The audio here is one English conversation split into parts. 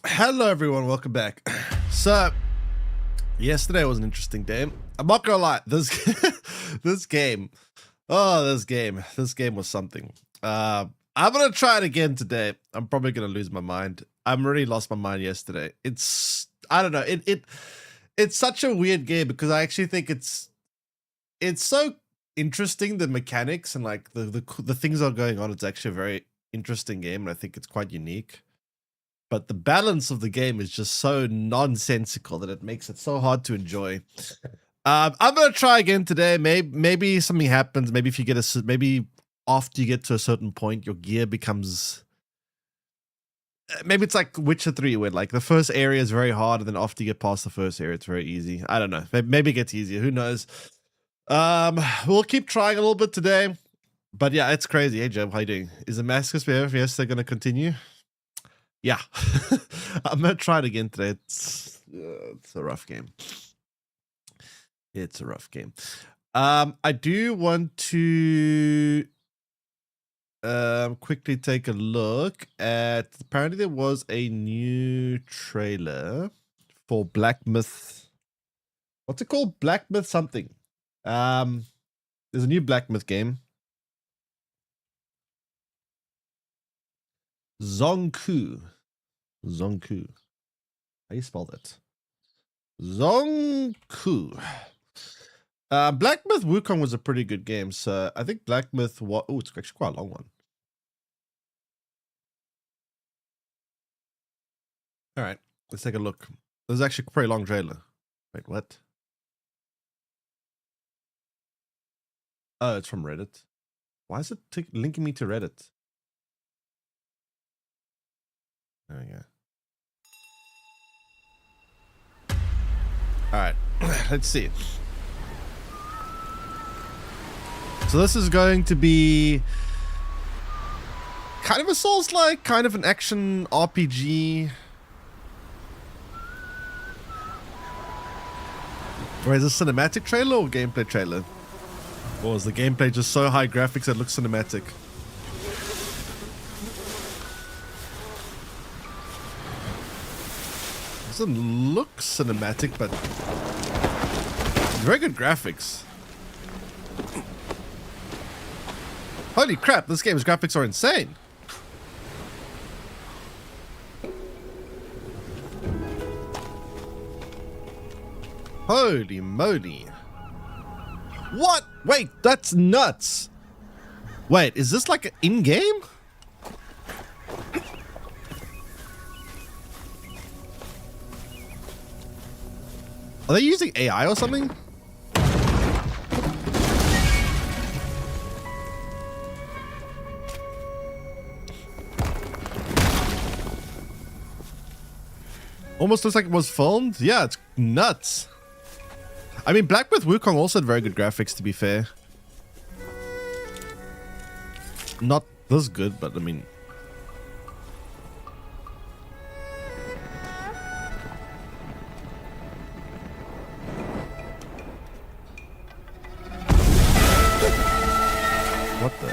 Hello everyone, welcome back. So, yesterday was an interesting day. I'm not gonna lie, this this game was something. I'm gonna try it again today. I'm probably gonna lose my mind. I'm already lost my mind yesterday. I don't know. It's such a weird game because I actually think it's so interesting, the mechanics and like the things that are going on. It's actually a very interesting game, and I think it's quite unique. But the balance of the game is just so nonsensical that it makes it so hard to enjoy. I'm gonna try again today. Maybe something happens. Maybe if you get maybe after you get to a certain point, your gear becomes. Maybe it's like Witcher 3, where like the first area is very hard, and then after you get past the first area, it's very easy. I don't know. Maybe it gets easier. Who knows? We'll keep trying a little bit today. But yeah, it's crazy. Hey, Joe, how you doing? Is the Damascus BFS going to continue? Yeah, I'm gonna try it again today. It's a rough game. It's a rough game. I do want to quickly take a look at. Apparently, there was a new trailer for Black Myth. What's it called? Black Myth something. There's a new Black Myth game. Zonku. How do you spell that? Zonku. Black Myth Wukong was a pretty good game, so I think Black Myth. Oh, it's actually quite a long one. All right, let's take a look. This is actually a pretty long trailer. Wait, what? Oh, it's from Reddit. Why is it linking me to Reddit? There we go. All right, let's see. So this is going to be kind of a Souls-like, kind of an action RPG. Or is this a cinematic trailer or gameplay trailer? Or is the gameplay just so high graphics that it looks cinematic? Doesn't look cinematic, but very good graphics. Holy crap, this game's graphics are insane. Holy moly. What? Wait, that's nuts. Wait, is this like an in-game? Are they using AI or something? Almost looks like it was filmed. Yeah, it's nuts. I mean, Black Myth Wukong also had very good graphics, to be fair. Not this good, but I mean... What the?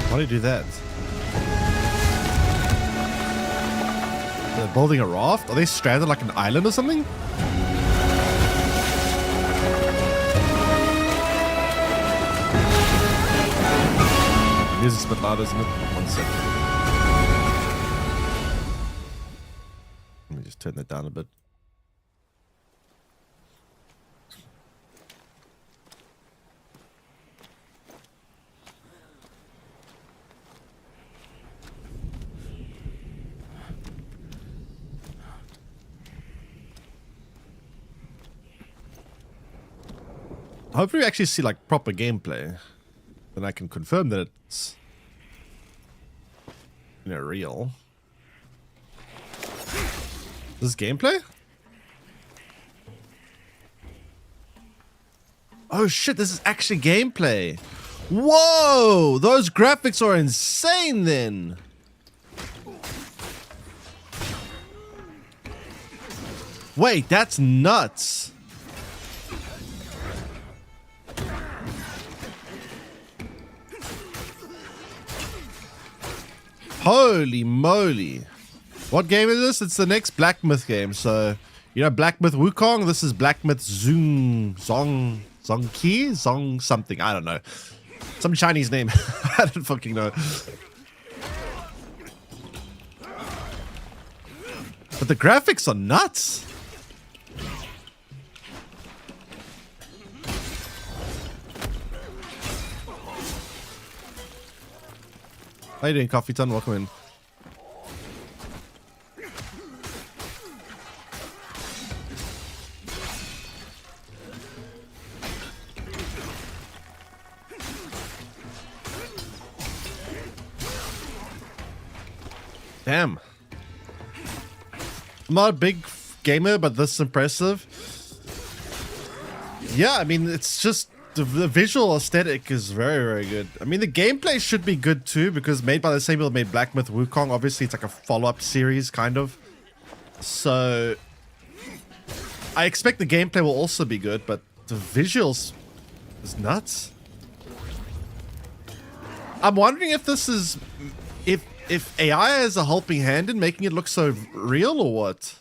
Why do you do that? They're building a raft? Are they stranded like an island or something? The music's a bit loud, isn't it? 1 second. Let me just turn that down a bit. Hopefully we actually see like proper gameplay. Then I can confirm that it's, you know, real. This is gameplay? Oh shit, this is actually gameplay. Whoa, those graphics are insane then. Wait, that's nuts. Holy moly. What game is this? It's the next Black Myth game. So, you know Black Myth Wukong? This is Black Myth Zongqi? Zong something. I don't know. Some Chinese name. I don't fucking know. But the graphics are nuts. How you doing, Coffee Ton? Welcome in. Damn. I'm not a big gamer, but this impressive. Yeah, I mean, it's just the visual aesthetic is very, very good. I mean, the gameplay should be good too, because made by the same people that made Black Myth Wukong. Obviously, it's like a follow-up series, kind of. So, I expect the gameplay will also be good, but the visuals is nuts. I'm wondering if this is... If AI is a helping hand in making it look so real or what?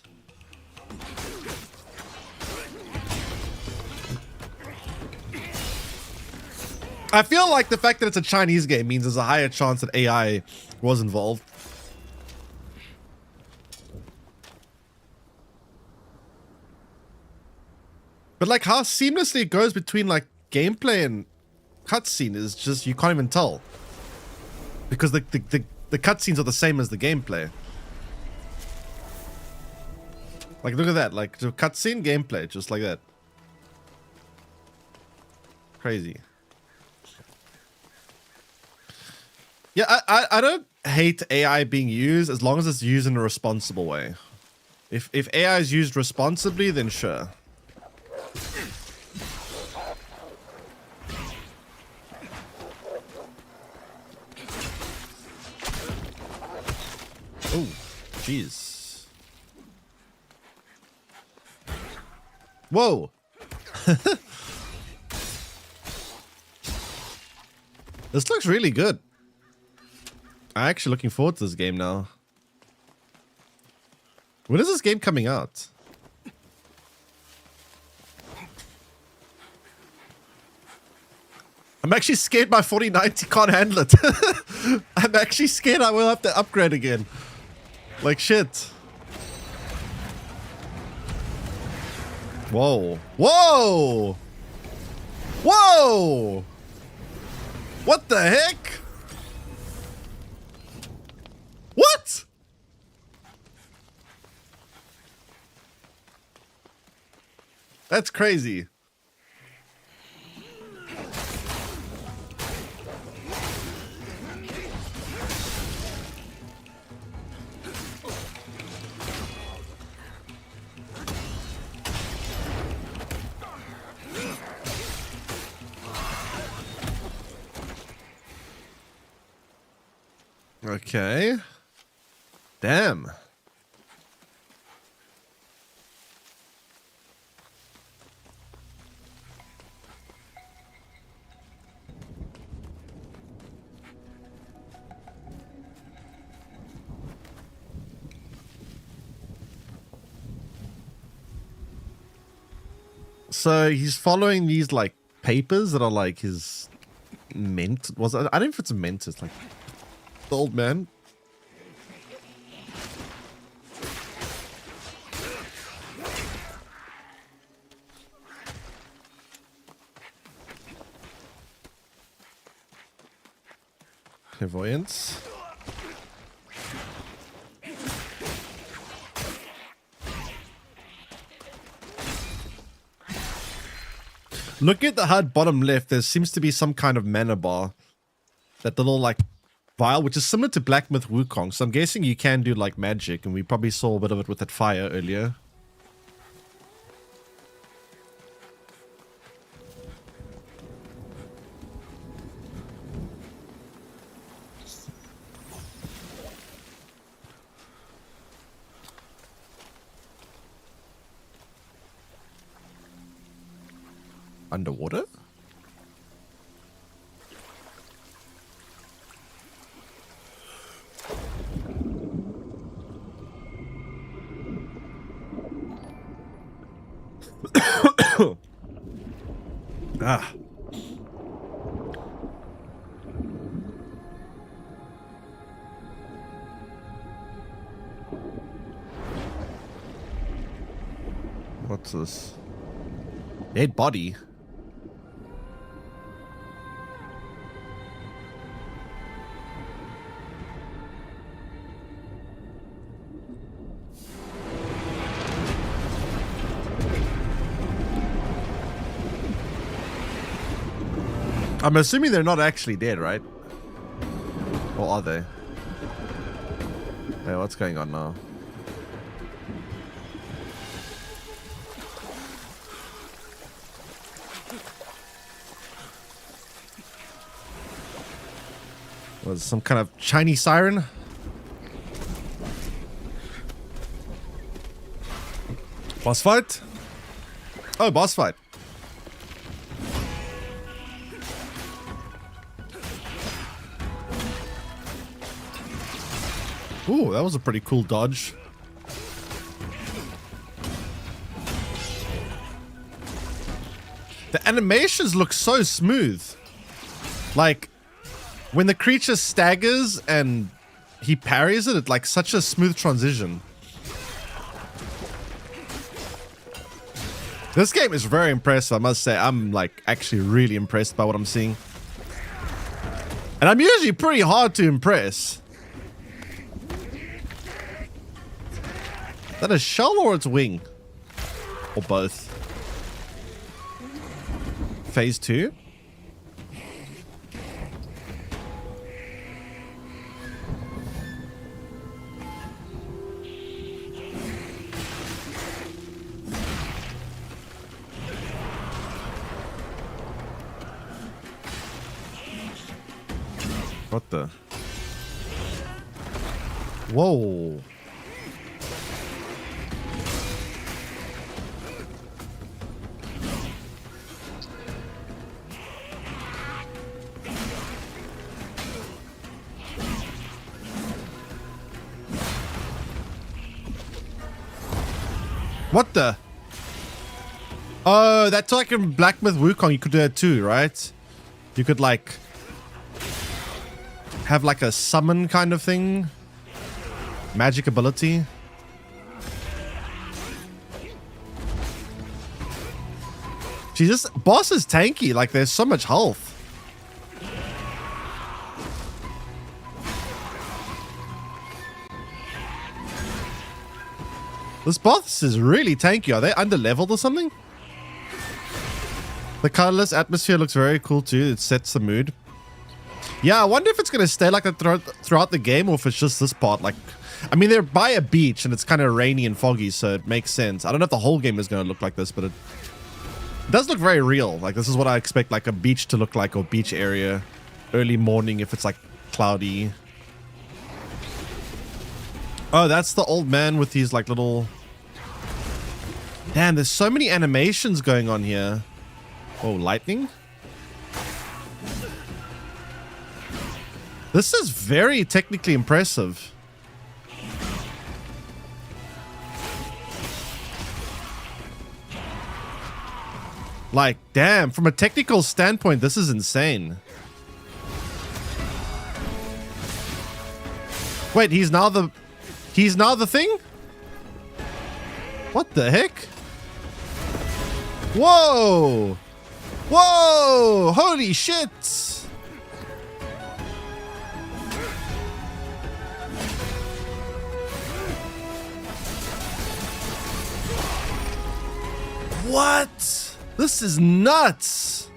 I feel like the fact that it's a Chinese game means there's a higher chance that AI was involved. But like how seamlessly it goes between like gameplay and cutscene is just, you can't even tell. Because the cutscenes are the same as the gameplay. Like, look at that. Like, the cutscene, gameplay, just like that. Crazy. Yeah, I don't hate AI being used as long as it's used in a responsible way. If AI is used responsibly, then sure. Oh, jeez. Whoa. This looks really good. I'm actually looking forward to this game now. When is this game coming out? I'm actually scared my 4090 can't handle it. I'm actually scared I will have to upgrade again. Like shit. Whoa. Whoa! Whoa! What the heck? What? That's crazy. Okay. Damn. So he's following these like papers that are like his ment. Was I don't know if it's a mentor. It's like the old man. Clairvoyance. Look at the HUD bottom left. There seems to be some kind of mana bar. That little like vial, which is similar to Black Myth Wukong. So I'm guessing you can do like magic, and we probably saw a bit of it with that fire earlier. Underwater? Ah. What's this? Dead body. I'm assuming they're not actually dead, right? Or are they? Hey, what's going on now? Was some kind of Chinese siren? Boss fight? Oh, boss fight. Ooh, that was a pretty cool dodge. The animations look so smooth. Like, when the creature staggers and he parries it, it's like such a smooth transition. This game is very impressive, I must say. I'm like actually really impressed by what I'm seeing. And I'm usually pretty hard to impress. Is that a shell or its wing? Or both? Phase 2? What the? Whoa. What the? Oh, that's like in Black Myth Wukong. You could do that too, right? You could like have like a summon kind of thing. Magic ability. Jesus, boss is tanky. Like there's so much health. This boss is really tanky. Are they under-leveled or something? The colorless atmosphere looks very cool too. It sets the mood. Yeah, I wonder if it's going to stay like that throughout the game or if it's just this part. Like, I mean, they're by a beach and it's kind of rainy and foggy, so it makes sense. I don't know if the whole game is going to look like this, but it does look very real. Like, this is what I expect like a beach to look like, or beach area. Early morning if it's like cloudy. Oh, that's the old man with these like little... Damn, there's so many animations going on here. Oh, lightning? This is very technically impressive. Like, damn, from a technical standpoint, this is insane. Wait, he's now the thing? What the heck? Whoa! Whoa! Holy shit! What? This is nuts!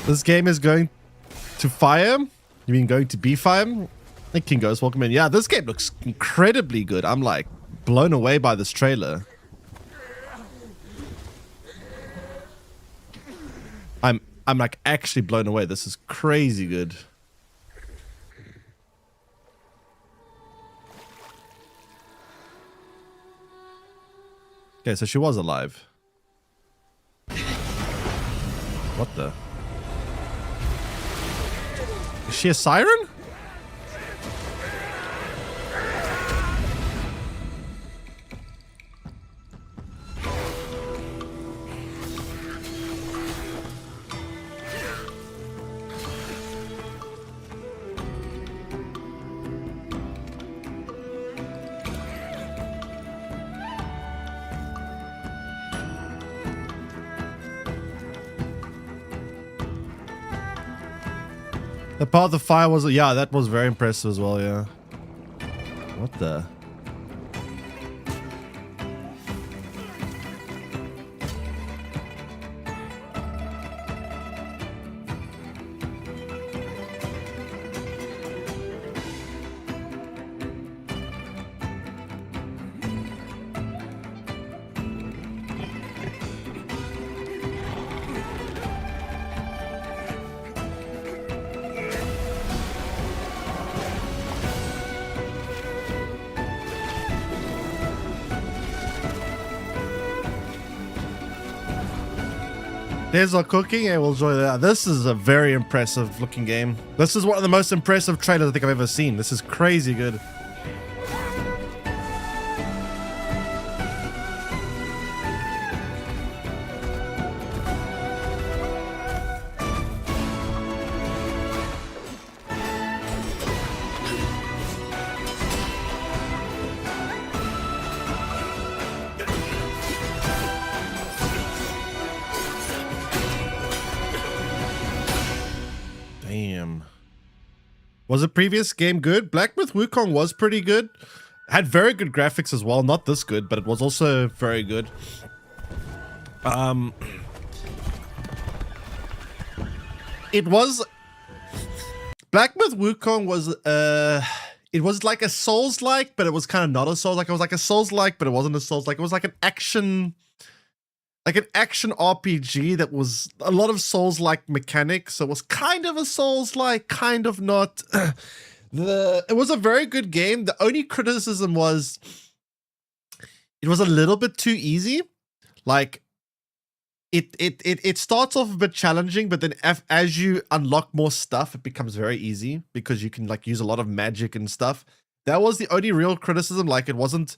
This game is going to fire. You mean going to be fire? Hey, King Ghost, welcome in. Yeah, this game looks incredibly good. I'm like blown away by this trailer. I'm I'm like actually blown away. This is crazy good. Okay, so she was alive. What the? Is she a siren? The part of the fire was, yeah, that was very impressive as well, yeah. What the? There's our cooking and we'll enjoy that. This is a very impressive looking game. This is one of the most impressive trailers I think I've ever seen. This is crazy good. Damn. Was the previous game good? Black Myth Wukong was pretty good. Had very good graphics as well. Not this good, but it was also very good. It was... Black Myth Wukong was... It was like a Souls-like, but it was kind of not a Souls-like. It was like a Souls-like, but it wasn't a Souls-like. It was like an action... Like an action RPG that was a lot of Souls-like mechanics. So it was kind of a Souls-like, kind of not. It was a very good game. The only criticism was it was a little bit too easy. Like it starts off a bit challenging, but then as you unlock more stuff, it becomes very easy because you can like use a lot of magic and stuff. That was the only real criticism. Like it wasn't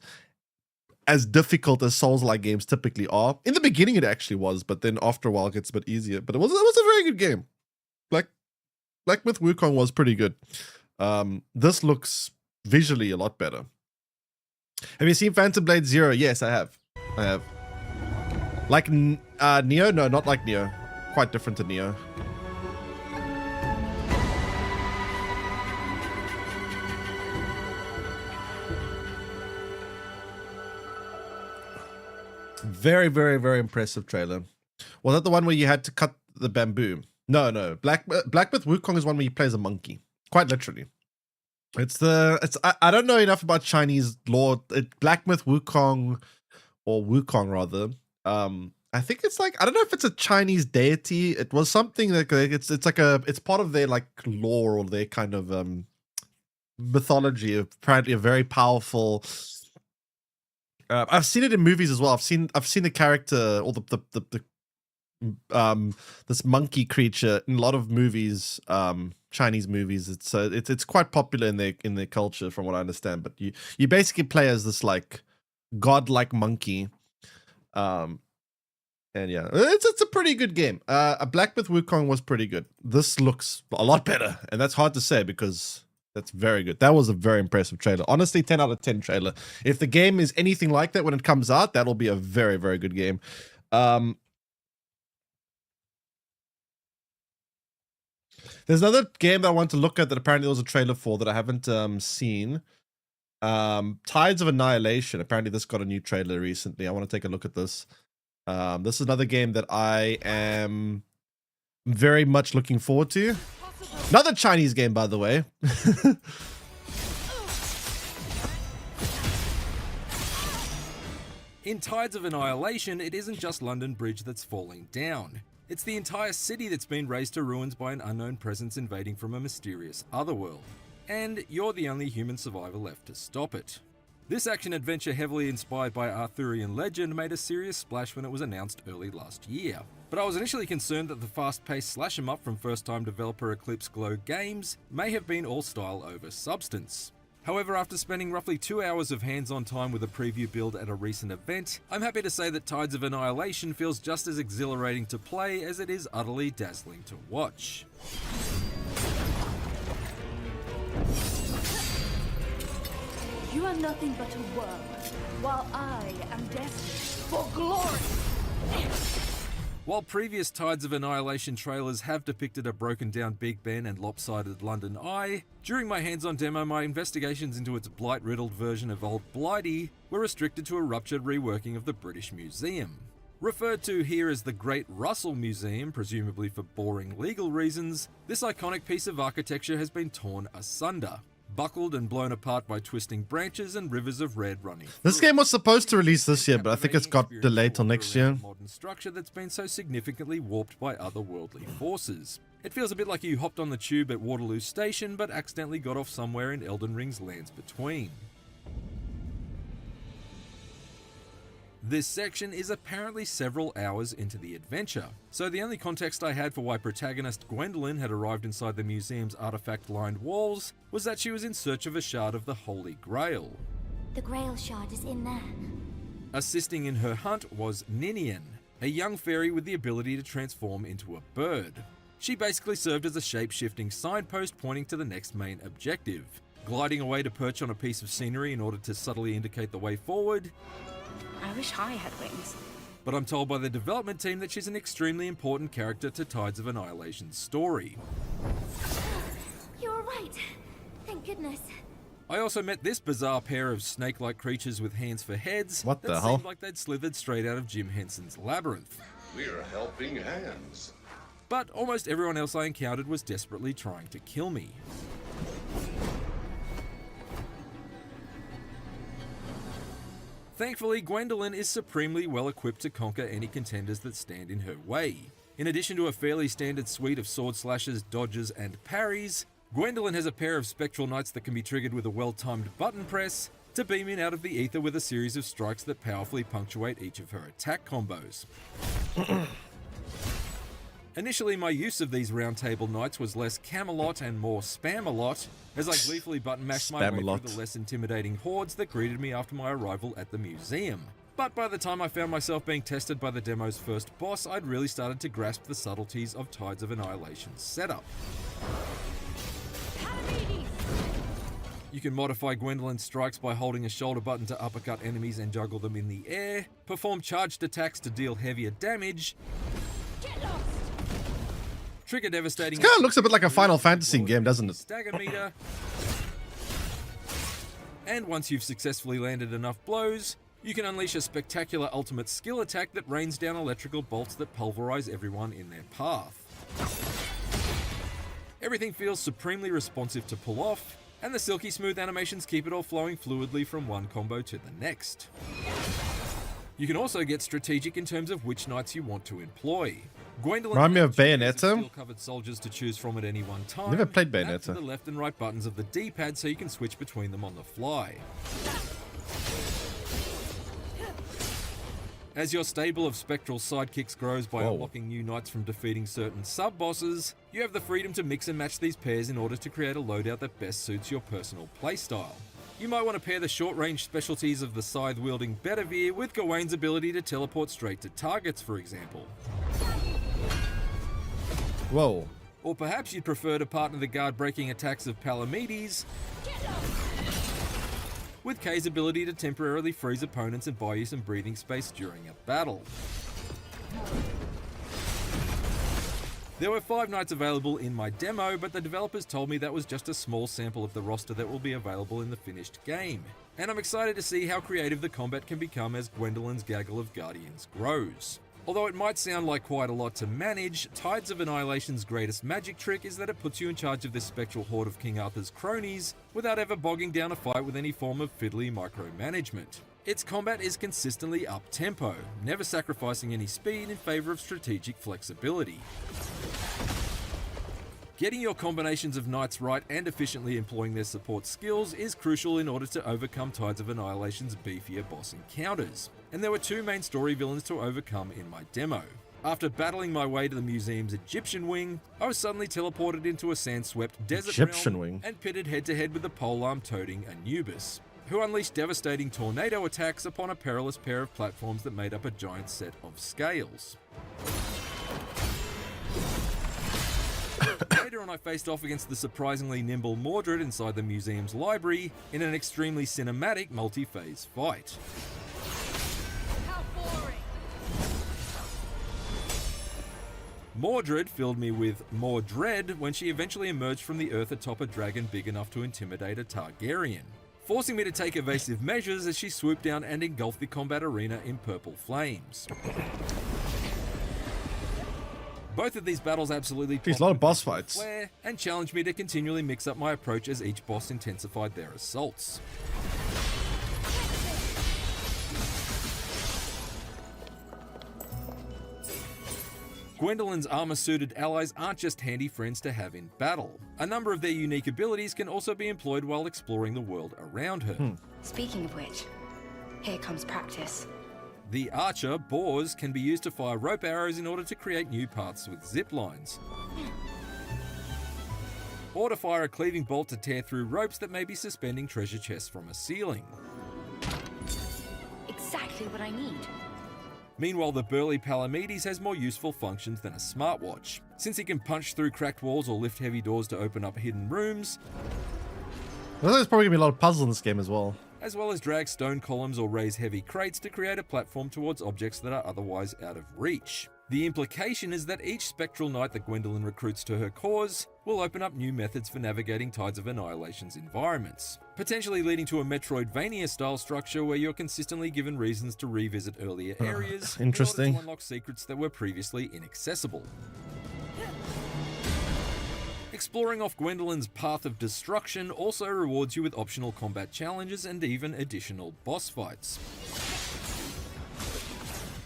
as difficult as Souls-like games typically are. In the beginning, it actually was, but then after a while, it gets a bit easier. But it was a very good game. Black Myth Wukong was pretty good. This looks visually a lot better. Have you seen Phantom Blade Zero? Yes, I have. I have. Like Neo? No, not like Neo. Quite different to Neo. Very, very, very impressive trailer. Was that the one where you had to cut the bamboo? No. Black Myth Wukong is one where you play as a monkey. Quite literally. I don't know enough about Chinese lore. Black Myth Wukong, or Wukong rather. I think it's like, I don't know if it's a Chinese deity. It was something like it's part of their like lore or their kind of mythology. Apparently a very powerful. I've seen it in movies as well. I've seen the character or this monkey creature in a lot of movies, Chinese movies. It's quite popular in their culture, from what I understand. But you basically play as this like godlike monkey, and yeah, it's a pretty good game. A Black Myth Wukong was pretty good. This looks a lot better, and that's hard to say because. That's very good. That was a very impressive trailer. Honestly, 10 out of 10 trailer. If the game is anything like that when it comes out, that'll be a very, very good game. There's another game that I want to look at that apparently there was a trailer for that I haven't seen. Tides of Annihilation. Apparently this got a new trailer recently. I want to take a look at this. This is another game that I am very much looking forward to. Another Chinese game, by the way. In Tides of Annihilation, it isn't just London Bridge that's falling down. It's the entire city that's been razed to ruins by an unknown presence invading from a mysterious otherworld, and you're the only human survivor left to stop it. This action-adventure, heavily inspired by Arthurian legend, made a serious splash when it was announced early last year. But I was initially concerned that the fast-paced slash-em-up from first-time developer Eclipse Glow Games may have been all style over substance. However, after spending roughly 2 hours of hands-on time with a preview build at a recent event, I'm happy to say that Tides of Annihilation feels just as exhilarating to play as it is utterly dazzling to watch. You are nothing but a worm, while I am destined for glory! While previous Tides of Annihilation trailers have depicted a broken down Big Ben and lopsided London Eye, during my hands-on demo my investigations into its blight-riddled version of Old Blighty were restricted to a ruptured reworking of the British Museum. Referred to here as the Great Russell Museum, presumably for boring legal reasons, this iconic piece of architecture has been torn asunder, buckled and blown apart by twisting branches and rivers of red running. This game was supposed to release this year, but I think it's got delayed till next year. Modern structure that's been so significantly warped by otherworldly forces. It feels a bit like you hopped on the tube at Waterloo Station, but accidentally got off somewhere in Elden Ring's Lands Between. This section is apparently several hours into the adventure, so the only context I had for why protagonist Gwendolyn had arrived inside the museum's artifact-lined walls was that she was in search of a shard of the Holy Grail. The Grail shard is in there. Assisting in her hunt was Ninian, a young fairy with the ability to transform into a bird. She basically served as a shape-shifting signpost pointing to the next main objective, gliding away to perch on a piece of scenery in order to subtly indicate the way forward. I wish I had wings. But I'm told by the development team that she's an extremely important character to Tides of Annihilation's story. You're right. Thank goodness. I also met this bizarre pair of snake-like creatures with hands for heads What that the hell? seemed like they'd slithered straight out of Jim Henson's Labyrinth. We're helping hands. But almost everyone else I encountered was desperately trying to kill me. Thankfully, Gwendolyn is supremely well equipped to conquer any contenders that stand in her way. In addition to a fairly standard suite of sword slashes, dodges, and parries, Gwendolyn has a pair of spectral knights that can be triggered with a well-timed button press to beam in out of the ether with a series of strikes that powerfully punctuate each of her attack combos. Initially, my use of these roundtable knights was less Camelot and more Spam-a-lot, as I gleefully button-mashed my way through the less intimidating hordes that greeted me after my arrival at the museum. But by the time I found myself being tested by the demo's first boss, I'd really started to grasp the subtleties of Tides of Annihilation's setup. You can modify Gwendolyn's strikes by holding a shoulder button to uppercut enemies and juggle them in the air, perform charged attacks to deal heavier damage, trigger devastating... It kind of looks a bit like a Final Fantasy game, doesn't it? Stagger meter. And once you've successfully landed enough blows, you can unleash a spectacular ultimate skill attack that rains down electrical bolts that pulverize everyone in their path. Everything feels supremely responsive to pull off, and the silky smooth animations keep it all flowing fluidly from one combo to the next. You can also get strategic in terms of which knights you want to employ. Gwendolyn Remind me of chooses Bayonetta. skill-covered soldiers to choose from at any one time. Never played Tap Bayonetta. to the left and right buttons of the D-pad so you can switch between them on the fly. As your stable of spectral sidekicks grows by unlocking new knights from defeating certain sub-bosses, you have the freedom to mix and match these pairs in order to create a loadout that best suits your personal playstyle. You might want to pair the short-range specialties of the scythe-wielding Bedivere with Gawain's ability to teleport straight to targets, for example. Whoa. Or perhaps you'd prefer to partner the guard-breaking attacks of Palamedes with Kay's ability to temporarily freeze opponents and buy you some breathing space during a battle. There were 5 knights available in my demo, but the developers told me that was just a small sample of the roster that will be available in the finished game. And I'm excited to see how creative the combat can become as Gwendolyn's gaggle of guardians grows. Although it might sound like quite a lot to manage, Tides of Annihilation's greatest magic trick is that it puts you in charge of this spectral horde of King Arthur's cronies without ever bogging down a fight with any form of fiddly micromanagement. Its combat is consistently up-tempo, never sacrificing any speed in favour of strategic flexibility. Getting your combinations of knights right and efficiently employing their support skills is crucial in order to overcome Tides of Annihilation's beefier boss encounters, and there were two main story villains to overcome in my demo. After battling my way to the museum's Egyptian wing, I was suddenly teleported into a sand-swept desert Egyptian realm wing? and pitted head-to-head with the polearm-toting Anubis, who unleashed devastating tornado attacks upon a perilous pair of platforms that made up a giant set of scales. Later on, I faced off against the surprisingly nimble Mordred inside the museum's library in an extremely cinematic multi-phase fight. How boring! Mordred filled me with more dread when she eventually emerged from the earth atop a dragon big enough to intimidate a Targaryen, forcing me to take evasive measures as she swooped down and engulfed the combat arena in purple flames. Both of these battles absolutely Jeez, a lot of boss fights. flair and challenged me to continually mix up my approach as each boss intensified their assaults. Gwendolyn's armor-suited allies aren't just handy friends to have in battle. A number of their unique abilities can also be employed while exploring the world around her. Speaking of which, here comes practice. The archer, Bors, can be used to fire rope arrows in order to create new paths with zip lines, or to fire a cleaving bolt to tear through ropes that may be suspending treasure chests from a ceiling. Exactly what I need. Meanwhile, the burly Palamedes has more useful functions than a smartwatch, since he can punch through cracked walls or lift heavy doors to open up hidden rooms, There's probably gonna be a lot of puzzles in this game as well. as well as drag stone columns or raise heavy crates to create a platform towards objects that are otherwise out of reach. The implication is that each spectral knight that Gwendolyn recruits to her cause will open up new methods for navigating Tides of Annihilation's environments, potentially leading to a Metroidvania-style structure where you're consistently given reasons to revisit earlier areas in order interesting. to unlock secrets that were previously inaccessible. Exploring off Gwendolyn's path of destruction also rewards you with optional combat challenges and even additional boss fights.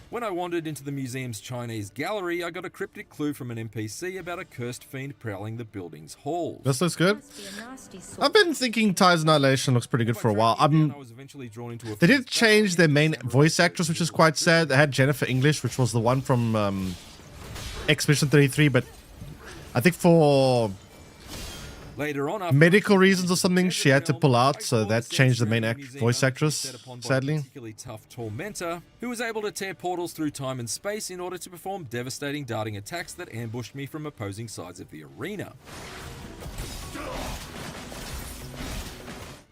When I wandered into the museum's Chinese gallery, I got a cryptic clue from an NPC about a cursed fiend prowling the building's halls. This looks good. Must be a nasty sort. I've been thinking Tides of Annihilation looks pretty good for a while. I was eventually drawn into a They did fiend's change their main battle voice actress, which is quite sad. They had Jennifer English, which was the one from Expedition 33, but I think for Later on, after medical reasons or something, she had to pull out, so that changed the main voice actress, sadly. A particularly tough tormentor who was able to tear portals through time and space in order to perform devastating darting attacks that ambushed me from opposing sides of the arena.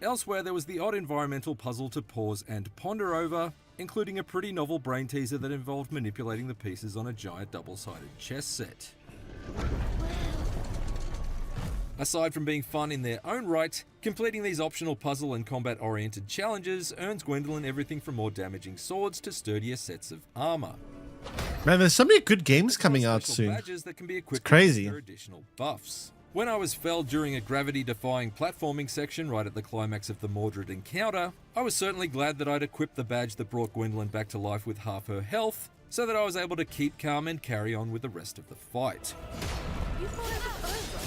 Elsewhere, there was the odd environmental puzzle to pause and ponder over, including a pretty novel brain teaser that involved manipulating the pieces on a giant double-sided chess set. Aside from being fun in their own right, completing these optional puzzle and combat-oriented challenges earns Gwendolyn everything from more damaging swords to sturdier sets of armor. Man, there's so many good games coming out Special soon. badges that can be equipped crazy. with their additional buffs. When I was felled during a gravity-defying platforming section right at the climax of the Mordred encounter, I was certainly glad that I'd equipped the badge that brought Gwendolyn back to life with half her health, so that I was able to keep calm and carry on with the rest of the fight. You thought it was over.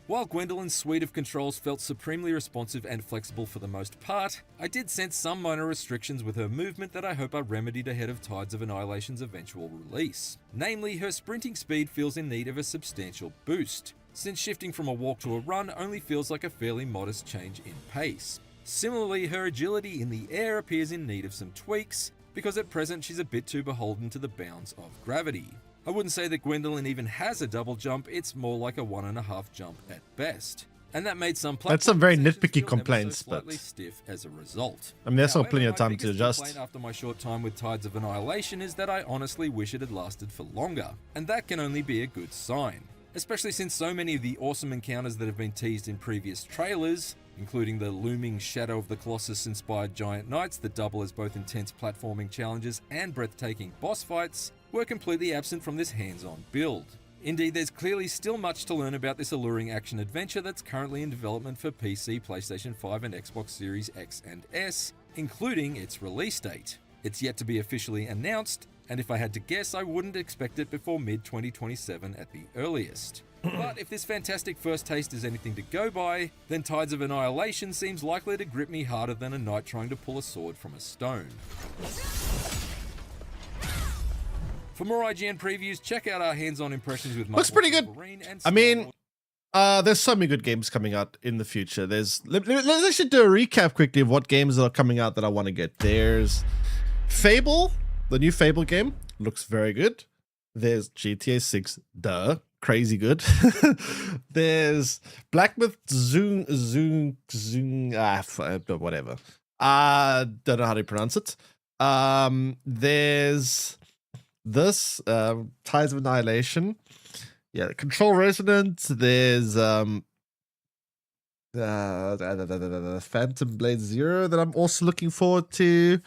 While Gwendolyn's suite of controls felt supremely responsive and flexible for the most part, I did sense some minor restrictions with her movement that I hope are remedied ahead of Tides of Annihilation's eventual release. Namely, her sprinting speed feels in need of a substantial boost, since shifting from a walk to a run only feels like a fairly modest change in pace. Similarly, her agility in the air appears in need of some tweaks, because at present she's a bit too beholden to the bounds of gravity. I wouldn't say that Gwendolyn even has a double jump, it's more like a 1.5 jump at best. And that made some That's some very platforming nitpicky sections feel ever so complaints, but- slightly stiff as a result. I mean, there's still However, plenty of my time to biggest adjust. complaint after my short time with Tides of Annihilation is that I honestly wish it had lasted for longer, and that can only be a good sign. Especially since so many of the awesome encounters that have been teased in previous trailers, including the looming Shadow of the Colossus-inspired giant knights that double as both intense platforming challenges and breathtaking boss fights, were completely absent from this hands-on build. Indeed, there's clearly still much to learn about this alluring action-adventure that's currently in development for PC, PlayStation 5 and Xbox Series X and S, including its release date. It's yet to be officially announced, and if I had to guess, I wouldn't expect it before mid-2027 at the earliest. But if this fantastic first taste is anything to go by, then Tides of Annihilation seems likely to grip me harder than a knight trying to pull a sword from a stone. For more IGN previews, check out our hands-on impressions with Looks pretty good. Wolverine and I mean, there's so many good games coming out in the future. Let's actually do a recap quickly of what games are coming out that I want to get. There's Fable, the new Fable game, looks very good. There's GTA 6, crazy good. There's Black Myth Zoom, whatever. Don't know how to pronounce it. There's this Tides of Annihilation. Yeah, Control Resonant. There's Phantom Blade Zero that I'm also looking forward to.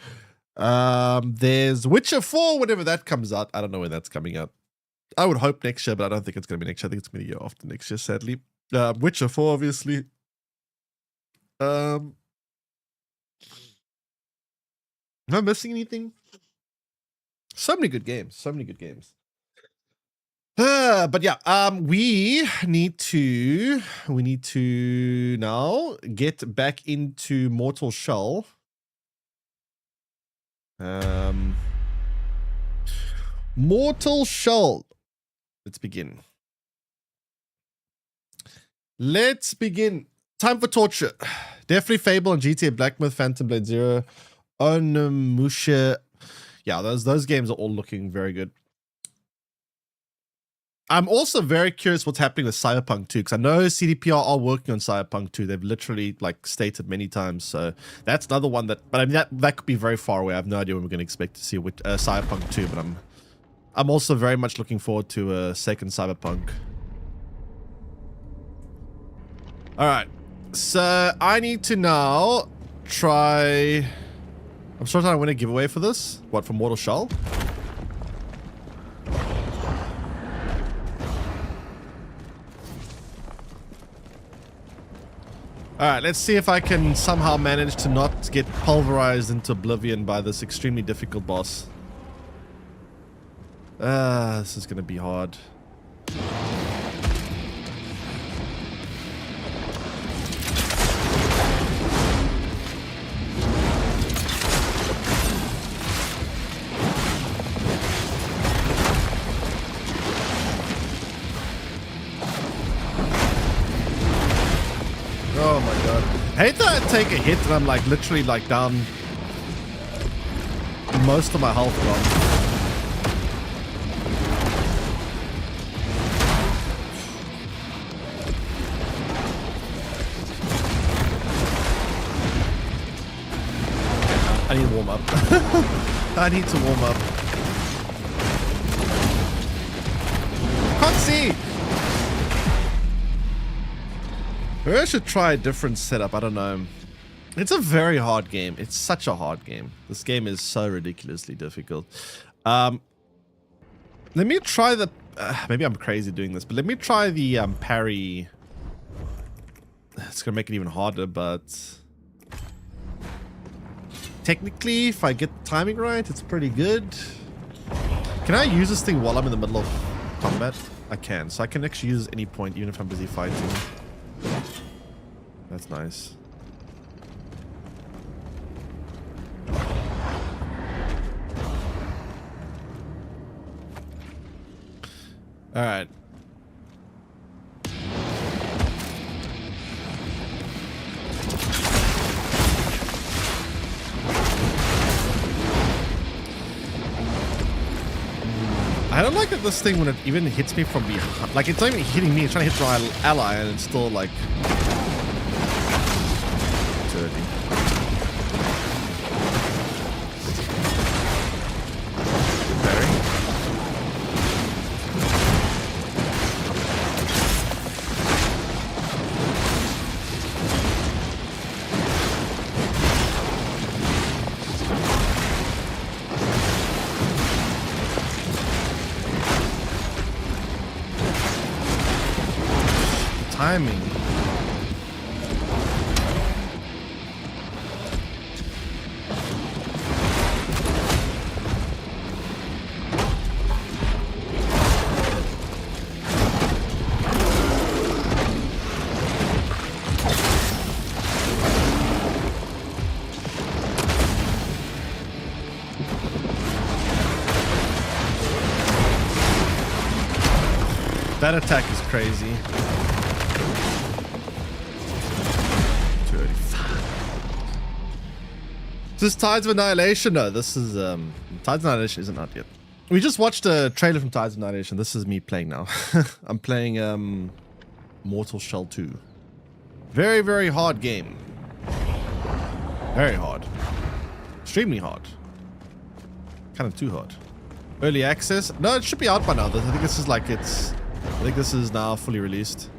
There's Witcher 4 whenever that comes out. I don't know when that's coming out. I would hope next year, but I don't think it's going to be next year. I think it's going to be the year after next year, sadly. Witcher 4, obviously. Am I missing anything? So many good games. So many good games. But yeah, we need to now get back into Mortal Shell. Mortal Shell. Let's begin. Time for torture. Definitely Fable and GTA Black Myth, Phantom Blade Zero, Onimusha. Yeah, those games are all looking very good. I'm also very curious what's happening with Cyberpunk 2, because I know CDPR are working on Cyberpunk 2. They've literally stated many times. So that's another one that, but I mean that could be very far away. I have no idea when we're going to expect to see Cyberpunk 2, but I'm also very much looking forward to a second Cyberpunk. All right, so I need to now try. I'm sure I win a giveaway for this. What, for Mortal Shell? Alright, let's see if I can somehow manage to not get pulverized into oblivion by this extremely difficult boss. This is gonna be hard. Oh my god. I hate that I take a hit and I'm literally down most of my health gone. I need to warm up. I need to warm up. Can't see! Maybe I should try a different setup. I don't know. It's a very hard game. It's such a hard game. This game is so ridiculously difficult. Let me try the... maybe I'm crazy doing this, but let me try the parry. It's going to make it even harder, but... technically, if I get the timing right, it's pretty good. Can I use this thing while I'm in the middle of combat? I can. So I can actually use it at any point, even if I'm busy fighting. That's nice. All right. I don't like that this thing, when it even hits me from behind, it's not even hitting me, it's trying to hit my ally and it's still dirty. Very. Timing. That attack is crazy. 285. Is this Tides of Annihilation? No, this is Tides of Annihilation isn't out yet. We just watched a trailer from Tides of Annihilation. This is me playing now. I'm playing Mortal Shell 2. Very, very hard game. Very hard. Extremely hard. Kind of too hard. Early access? No, it should be out by now. I think this is like I think this is now fully released.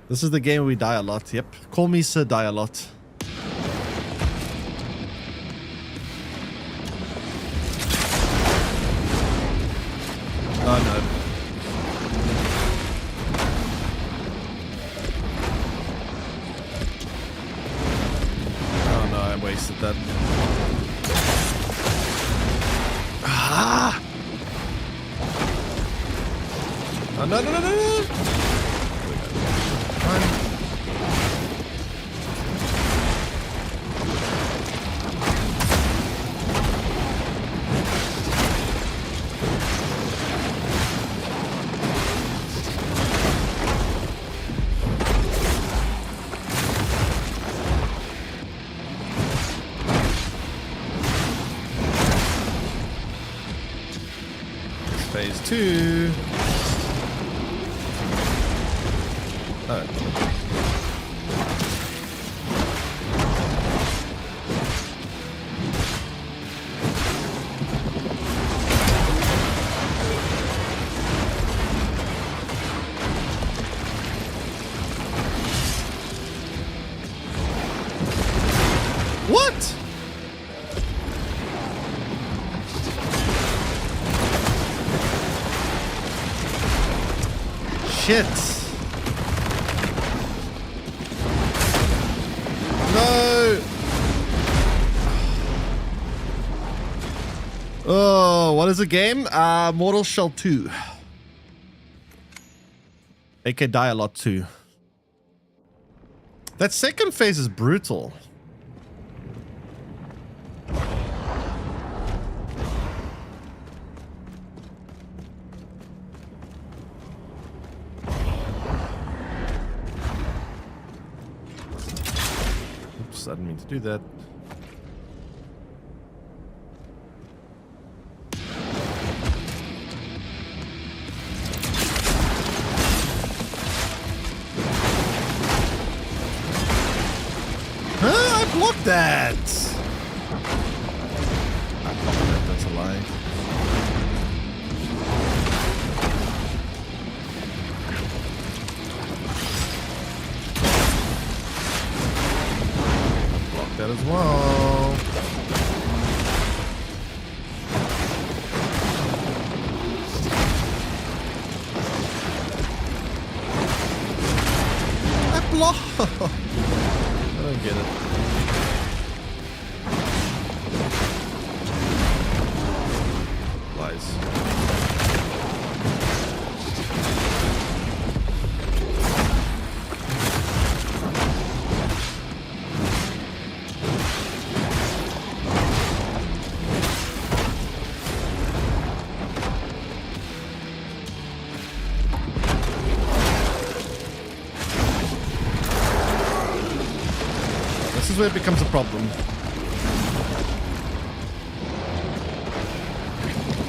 This is the game where we die a lot. Yep. Call me Sir Die a Lot. Oh no. Oh no, I wasted that. Ah! Oh no, no, no, no, no! Fine. Phase 2. Oh. What? Shit. No. Oh, what is the game? Mortal Shell 2. AK Die a Lot 2. That second phase is brutal. I didn't mean to do that. Huh? I blocked that! I blocked that, that's a lie. That as well. I block. I don't get it. Lies. This is where it becomes a problem.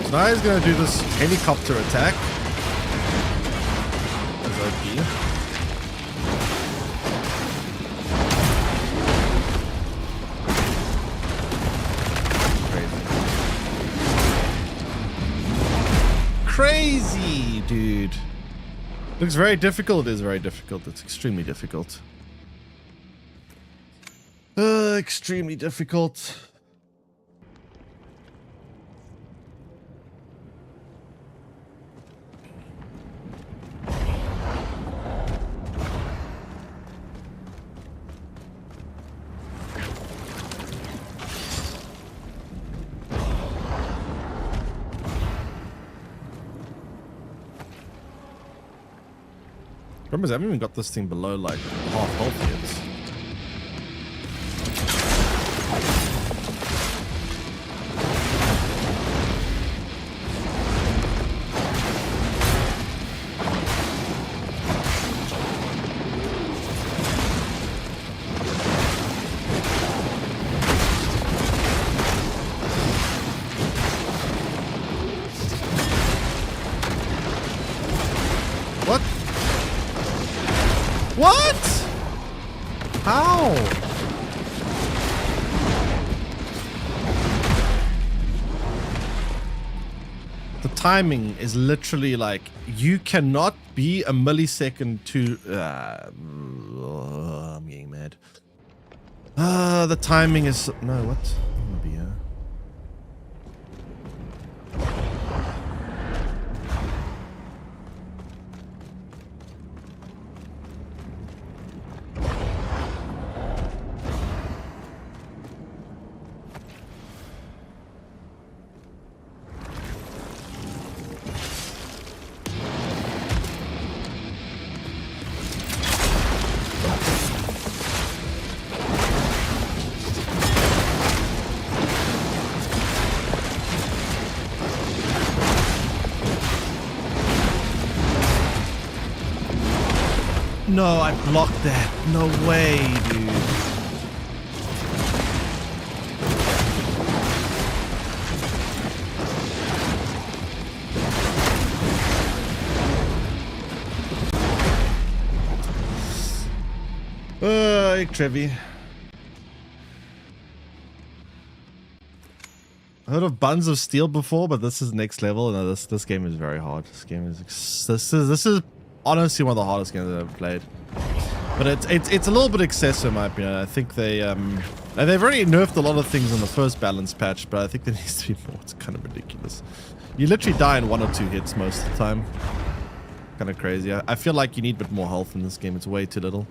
So now he's going to do this helicopter attack. As OP. Crazy, dude. Looks very difficult. It is very difficult. It's extremely difficult. Extremely difficult. Remember, I haven't even got this thing below like half health yet. What? What? How? The timing is literally like, you cannot be a millisecond too... I'm getting mad. The timing is... No, what? I'm gonna be here. No, I blocked that. No way, dude. Trevi. I heard of Buns of Steel before, but this is next level. No, this game is very hard. This game is this is honestly one of the hardest games I've ever played. But it's a little bit excessive in my opinion. I think they've already nerfed a lot of things in the first balance patch, but I think there needs to be more. It's kind of ridiculous. You literally die in 1 or 2 hits most of the time. Kind of crazy. I feel like you need a bit more health in this game. It's way too little.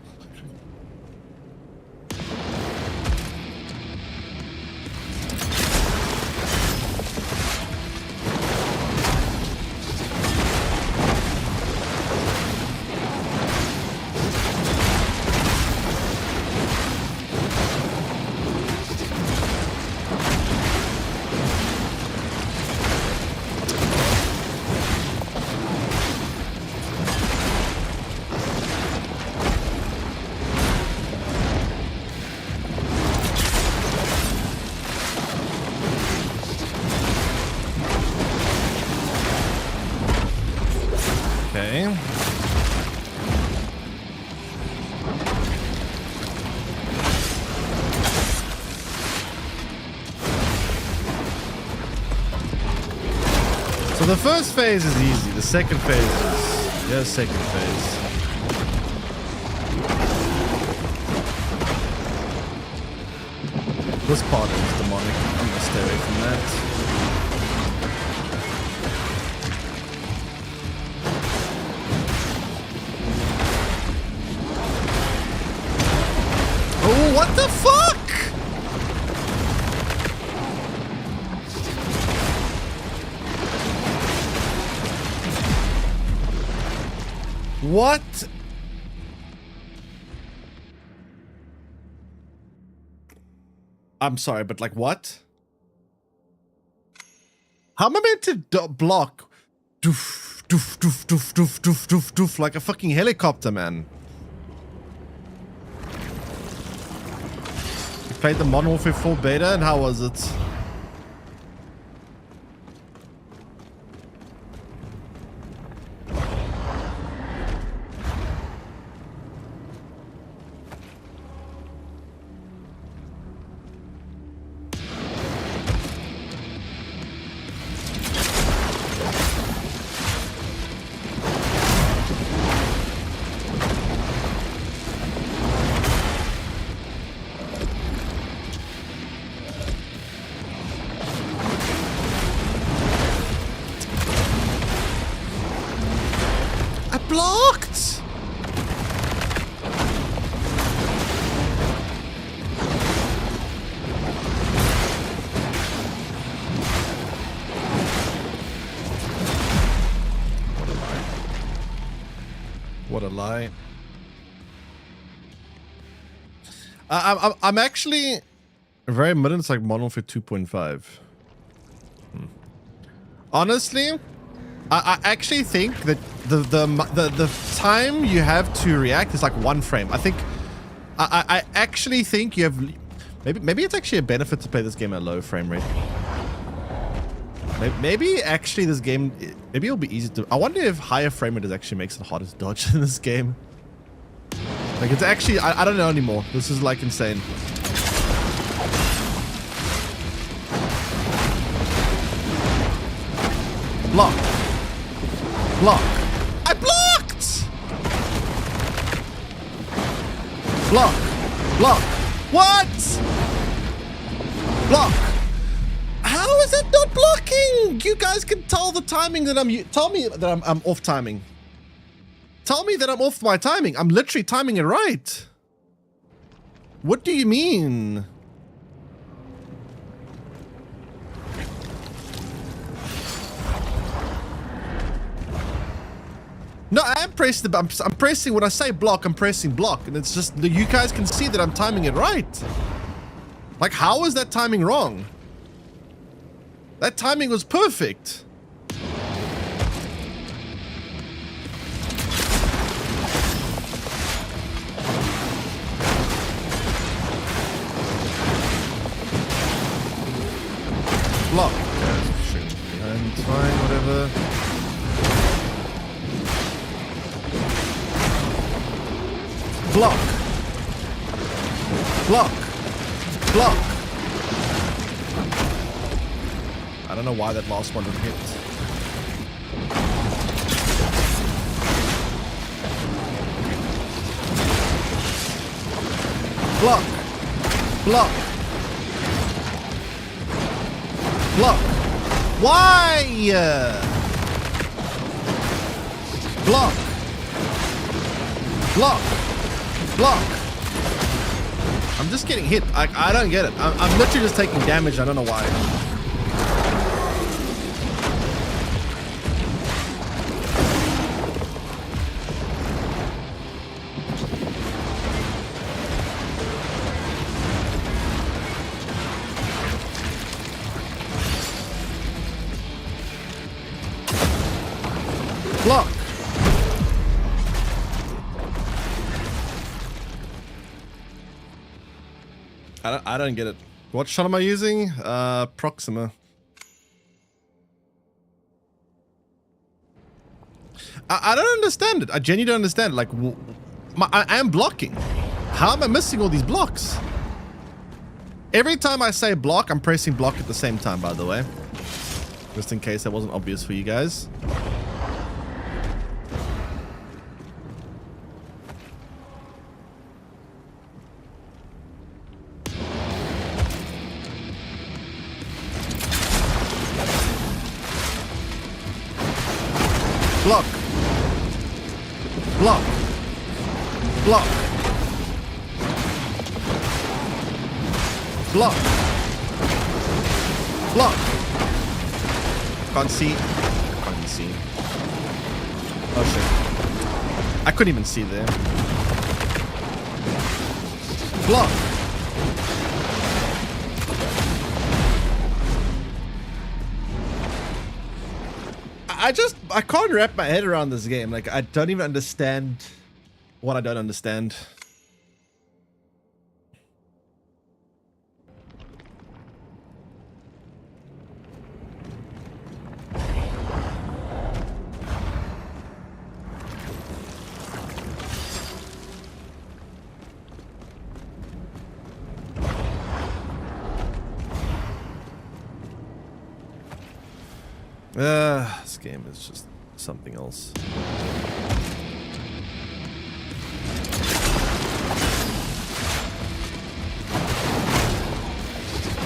So the first phase is easy. The second phase is... Yeah, second phase. This part is demonic. I'm gonna stay away from that. Oh, what the fuck? What? I'm sorry, but like what? How am I meant to block? Doof, doof, doof, doof, doof, doof, doof, doof, like a fucking helicopter, man. You played the Modern Warfare 4 beta, and how was it? Blocked! What a lie. I'm actually very mid. It's like Modern Warfare 2.5. Honestly, I actually think that the time you have to react is like 1 frame. I think I actually think you have maybe it's actually a benefit to play this game at low frame rate. Maybe actually this game, maybe it'll be easy to. I wonder if higher frame rate actually makes it harder to dodge in this game. Like it's actually, I don't know anymore. This is like insane. Block. Block. I blocked! Block. Block. What? Block. How is that not blocking? You guys can tell the timing that tell me that I'm off timing. Tell me that I'm off my timing. I'm literally timing it right. What do you mean? No, I am pressing I'm pressing, when I say block, I'm pressing block. And it's just, you guys can see that I'm timing it right. Like, how is that timing wrong? That timing was perfect. Block. Behind, fine, whatever. Block. Block. Block. I don't know why that last one didn't hit. Block. Block. Block. Why? Block. Block. Block. I'm just getting hit. I don't get it. I'm literally just taking damage. I don't know why. Block. I don't get it. What shot am I using? Proxima. I don't understand it. I genuinely don't understand it. Like, I am blocking. How am I missing all these blocks? Every time I say block, I'm pressing block at the same time, by the way. Just in case that wasn't obvious for you guys. Block. Block. Block. Block. Block. Can't see. Can't even see. Oh shit. I couldn't even see there. Block. I can't wrap my head around this game. Like, I don't even understand what I don't understand. This game is just something else.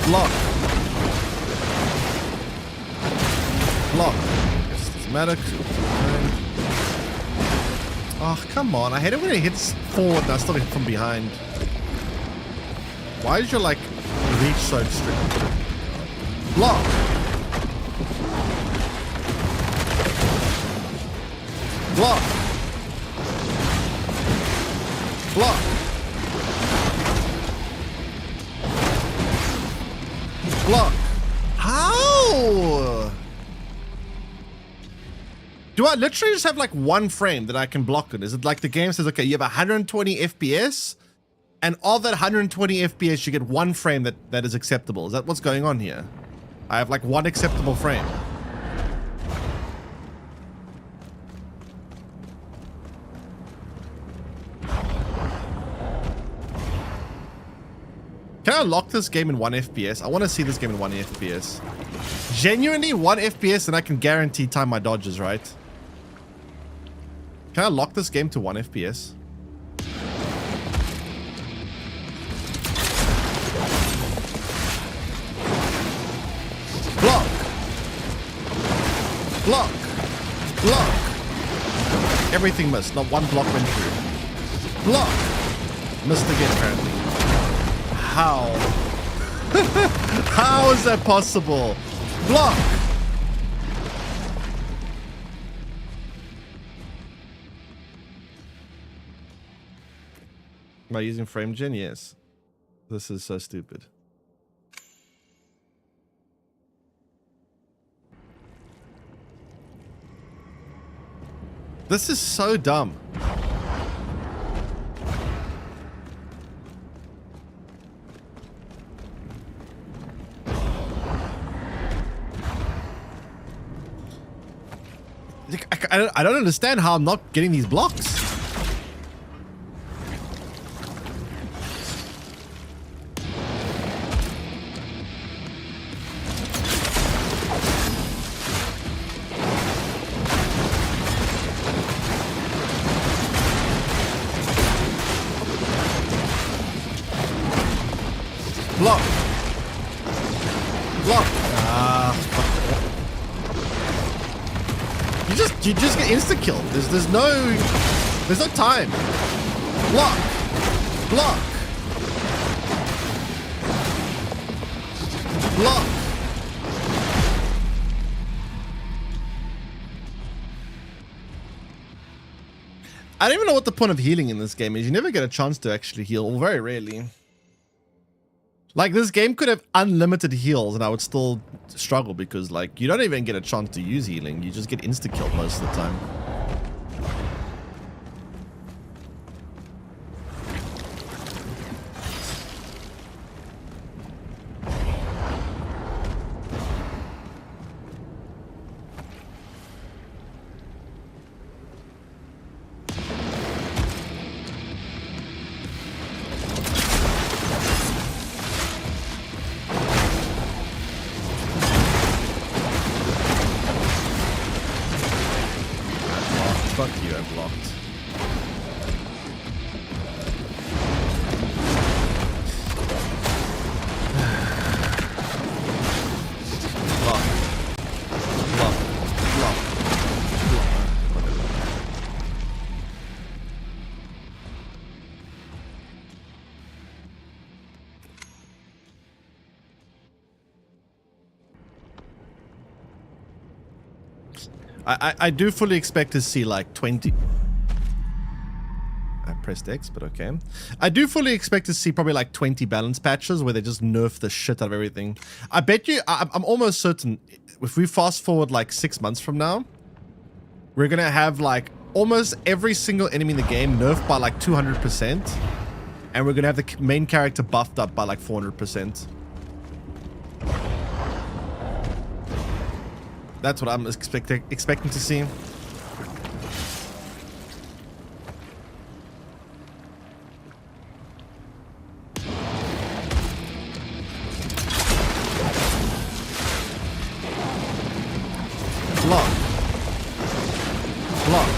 Block. Block. Systematic. Oh, come on. I hate it when it hits forward and I still hit from behind. Why is your, like, reach so strict? Block. Block. Block. Block. How? Do I literally just have like one frame that I can block it? Is it like the game says, okay, you have 120 FPS, and of that 120 FPS, you get one frame that is acceptable? Is that what's going on here? I have like one acceptable frame. Can I lock this game in 1 FPS? I want to see this game in 1 FPS. Genuinely 1 FPS, and I can guarantee time my dodges, right? Can I lock this game to 1 FPS? Block! Block! Block! Everything missed. Not one block went through. Block! Missed again, apparently. How? How is that possible? Block! Am I using frame gen? Yes. This is so stupid. This is so dumb. I don't understand how I'm not getting these blocks. Block. Block. Ah, fuck. You just get insta kill. There's no time. Block. Block. Block. I don't even know what the point of healing in this game is. You never get a chance to actually heal, very rarely. Like, this game could have unlimited heals and I would still struggle because, like, you don't even get a chance to use healing. You just get insta-killed most of the time. Fuck you, I blocked. Block. Block. Block. I do fully expect to see like 20. I pressed X, but okay. I do fully expect to see probably like 20 balance patches where they just nerf the shit out of everything. I bet you, I'm almost certain if we fast forward like 6 months from now, we're gonna have like almost every single enemy in the game nerfed by like 200%, and we're gonna have the main character buffed up by like 400%. That's what I'm expecting to see. Block. Block.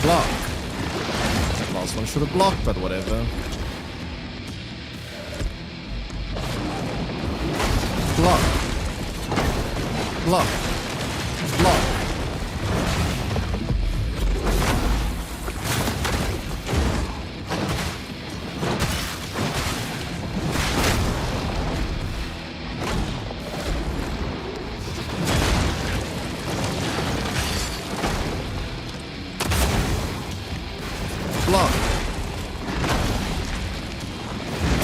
Block. Last one should have blocked, but whatever. Block. Block. Block. Block.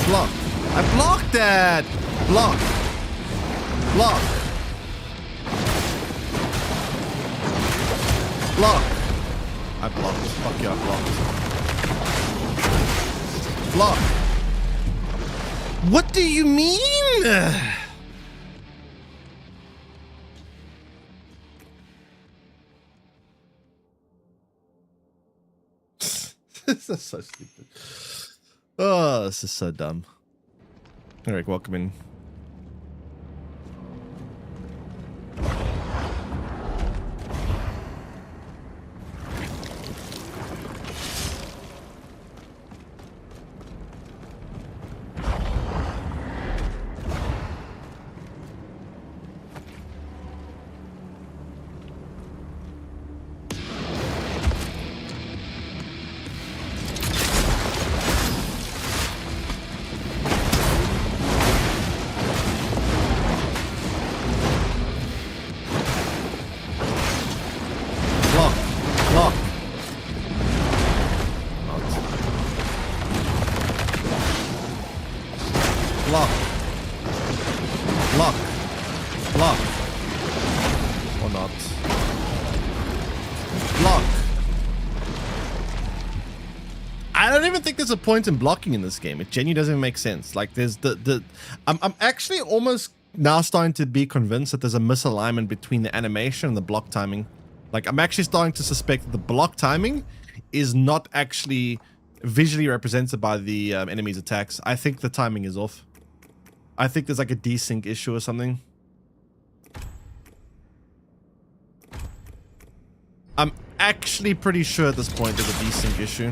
Block. I blocked that. Block. Block. Block. I blocked. Fuck you, I blocked. Block. What do you mean? This is so stupid. Oh, this is so dumb. Eric, welcome in. There's a point in blocking in this game. It genuinely doesn't make sense. Like there's I'm actually almost now starting to be convinced that there's a misalignment between the animation and the block timing. Like I'm actually starting to suspect that the block timing is not actually visually represented by the enemy's attacks. I think the timing is off. I think there's like a desync issue or something. I'm actually pretty sure at this point there's a desync issue.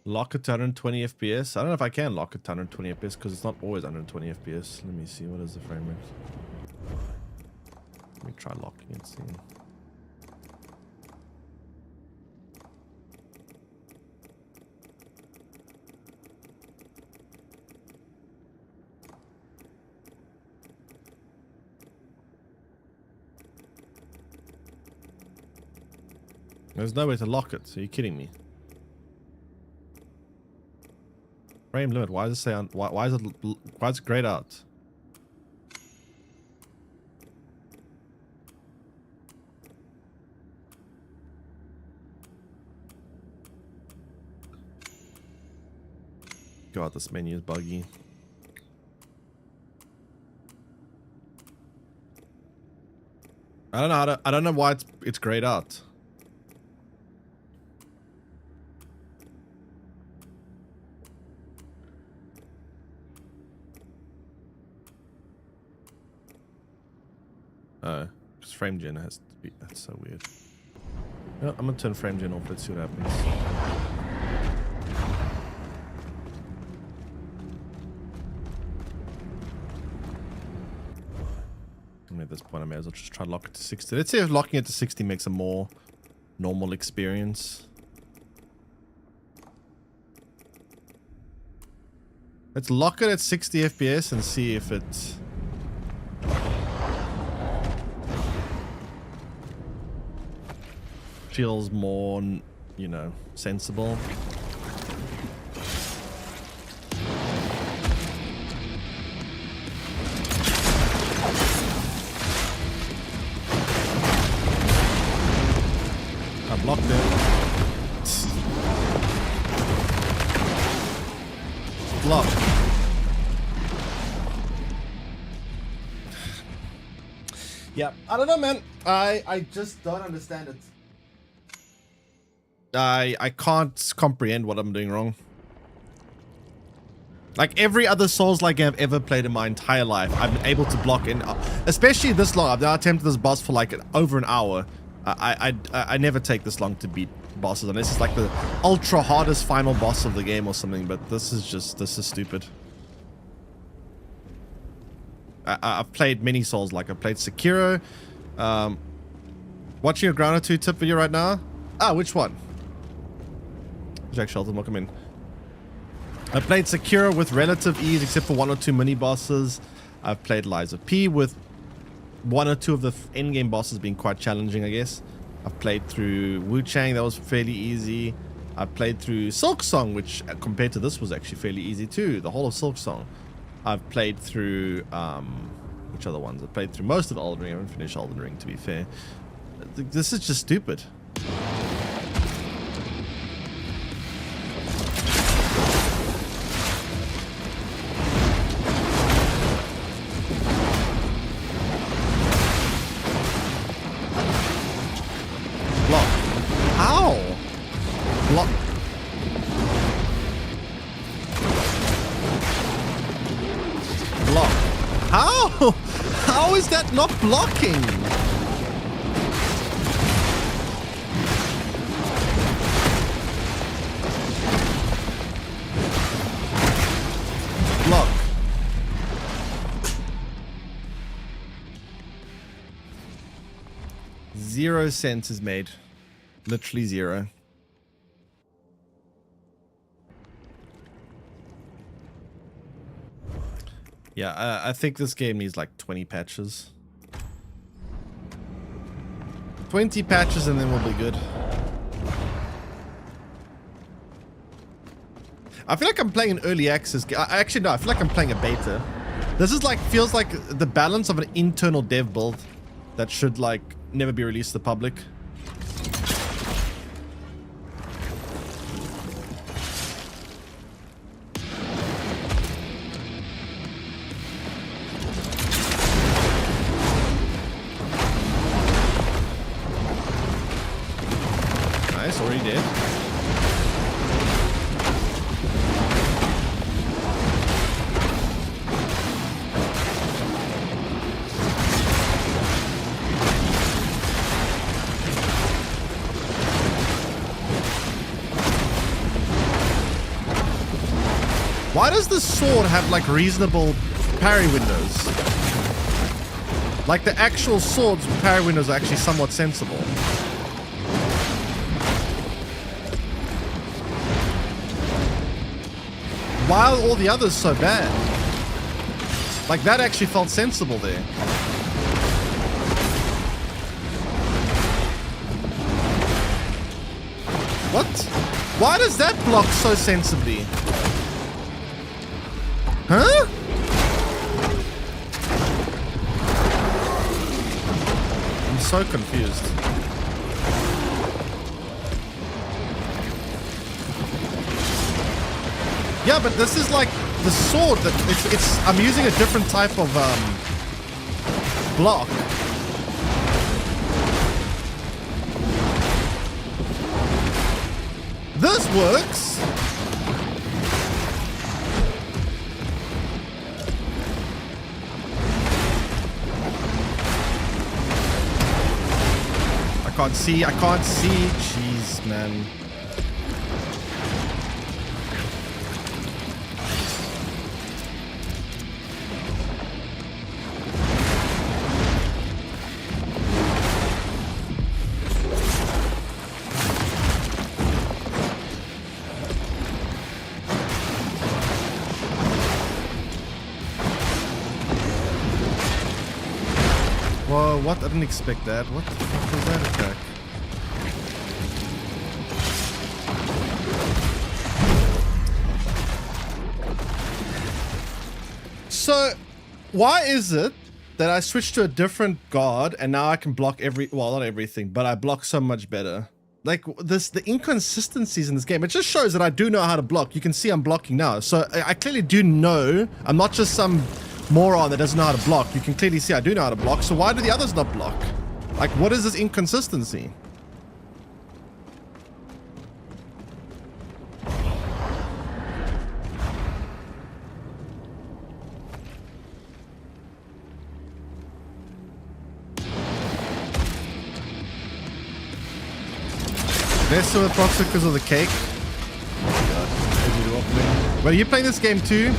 Lock it to 120 FPS. I don't know if I can lock it to 120 FPS because it's not always 120 FPS. Let me see. What is the frame rate? Let me try locking it. See. There's no way to lock it. So you're kidding me. Frame limit. Why does it say on? Why is it grayed out? God, this menu is buggy. I don't know. I don't know why it's grayed out. Because frame gen has to be. That's so weird. Yeah, I'm gonna turn frame gen off. Let's see what happens. At this point, I may as well just try to lock it to 60. Let's see if locking it to 60 makes a more normal experience. Let's lock it at 60 FPS and see if it... feels more, you know, sensible. I blocked it. Block. Yeah, I don't know, man. I just don't understand it. I can't comprehend what I'm doing wrong. Like every other Souls-like game I've ever played in my entire life, I've been able to block in, especially this long. I've now attempted this boss for like over an hour. I never take this long to beat bosses unless it's like the ultra hardest final boss of the game or something, but this is stupid. I've played many Souls, like I've played Sekiro. Watching a Grounded 2 tip video right now. Ah, which one? Jack Shelton, welcome in. I played Sekiro with relative ease except for 1 or 2 mini bosses. I've played Lies of P with 1 or 2 of the endgame bosses being quite challenging, I guess. I've played through Wu Chang, that was fairly easy. I've played through Silk Song, which compared to this was actually fairly easy too. The whole of Silk Song. I've played through, which other ones? I've played through most of Elden Ring. I haven't finished Elden Ring, to be fair. This is just stupid. Block. How? Block. Block. How? How is that not blocking? Block. Zero sense is made. Literally zero. Yeah, I think this game needs like 20 patches. 20 patches and then we'll be good. I feel like I'm playing an early access game. Actually, no, I feel like I'm playing a beta. This is like, feels like the balance of an internal dev build that should like never be released to the public. Nice, already dead. Why does the sword have like reasonable parry windows? Like the actual sword's parry windows are actually somewhat sensible. While all the others so bad. Like that actually felt sensible there. What? Why does that block so sensibly? Huh? I'm so confused. Yeah, but this is like the sword that it's I'm using a different type of block. This works. I can't see. Jeez, man. Whoa, what? I didn't expect that. What the fuck was that attack? So, why is it that I switched to a different god and now I can block well, not everything, but I block so much better? Like the inconsistencies in this game, it just shows that I do know how to block. You can see I'm blocking now. So I clearly do know. I'm not just some moron that doesn't know how to block. You can clearly see I do know how to block. So why do the others not block? Like, what is this inconsistency? Less with Proxy because of the cake. Well, are you playing this game too?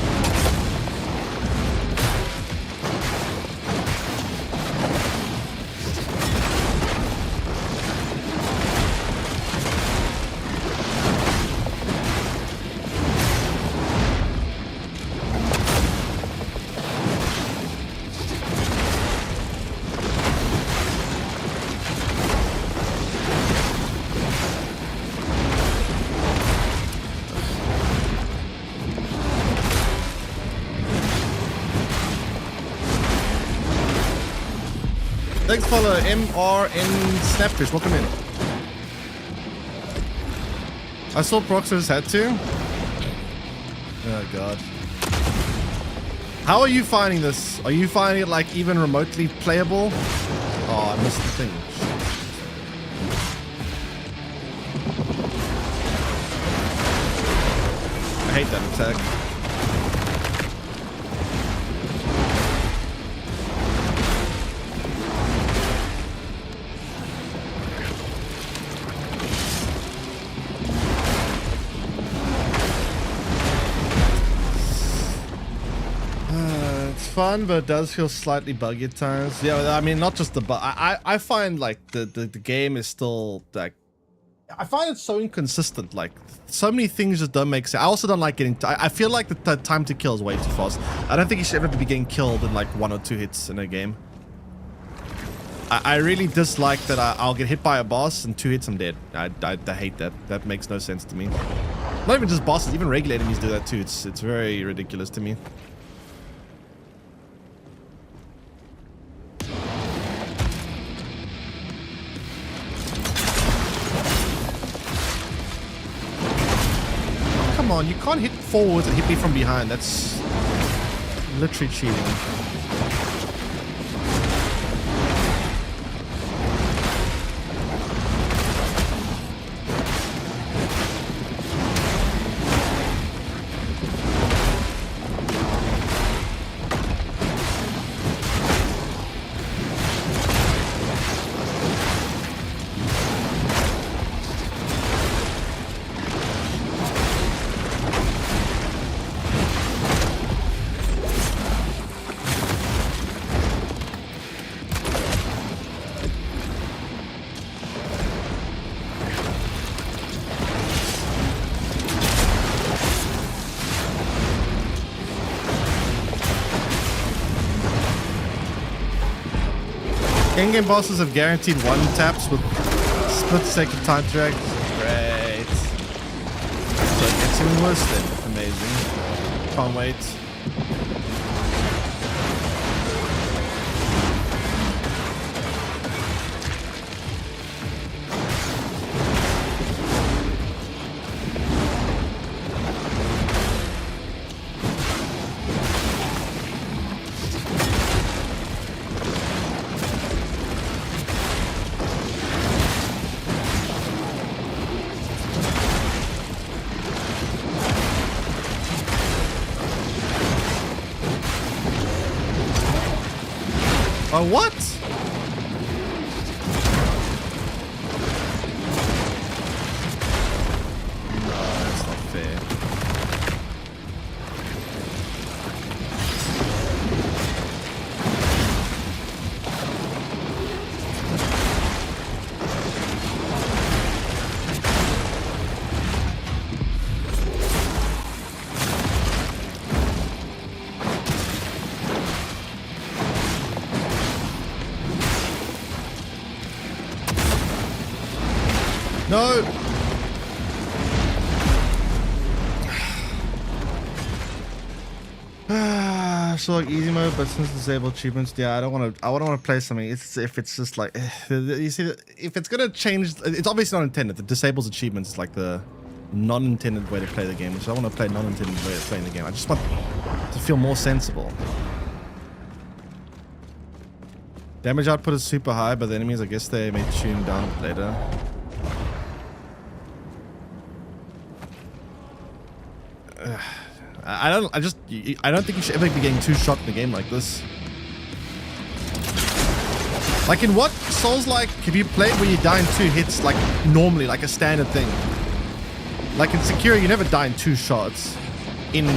Thanks, follow MRN Snapfish. Welcome in. I saw Proxus had to. Oh god. How are you finding this? Are you finding it like even remotely playable? Oh, I missed the thing. I hate that attack. Fun, but it does feel slightly buggy at times. Yeah, I mean, not just the bug. I find like the game is still like, I find it so inconsistent. Like so many things just don't make sense. I also don't like getting. I feel like the time to kill is way too fast. I don't think you should ever be getting killed in like 1 or 2 hits in a game. I really dislike that I'll get hit by a boss and 2 hits I'm dead. I hate that. That makes no sense to me. Not even just bosses, even regular enemies do that too. It's very ridiculous to me. Come on, you can't hit forwards and hit me from behind. That's literally cheating. In-game bosses have guaranteed 1 taps with split-second time track. Great. So it gets even worse then. Amazing. Can't wait. Oh, what? No, that's not fair. No. So like easy mode, but since disabled achievements, yeah, I don't want to play something. If it's just like, you see, if it's gonna change, it's obviously not intended. The disables achievements is like the non-intended way to play the game. So I want to play non-intended way of playing the game. I just want to feel more sensible. Damage output is super high, but the enemies, I guess they may tune down later. I don't think you should ever be getting 2 shot in a game like this. Like in what Souls-like have you played where you die in 2 hits like normally, like a standard thing? Like in Sekiro, you never die in 2 shots. In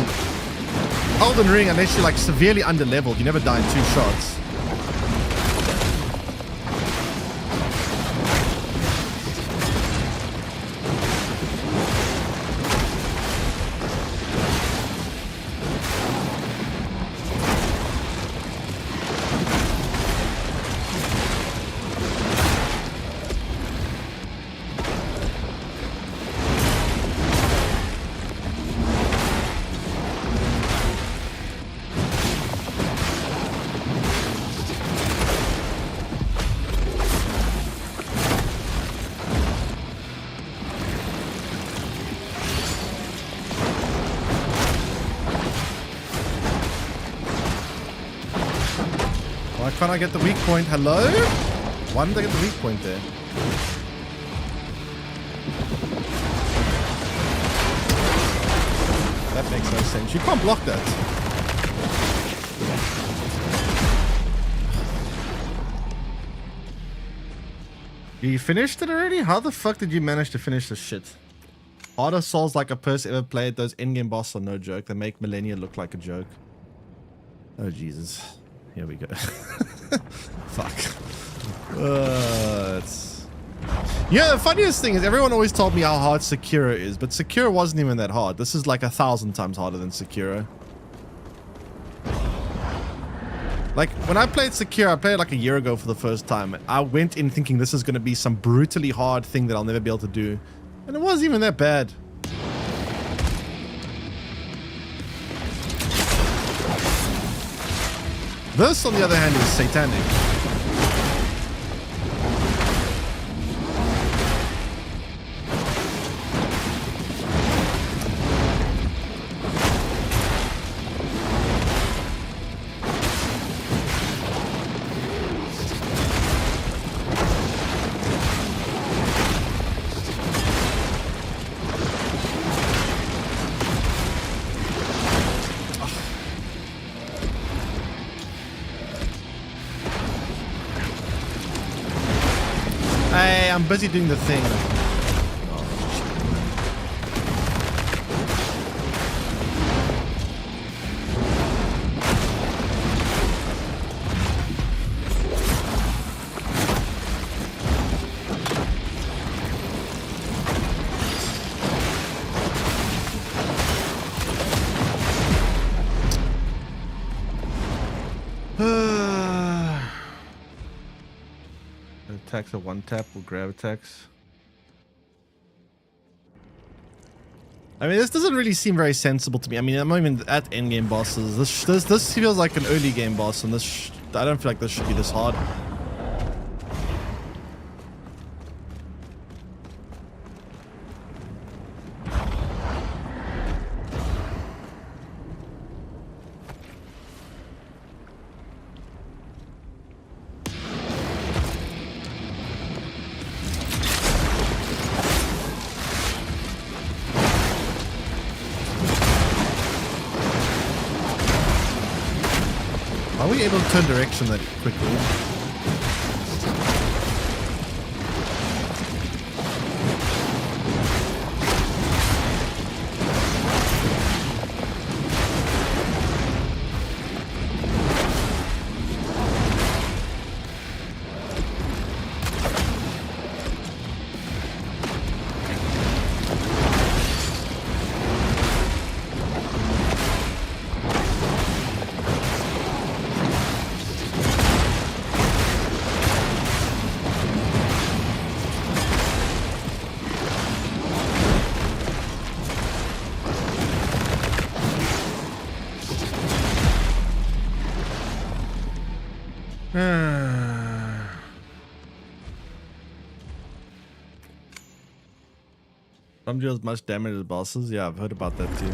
Elden Ring, unless you're like severely under-leveled, you never die in 2 shots. Why can't I get the weak point? Hello? Why didn't I get the weak point there? That makes no sense. You can't block that. You finished it already? How the fuck did you manage to finish this shit? Harder Souls like a person ever played. Those in-game bosses are no joke. They make Millennia look like a joke. Oh, Jesus. Here we go. Fuck. Yeah, the funniest thing is everyone always told me how hard Sekiro is, but Sekiro wasn't even that hard. This is like 1,000 times harder than Sekiro. Like, when I played Sekiro, I played it like a year ago for the first time. I went in thinking this is going to be some brutally hard thing that I'll never be able to do. And it wasn't even that bad. This, on the other hand, is satanic. Hey, I'm busy doing the thing. Attacks a one tap will grab attacks. I mean, this doesn't really seem very sensible to me. I mean, I'm not even at endgame bosses. This feels like an early game boss, and I don't feel like this should be this hard. Are we able to turn direction that quickly? Some deals much damage to bosses. Yeah, I've heard about that too.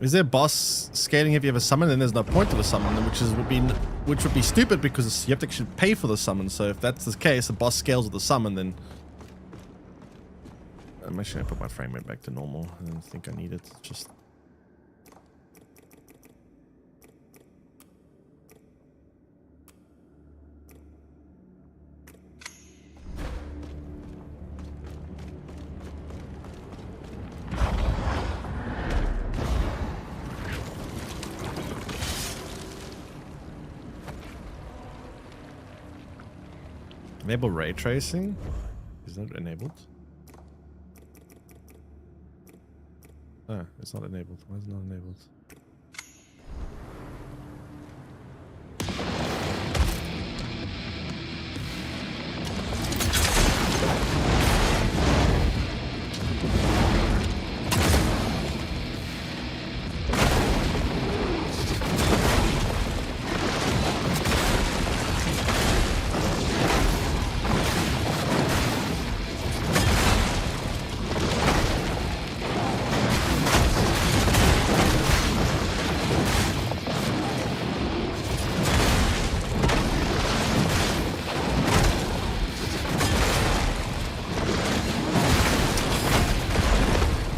Is there boss scaling if you have a summon? Then there's no point to the summon, which would be stupid because you have to actually pay for the summon. So if that's the case, the boss scales with the summon, then I'm actually gonna put my frame rate back to normal. I don't think I need it. Just Enable ray tracing. Is that enabled? Oh, it's not enabled. Why is it not enabled?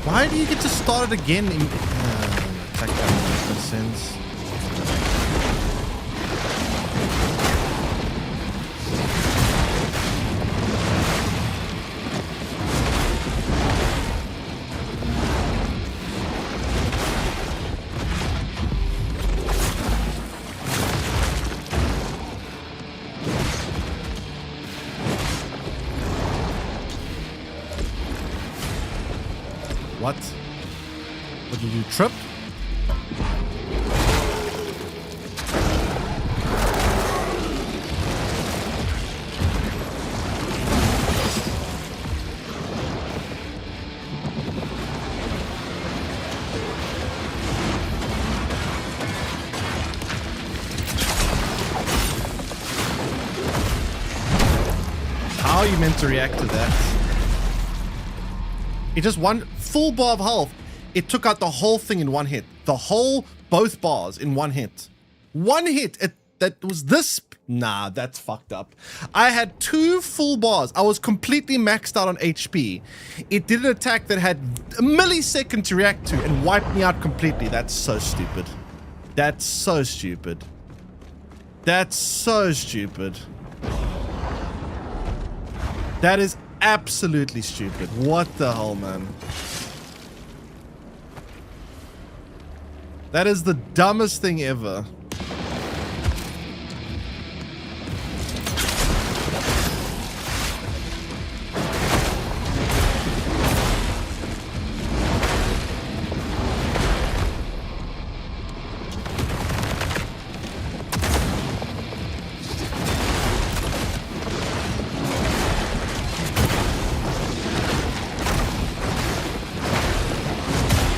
Why do you get to start it again in attack damage makes sense. What? What did you trip? How are you meant to react to that? It just one full bar of health. It took out the whole thing in one hit. Both bars in one hit. One hit. That was this. Nah, that's fucked up. I had 2 full bars. I was completely maxed out on HP. It did an attack that had a millisecond to react to and wiped me out completely. That's so stupid. That's so stupid. That's so stupid. That is absolutely stupid. What the hell, man? That is the dumbest thing ever.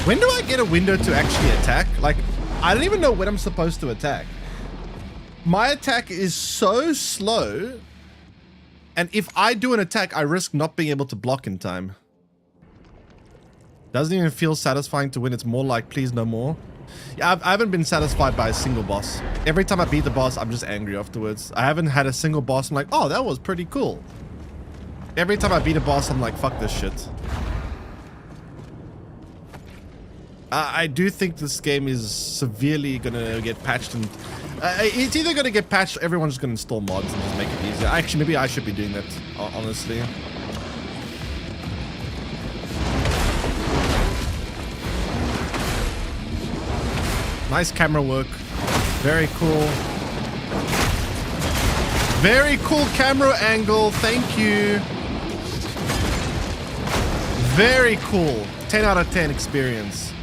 When do I get a window to actually attack? Like, I don't even know when I'm supposed to attack. My attack is so slow. And if I do an attack, I risk not being able to block in time. Doesn't even feel satisfying to win. It's more like, please no more. Yeah, I haven't been satisfied by a single boss. Every time I beat the boss, I'm just angry afterwards. I haven't had a single boss. I'm like, oh, that was pretty cool. Every time I beat a boss, I'm like, fuck this shit. I do think this game is severely gonna get patched, and it's either gonna get patched or everyone's just gonna install mods and just make it easier. Actually, maybe I should be doing that, honestly. Nice camera work. Very cool. Very cool camera angle. Thank you. Very cool. 10 out of 10 experience.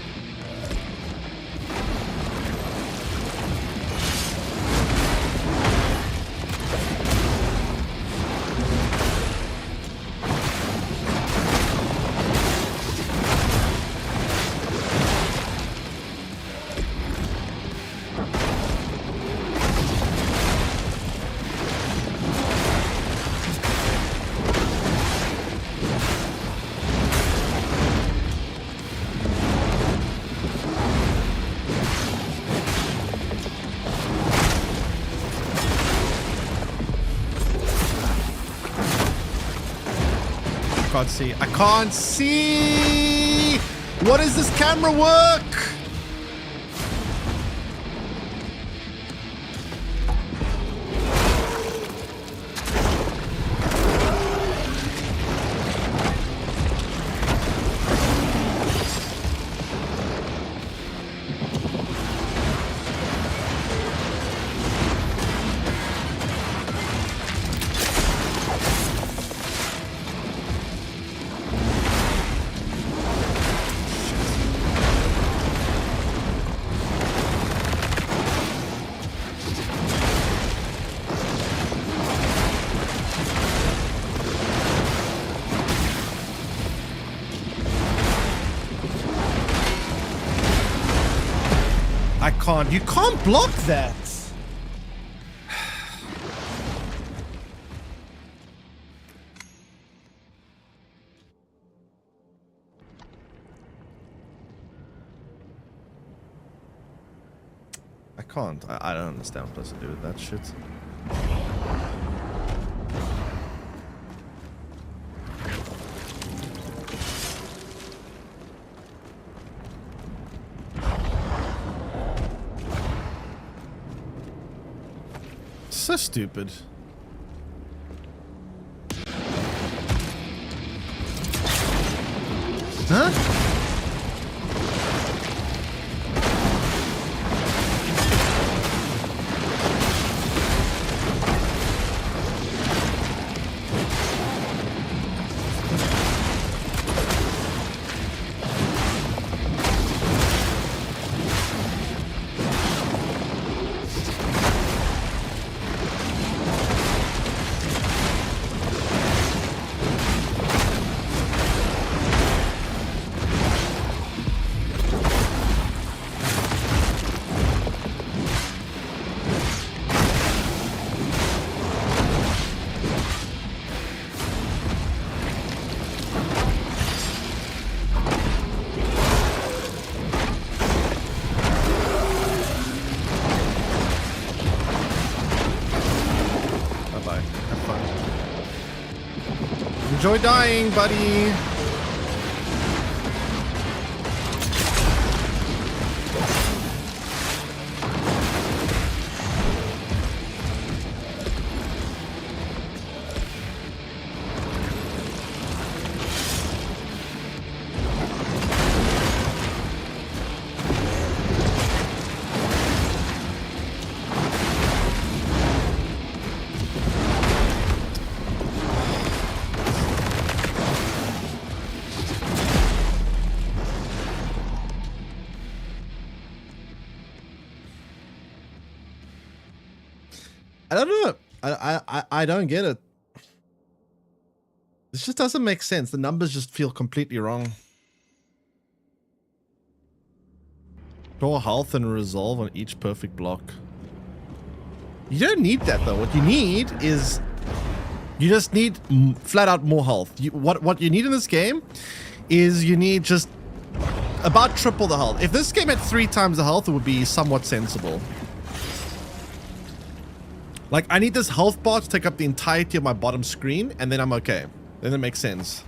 Can't see. I can't see. What is this camera work? can't. You can't block that. I can't. I don't understand what I'm supposed to do with that shit. So stupid. Huh? Enjoy dying, buddy. I don't know. I don't get it. This just doesn't make sense. The numbers just feel completely wrong. Draw health and resolve on each perfect block. You don't need that though. What you need is you just need flat out more health. What you need in this game is you need just about triple the health. If this game had 3 times the health, it would be somewhat sensible. Like, I need this health bar to take up the entirety of my bottom screen, and then I'm okay. Then it makes sense.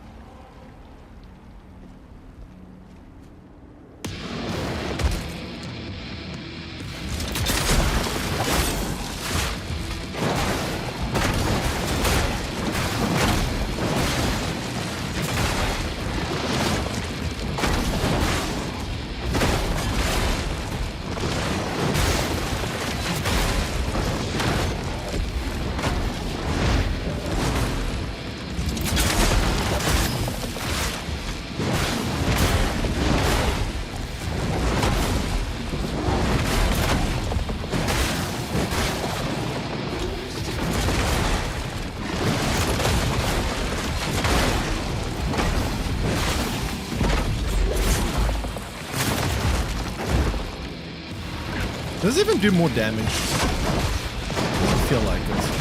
Does it even do more damage? I feel like it.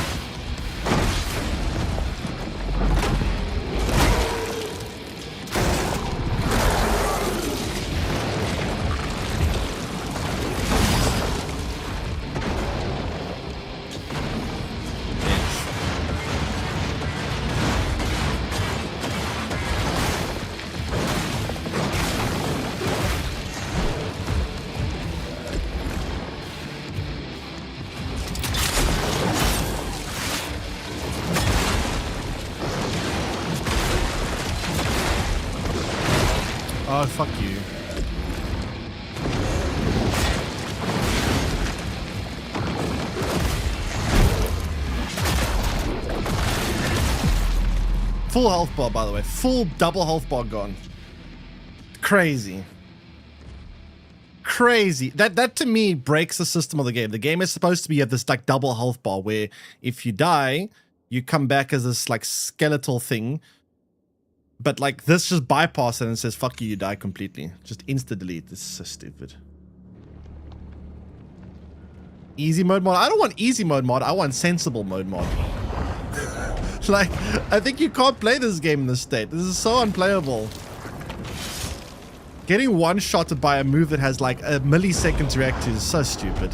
Oh, fuck you. Full health bar, by the way. Full double health bar gone. Crazy. Crazy. That to me breaks the system of the game. The game is supposed to be at this like double health bar where if you die, you come back as this like skeletal thing. But like this just bypasses it and says fuck you, you die completely. Just insta delete. This is so stupid. Easy mode mod? I don't want easy mode mod. I want sensible mode mod. Like, I think you can't play this game in this state. This is so unplayable. Getting one-shotted by a move that has like a millisecond to react to is so stupid.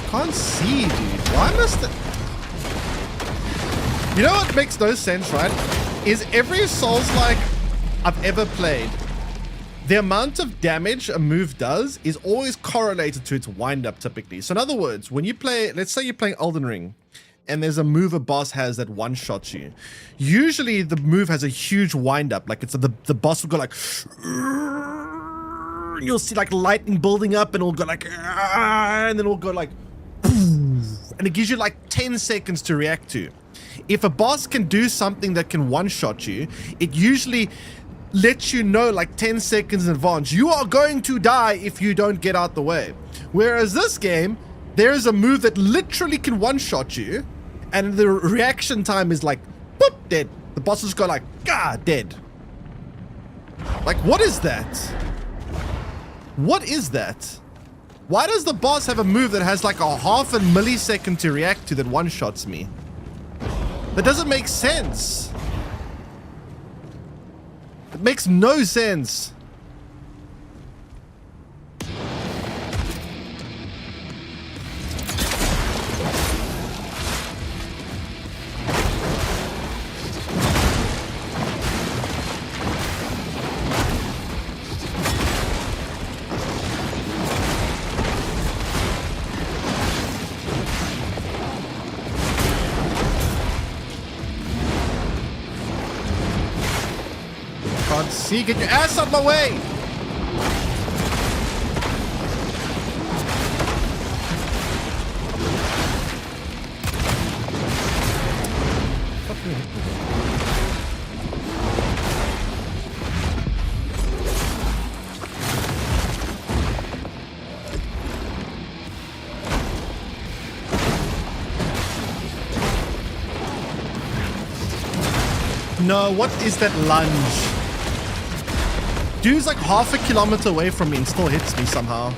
Can't see, dude. Why must it? You know what makes no sense, right? Is every Souls-like I've ever played, the amount of damage a move does is always correlated to its wind-up typically. So in other words, when you play, let's say you're playing Elden Ring, and there's a move a boss has that one-shots you. Usually the move has a huge wind-up, like it's the boss will go like, and you'll see like lightning building up, and it'll go like, and then it'll go like, and it gives you like 10 seconds to react to. If a boss can do something that can one-shot you, it usually lets you know like 10 seconds in advance, you are going to die if you don't get out the way. Whereas this game, there is a move that literally can one-shot you, and the reaction time is like, boop, dead. The bosses go like, gah, dead. Like, what is that? What is that? Why does the boss have a move that has like a half a millisecond to react to that one-shots me? That doesn't make sense. It makes no sense. Can't see. Get your ass out of my way! No, what is that lunge? Dude's like half a kilometer away from me and still hits me somehow.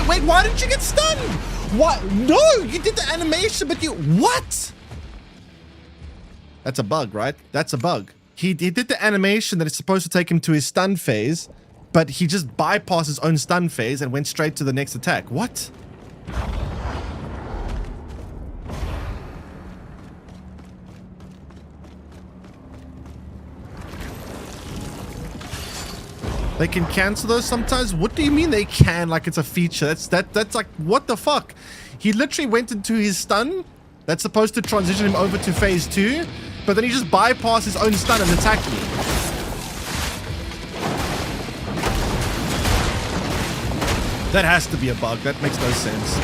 Wait, why didn't you get stunned? What? No, you did the animation, but you... What? That's a bug, right? That's a bug. He did the animation that is supposed to take him to his stun phase, but he just bypassed his own stun phase and went straight to the next attack. What? They can cancel those sometimes? What do you mean they can? Like it's a feature. That's like, what the fuck? He literally went into his stun. That's supposed to transition him over to phase 2. But then he just bypassed his own stun and attacked me. That has to be a bug. That makes no sense.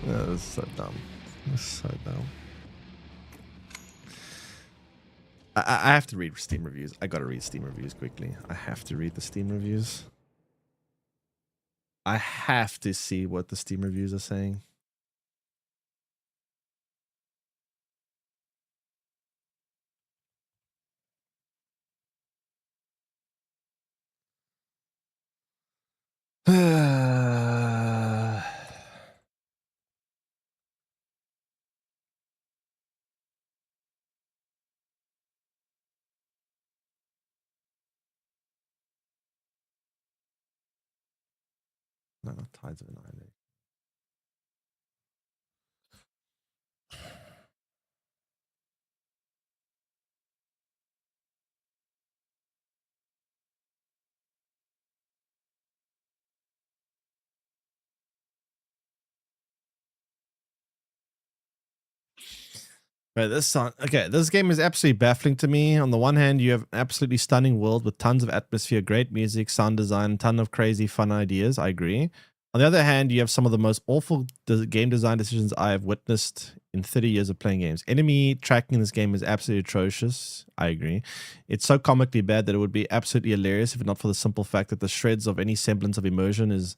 This is so dumb. This is so dumb. I have to read Steam reviews. I gotta read Steam reviews quickly. I have to read the Steam reviews. I have to see what the Steam reviews are saying. No, not Tides of an Island. Right, this sound okay. This game is absolutely baffling to me. On the one hand, you have an absolutely stunning world with tons of atmosphere, great music, sound design, ton of crazy fun ideas. I agree. On the other hand, you have some of the most awful game design decisions I have witnessed in 30 years of playing games. Enemy tracking in this game is absolutely atrocious. I agree. It's so comically bad that it would be absolutely hilarious if not for the simple fact that the shreds of any semblance of immersion is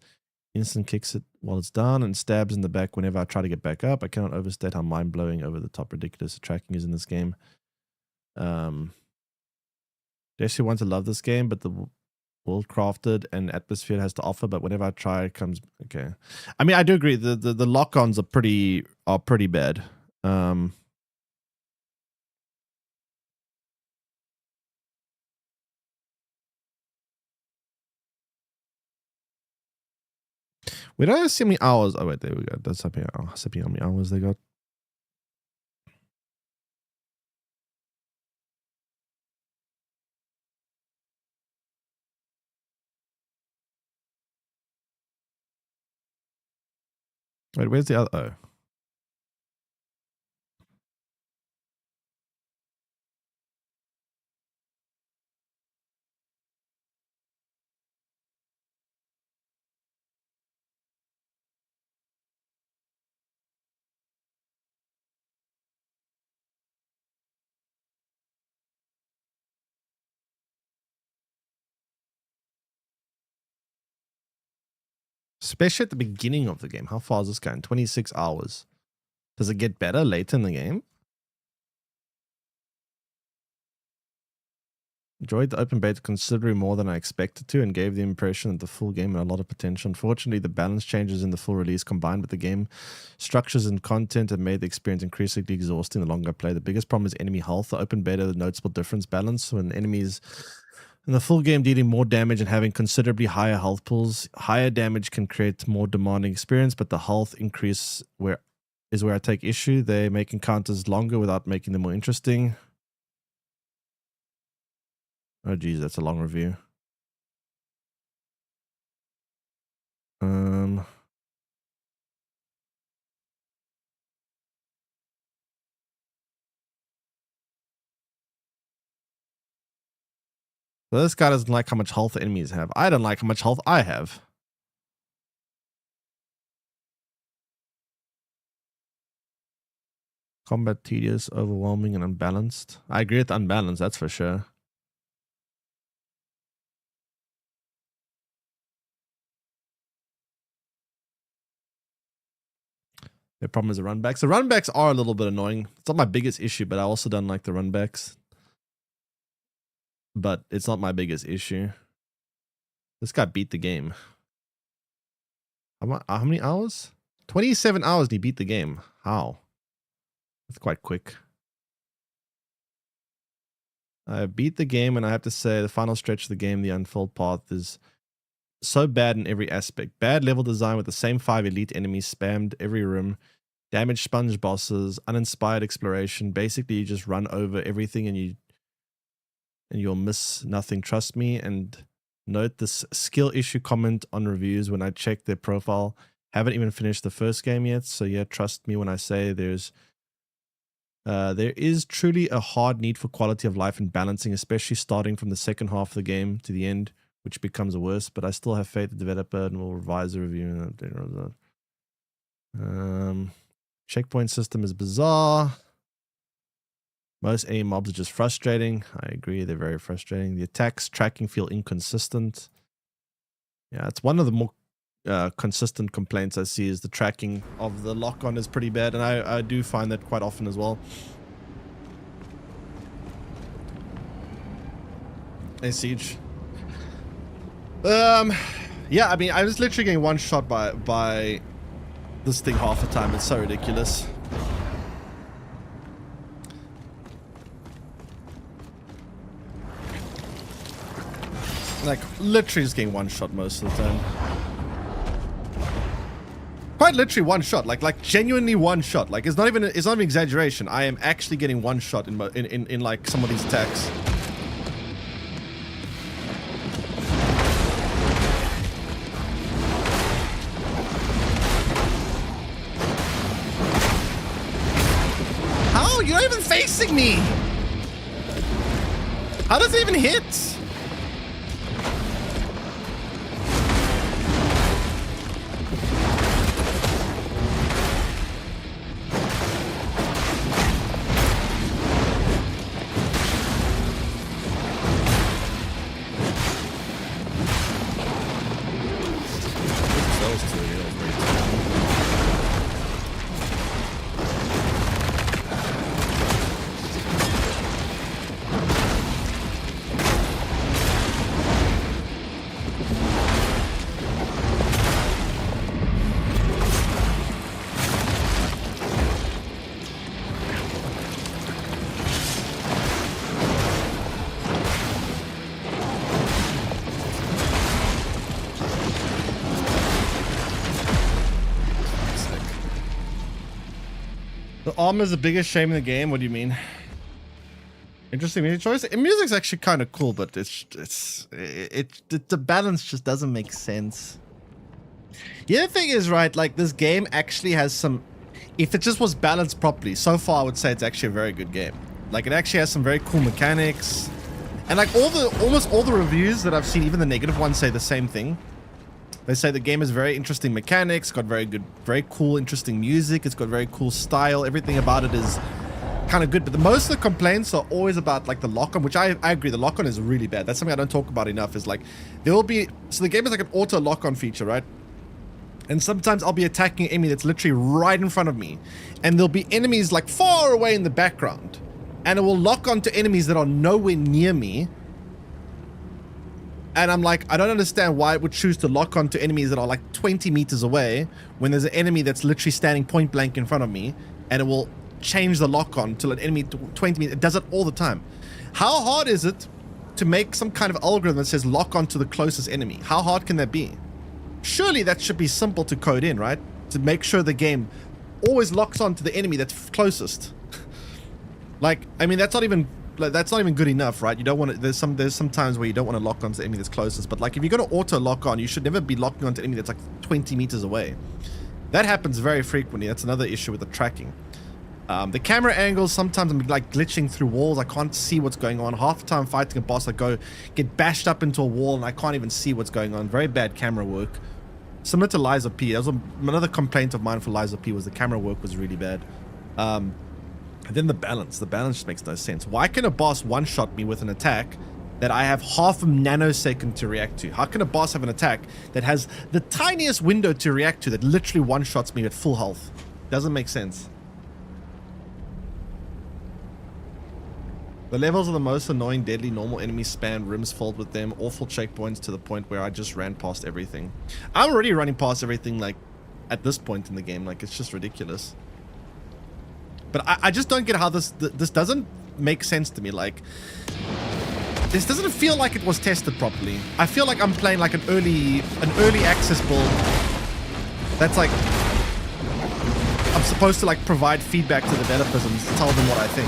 instant kicks it while it's down and stabs in the back whenever I try to get back up. I cannot overstate how mind-blowing, over-the-top, ridiculous the tracking is in this game. They actually want to love this game, but the world crafted and atmosphere it has to offer. But whenever I try, it comes okay. I mean, I do agree. The lock-ons are pretty bad. Wait, I see how many hours. Oh wait, there we go. That's how many hours they got. Wait, where's the other? Oh. Especially at the beginning of the game. How far is this going? 26 hours. Does it get better later in the game? Enjoyed the open beta considerably more than I expected to and gave the impression that the full game had a lot of potential. Unfortunately, the balance changes in the full release combined with the game structures and content have made the experience increasingly exhausting the longer I play. The biggest problem is enemy health. The open beta, the noticeable difference balance when enemies in the full game dealing more damage and having considerably higher health pools. Higher damage can create more demanding experience, but the health increase is where I take issue. They make encounters longer without making them more interesting. Oh geez, that's a long review. So this guy doesn't like how much health the enemies have. I don't like how much health I have. Combat tedious, overwhelming, and unbalanced. I agree with unbalanced, that's for sure. The problem is the runbacks. The runbacks are a little bit annoying. It's not my biggest issue, but I also don't like the runbacks. But it's not my biggest issue. This guy beat the game. How many hours? 27 hours and he beat the game. How? That's quite quick. I beat the game and I have to say the final stretch of the game, the unfold path is so bad in every aspect. Bad level design with the same 5 elite enemies spammed every room. Damaged sponge bosses, uninspired exploration. Basically, you just run over everything and you'll miss nothing. Trust me. And note this skill issue comment on reviews when I check their profile. Haven't even finished the first game yet. So yeah, trust me when I say there is truly a hard need for quality of life and balancing, especially starting from the second half of the game to the end, which becomes worse. But I still have faith in the developer and will revise the review. Checkpoint system is bizarre. Most enemy mobs are just frustrating. I agree, they're very frustrating. The attacks tracking feel inconsistent. Yeah, it's one of the more consistent complaints I see is the tracking of the lock-on is pretty bad, and I do find that quite often as well. Hey, Siege. Yeah, I mean, I was literally getting one shot by this thing half the time. It's so ridiculous. Like, literally just getting one shot most of the time. Quite literally one shot, like genuinely one shot. Like, it's not even an exaggeration. I am actually getting one shot in like some of these attacks. How? You're not even missing me? How does it even hit? The armor is the biggest shame in the game. What do you mean? Interesting music choice. And music's actually kind of cool, but the balance just doesn't make sense. The other thing is, right, like this game actually has some, if it just was balanced properly, so far I would say it's actually a very good game. Like it actually has some very cool mechanics. And like almost all the reviews that I've seen, even the negative ones, say the same thing. They say the game has very interesting mechanics, got very good, very cool, interesting music. It's got very cool style. Everything about it is kind of good. But most of the complaints are always about like the lock-on, which I agree. The lock-on is really bad. That's something I don't talk about enough. Is like there will be, so the game is like an auto lock-on feature, right? And sometimes I'll be attacking an enemy that's literally right in front of me, and there'll be enemies like far away in the background, and it will lock onto enemies that are nowhere near me. And I'm like, I don't understand why it would choose to lock onto enemies that are like 20 meters away when there's an enemy that's literally standing point blank in front of me, and it will change the lock on to an enemy 20 meters. It does it all the time. How hard is it to make some kind of algorithm that says lock on to the closest enemy? How hard can that be? Surely that should be simple to code in, right? To make sure the game always locks on to the enemy that's closest. Like, I mean, that's not even good enough, right? You don't want to, there's some times where you don't want to lock onto the enemy that's closest, but like if you're going to auto lock on, you should never be locking onto an enemy that's like 20 meters away. That happens very frequently. That's another issue with the tracking. The camera angles, sometimes I'm like glitching through walls. I can't see what's going on. Half the time fighting a boss, I get bashed up into a wall and I can't even see what's going on. Very bad camera work. Similar to Lies of P. That was another complaint of mine for Lies of P, was the camera work was really bad. And then the balance just makes no sense. Why can a boss one-shot me with an attack that I have half a nanosecond to react to? How can a boss have an attack that has the tiniest window to react to that literally one-shots me at full health? Doesn't make sense. The levels are the most annoying, deadly, normal enemies span rooms filled with them, awful checkpoints to the point where I just ran past everything. I'm already running past everything, like, at this point in the game. Like, it's just ridiculous. But I just don't get how this doesn't make sense to me. Like, this doesn't feel like it was tested properly. I feel like I'm playing like an early access build. That's like, I'm supposed to like provide feedback to developers and tell them what I think.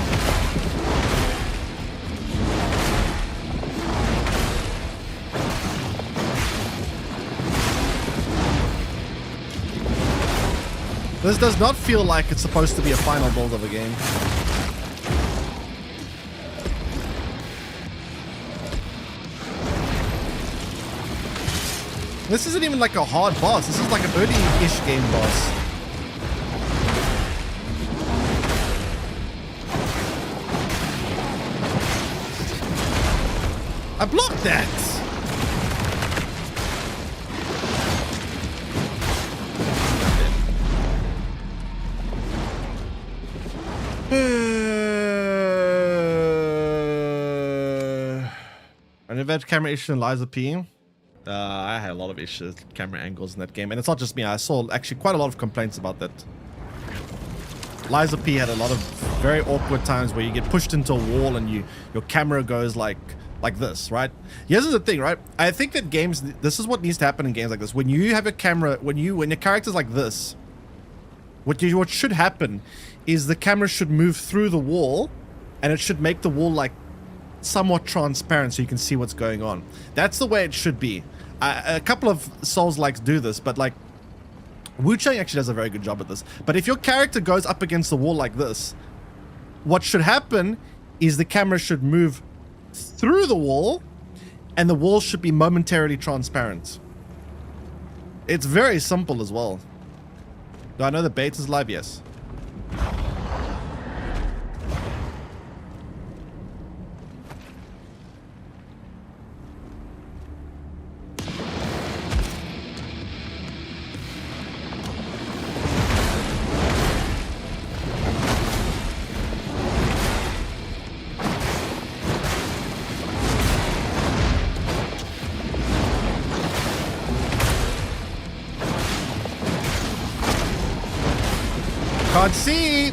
This does not feel like it's supposed to be a final build of a game. This isn't even like a hard boss. This is like an early-ish game boss. I blocked that! I never had camera issues in Lies of P. I had a lot of issues, camera angles in that game, and it's not just me. I saw actually quite a lot of complaints about that. Lies of P had a lot of very awkward times where you get pushed into a wall and your camera goes like this, right? Here's the thing, right? I think that games, this is what needs to happen in games like this. When you have a camera, when your character's like this, what should happen is the camera should move through the wall, and it should make the wall like somewhat transparent so you can see what's going on. That's the way it should be. A couple of Souls-likes do this, but like Wu Chang actually does a very good job at this. But if your character goes up against the wall like this, what should happen is the camera should move through the wall and the wall should be momentarily transparent. It's very simple as well. Do I know the bait is live? Yes. Can't see.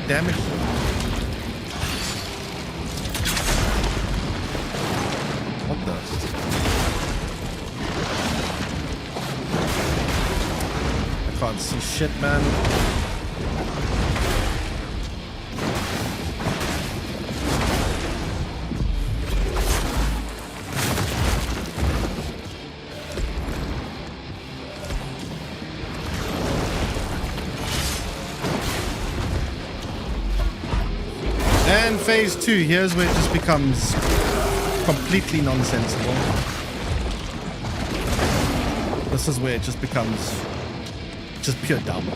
Damage. What the? I can't see shit, man. And phase 2, here's where it just becomes completely nonsensical. This is where it just becomes just pure dumb.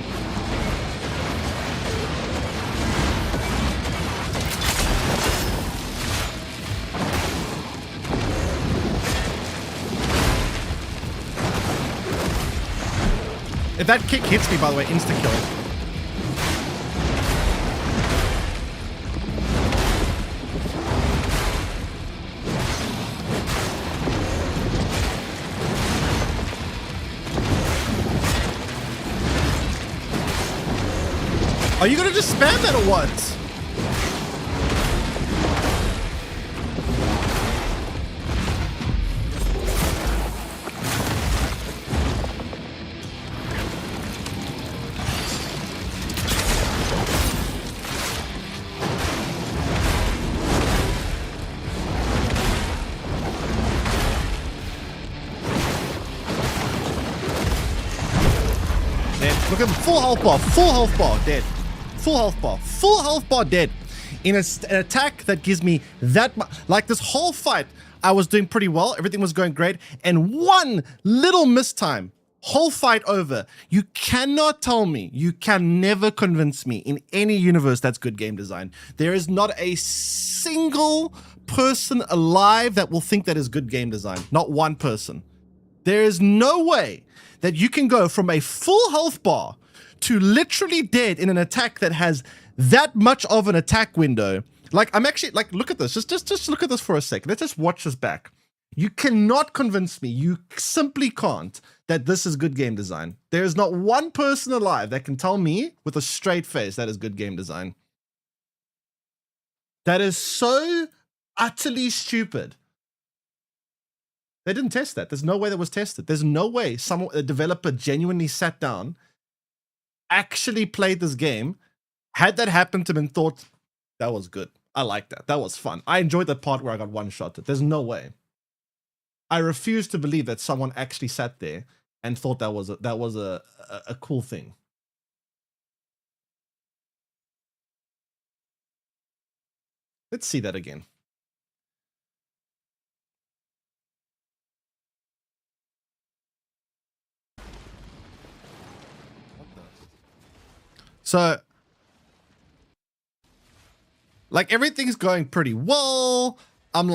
If that kick hits me, by the way, insta-kill. Are you gonna just spam that or what? Dead. Look at him, full health bar, dead. Full health bar, dead. In an attack that gives me that much, like this whole fight, I was doing pretty well. Everything was going great. And one little mistime, whole fight over. You cannot tell me, you can never convince me in any universe that's good game design. There is not a single person alive that will think that is good game design. Not one person. There is no way that you can go from a full health bar to literally dead in an attack that has that much of an attack window. Like, I'm actually, like, look at this. Just look at this for a second. Let's just watch this back. You cannot convince me, you simply can't, that this is good game design. There is not one person alive that can tell me with a straight face that is good game design. That is so utterly stupid. They didn't test that. There's no way that was tested. There's no way a developer genuinely sat down, actually played this game, had that happen to him and thought, that was good. I like that. That was fun. I enjoyed that part where I got one-shotted. There's no way. I refuse to believe that someone actually sat there and thought that was a cool thing. Let's see that again. So, like, everything's going pretty well. I'm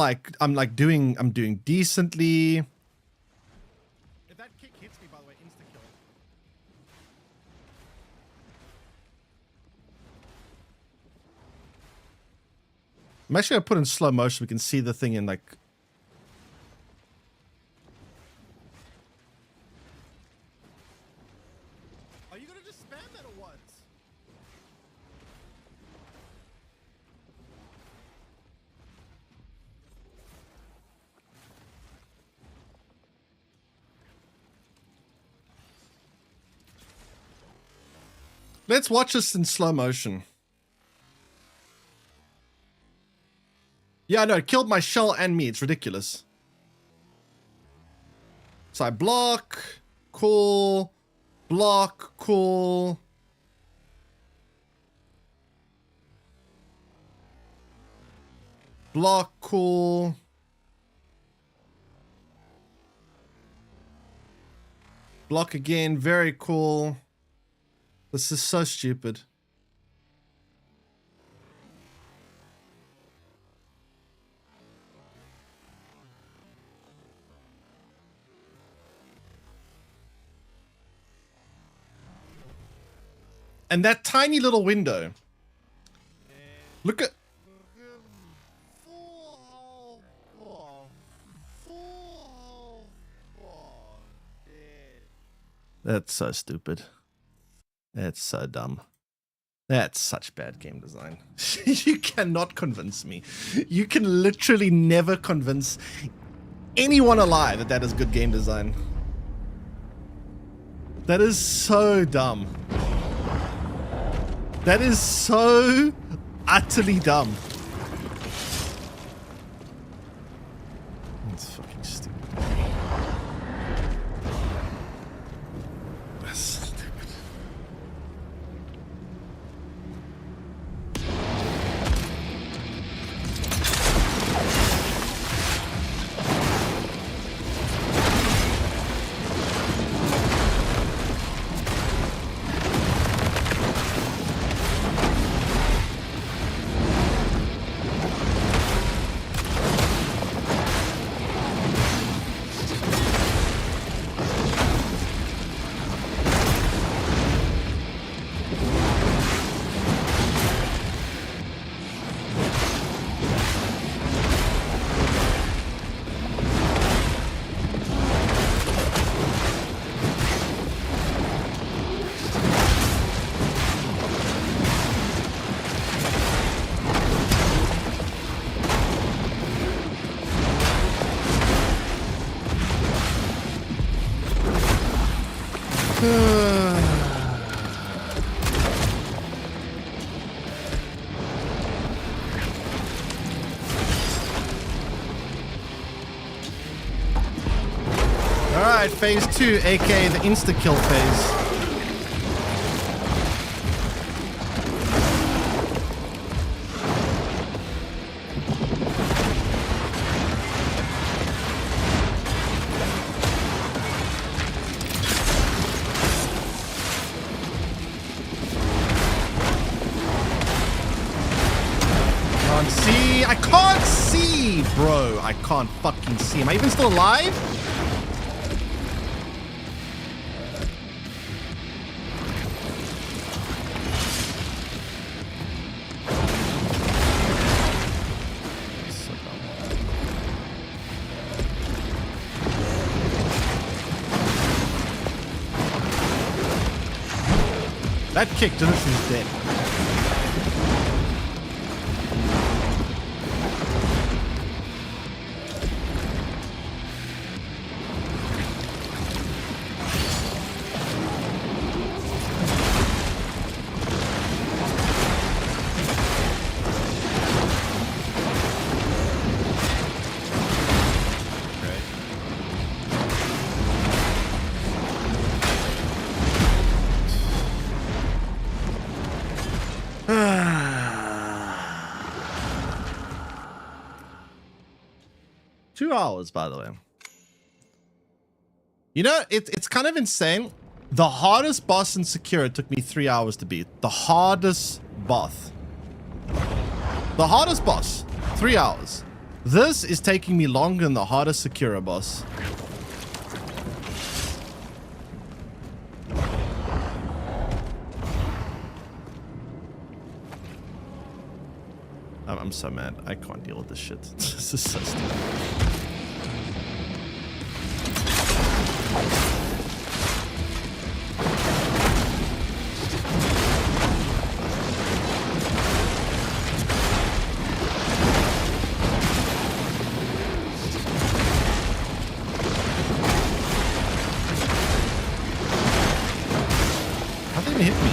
doing decently. If that kick hits me, by the way, insta-kill. I'm actually gonna put in slow motion so we can see the thing in, like, are you gonna just spam that or what? Let's watch this in slow motion. Yeah, no, it killed my shell and me. It's ridiculous. So I block, cool, block, cool. Block, cool. Block again, very cool. This is so stupid. And that tiny little window. Look at... That's so stupid. That's so dumb. That's such bad game design. You cannot convince me. You can literally never convince anyone alive that that is good game design. That is so dumb. That is so utterly dumb. It's fucking stupid. That's stupid. Alright, phase 2, aka the insta-kill phase. Can't see. I can't see, bro. I can't fucking see. Am I even still alive? That kick didn't she's dead. $2, by the way. You know, it's kind of insane. The hardest boss in Sekiro took me 3 hours to beat. The hardest boss. The hardest boss, 3 hours. This is taking me longer than the hardest Sekiro boss. I'm so mad. I can't deal with this shit. This is so stupid. How did they hit me?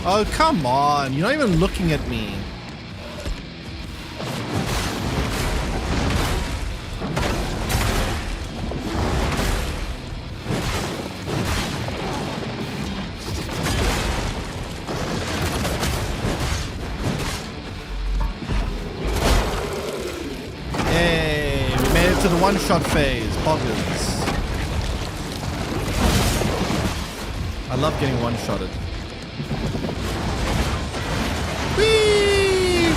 Oh, come on. You're not even looking at me. Hey, we made it to the one-shot phase. Boggins. I love getting one-shotted. Whee!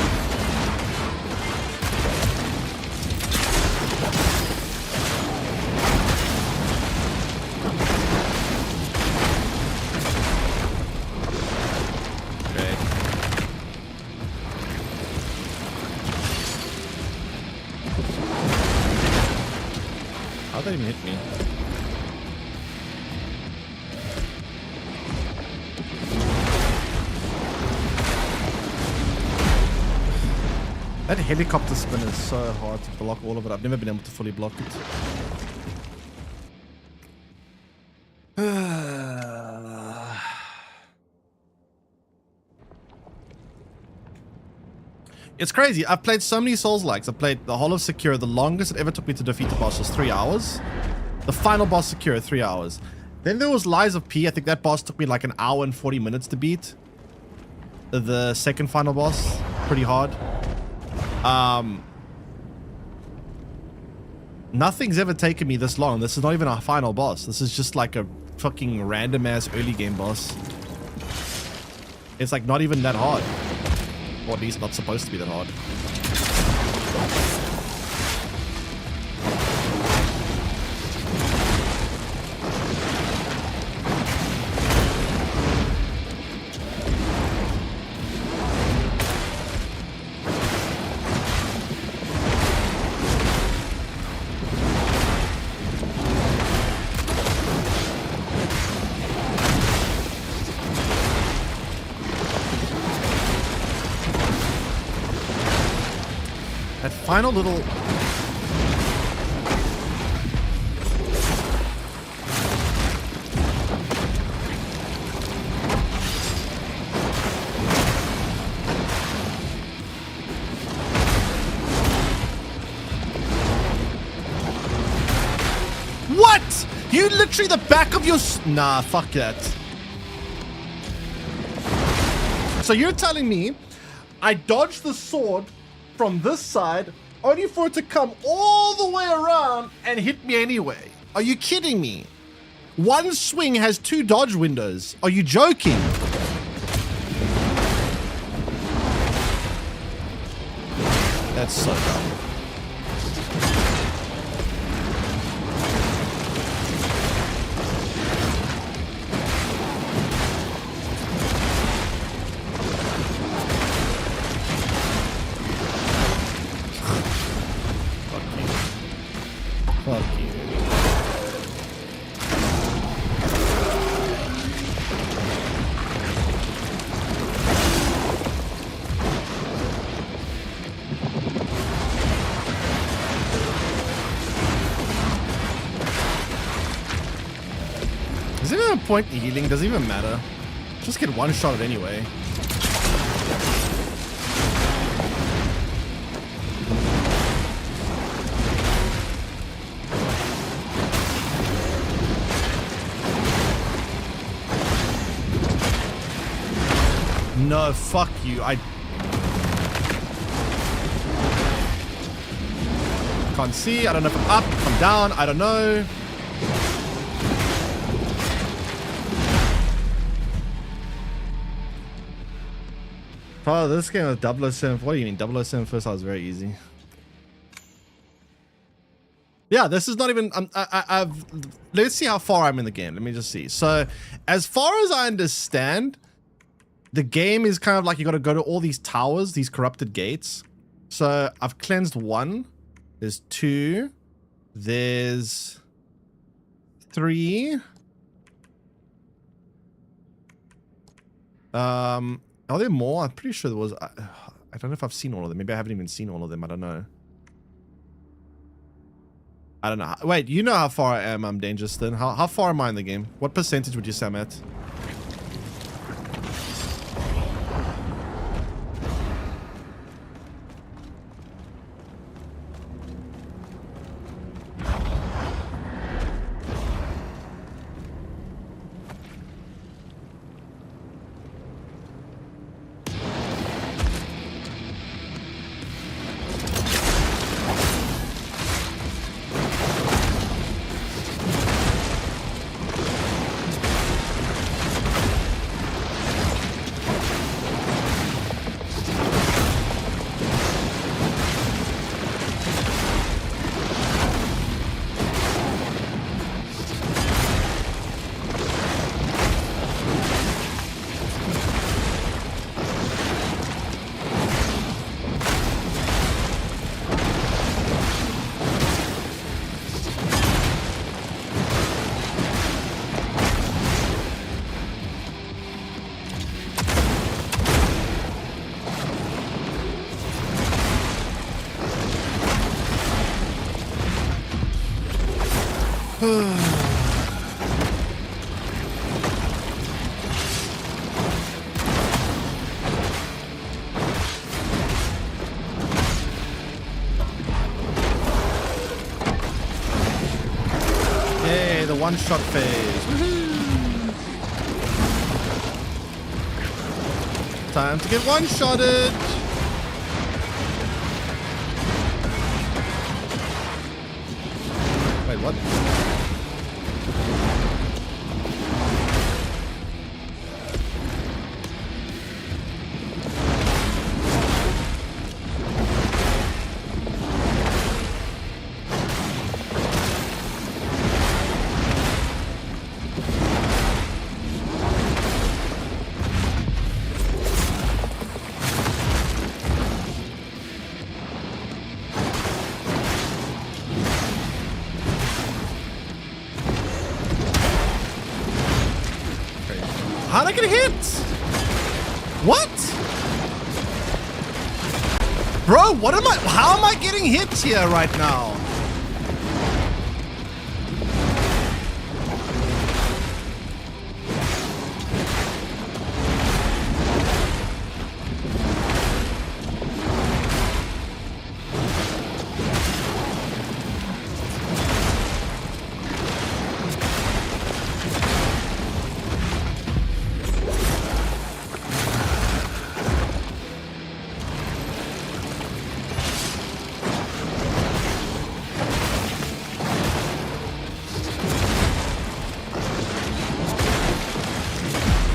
Okay. How'd that even hit me? That helicopter spin is so hard to block all of it. I've never been able to fully block it. It's crazy. I've played so many Souls-likes. I've played the whole of Sekiro. The longest it ever took me to defeat the boss was 3 hours. The final boss Sekiro, 3 hours. Then there was Lies of P. I think that boss took me like 1 hour and 40 minutes to beat. The second final boss, pretty hard. Nothing's ever taken me this long. This is not even a final boss. This is just like a fucking random ass early game boss. It's like not even that hard. Or at least not supposed to be that hard. That final little... What? You literally the back of your... Nah, fuck that. So you're telling me I dodged the sword from this side, only for it to come all the way around and hit me anyway. Are you kidding me? One swing has 2 dodge windows. Are you joking? That's so dumb. Fuck you. Is there even a point in healing? Does it even matter? Just get one-shotted anyway. No, fuck you. I can't see. I don't know if I'm up, if I'm down. I don't know. Oh, this game was 007. What do you mean? 007 first was very easy. Yeah, this is not even... I've... Let's see how far I'm in the game. Let me just see. So, as far as I understand... The game is kind of like you got to go to all these towers, these corrupted gates. So I've cleansed 1. There's 2. There's 3. Are there more? I'm pretty sure there was. I don't know if I've seen all of them. Maybe I haven't even seen all of them. I don't know. I don't know. Wait, you know how far I am, Dangerous then? How far am I in the game? What percentage would you say I'm at? Yay, the one-shot phase. Time to get one-shotted. Wait, what? How'd I get hit? What? Bro, what am I? How am I getting hit here right now?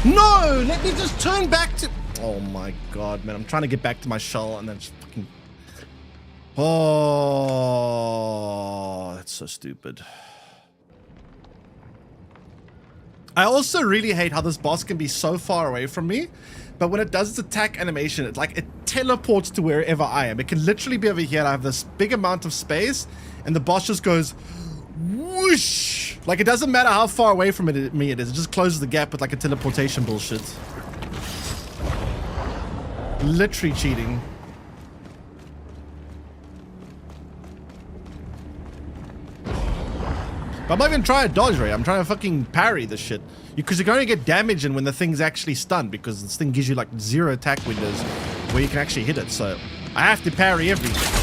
No, let me just turn back to... Oh my god, man. I'm trying to get back to my shell and then just fucking... Oh, that's so stupid. I also really hate how this boss can be so far away from me, but when it does its attack animation, it teleports to wherever I am. It can literally be over here. I have this big amount of space, and the boss just goes whoosh. Like, it doesn't matter how far away from me it is. It just closes the gap with like a teleportation bullshit. Literally cheating. But I'm not even trying to dodge, right? I'm trying to fucking parry this shit. Because you can only get damage in when the thing's actually stunned, because this thing gives you like 0 attack windows where you can actually hit it. So I have to parry everything.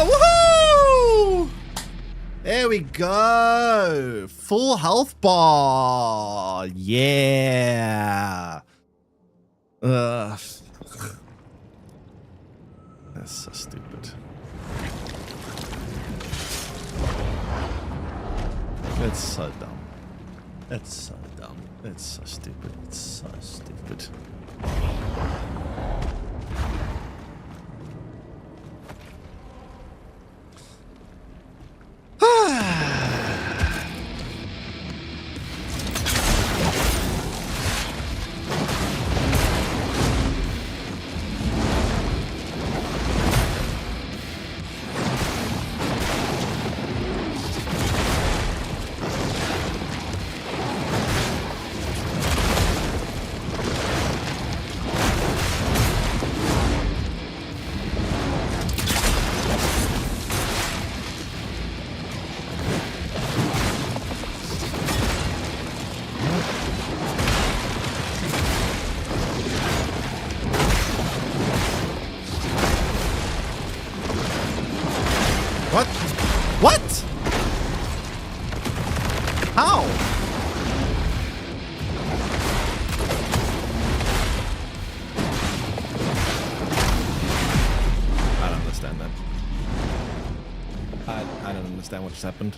Woohoo! There we go. Full health bar. Yeah. That's so stupid. It's so dumb. It's so dumb. It's so stupid. It's so stupid. What? What? How? I don't understand that. I don't understand what just happened.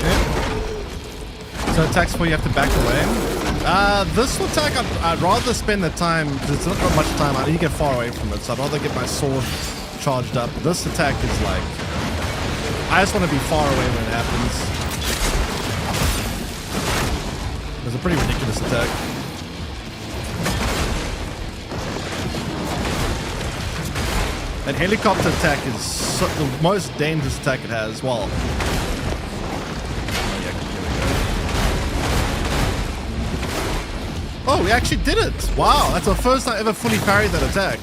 Yeah. So attacks where you have to back away. This attack, I'd rather spend the time, because it's not got much time. I need to get far away from it, so I'd rather get my sword charged up. This attack is like, I just want to be far away when it happens. It's a pretty ridiculous attack. That helicopter attack is the most dangerous attack it has. Well, oh, we actually did it! Wow, that's the first time I ever fully parried that attack.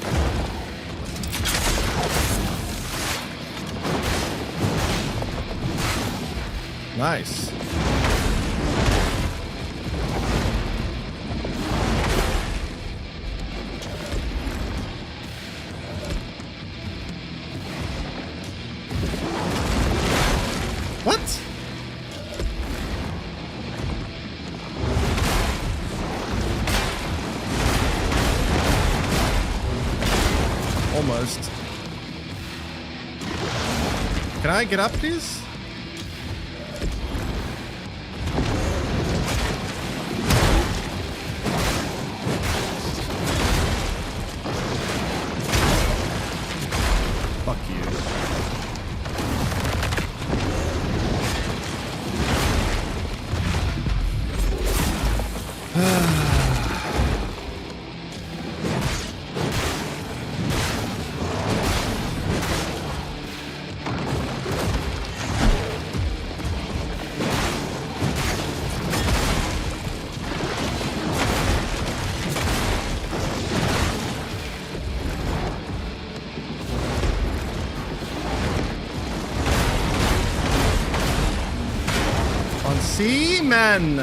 Nice. What? Almost. Can I get up, please? Fuck you. Seaman.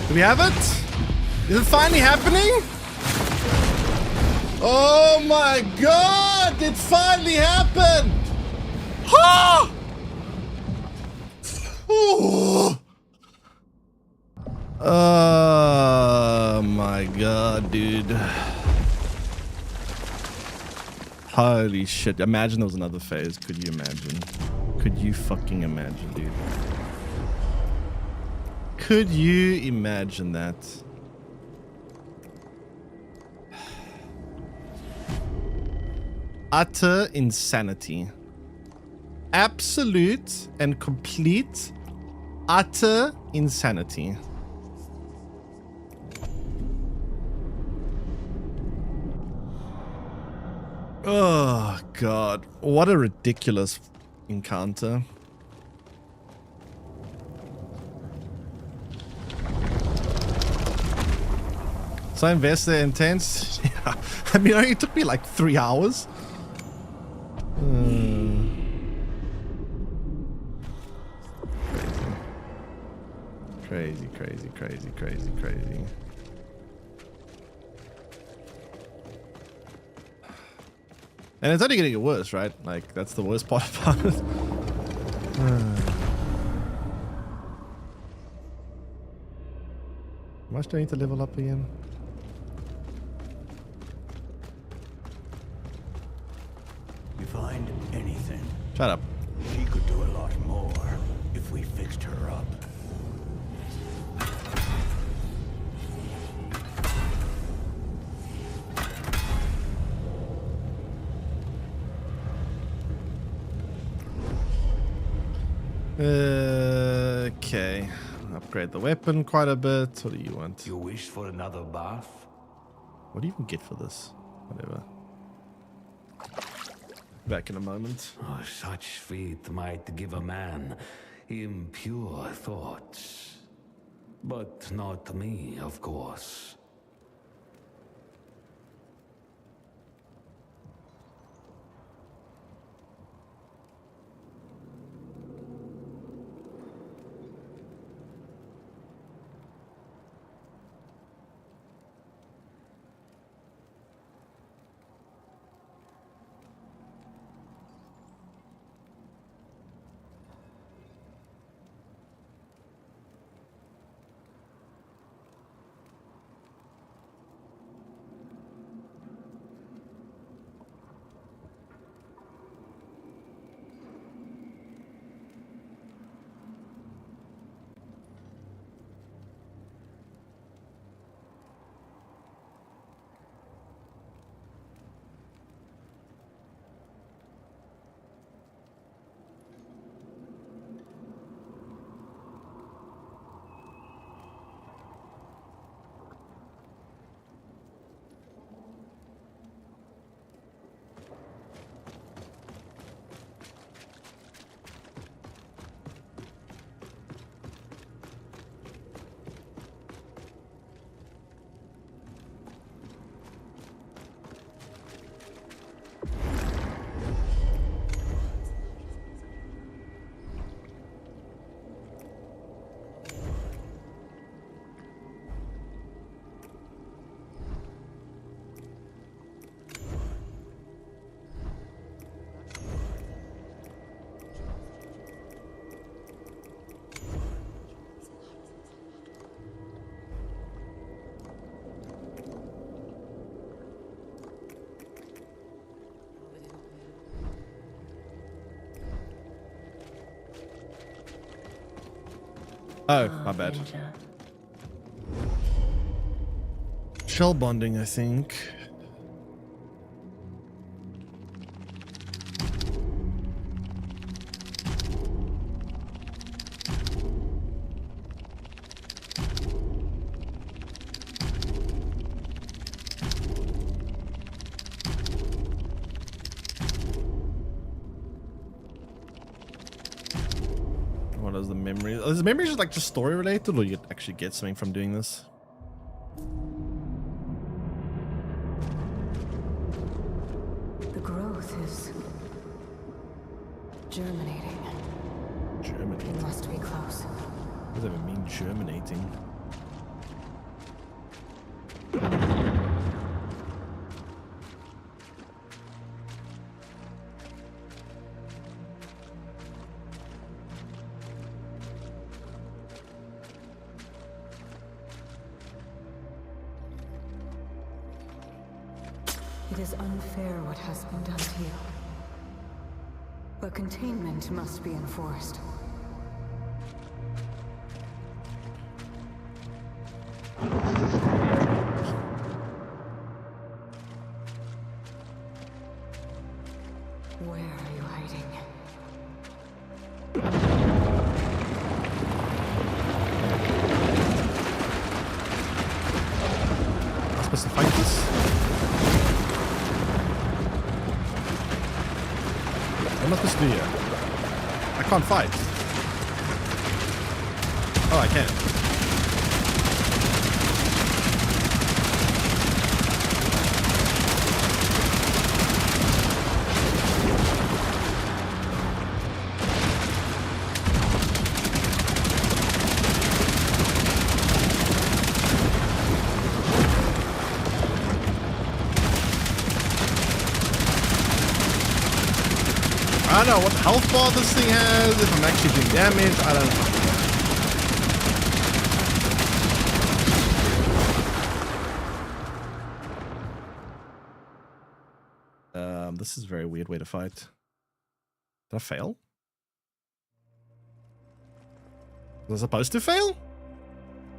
Do we have it? Is it finally happening? Oh my god! It finally happened! Ah! Ooh. Oh my god, dude. Holy shit. Imagine there was another phase. Could you imagine? Could you fucking imagine, dude? Could you imagine that? Utter insanity. Absolute and complete utter insanity. Oh god, what a ridiculous encounter. So I invested intense. Yeah. I mean, it took me like 3 hours. Crazy, crazy, crazy, crazy, crazy. And it's only gonna get worse, right? Like, that's the worst part about it. How much do I need to level up again? You find anything? Shut up. She could do a lot more if we fixed her up. Okay. Upgrade the weapon quite a bit. What do you want? You wish for another bath? What do you even get for this? Whatever. Back in a moment. Oh, such feat might give a man impure thoughts. But not me, of course. Oh, my bad. Shell bonding, I think. What is the memory? Is the memory just like just story related, or you actually get something from doing this? The growth is germinating. Germinating? It must be close. What does that even mean, germinating? It is unfair what has been done to you. But containment must be enforced. Where are you hiding? supposed to fight this? What am I supposed to do here? I can't fight. Oh, I can. I don't know what health bar this thing has, if I'm actually doing damage, I don't know. This is a very weird way to fight. Did I fail? Was I supposed to fail?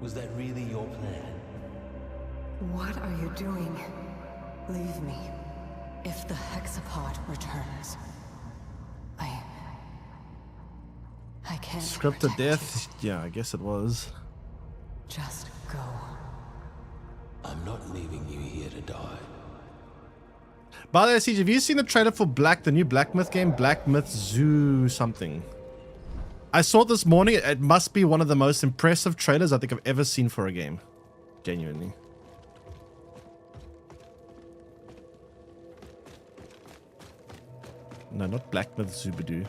Was that really your plan? What are you doing? Leave me. If the hexapod returns, I can't. Scripted protect death? Yeah, I guess it was. you. Just go. I'm not leaving you here to die. By the way, Siege, have you seen the trailer for the new Black Myth game? Black Myth Zoo something. I saw it this morning. It must be one of the most impressive trailers I think I've ever seen for a game. Genuinely. No, not Black Myth Zoobadoo.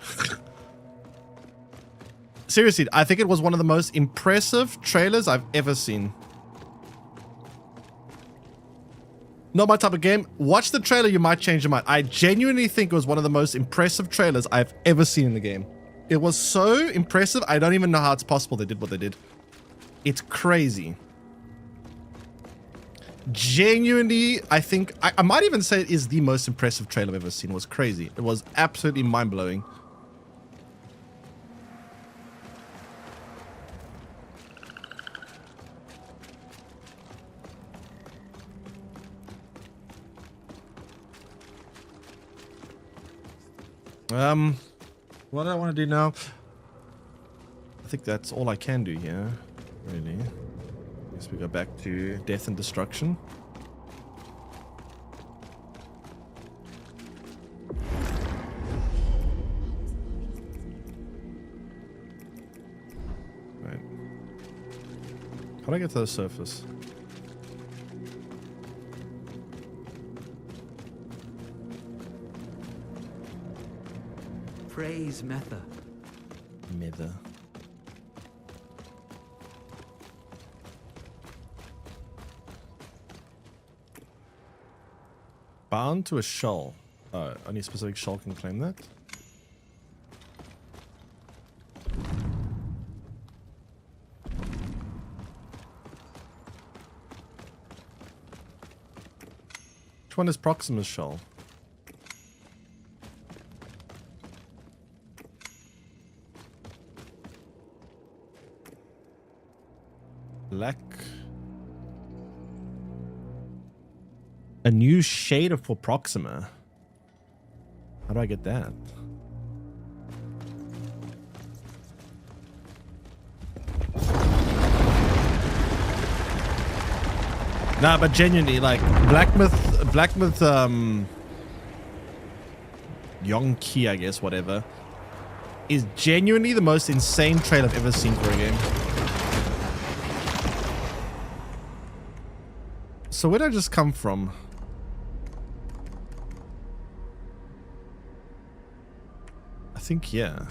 Seriously, I think it was one of the most impressive trailers I've ever seen. Not my type of game. Watch the trailer, you might change your mind. I genuinely think it was one of the most impressive trailers I've ever seen in the game. It was so impressive, I don't even know how it's possible they did what they did. It's crazy. Genuinely, I think, I might even say it is the most impressive trailer I've ever seen. It was crazy. It was absolutely mind-blowing. What do I want to do now? I think that's all I can do here, really. I guess we go back to death and destruction. Right. How do I get to the surface? Praise Metha. Mither. Bound to a shoal. Oh, only a specific shoal can claim that. Which one is Proxima's shoal? Black. A new shader for Proxima. How do I get that? Nah, but genuinely, like Black Myth, Yonki, I guess, whatever, is genuinely the most insane trailer I've ever seen for a game. So where did I just come from? I think, yeah.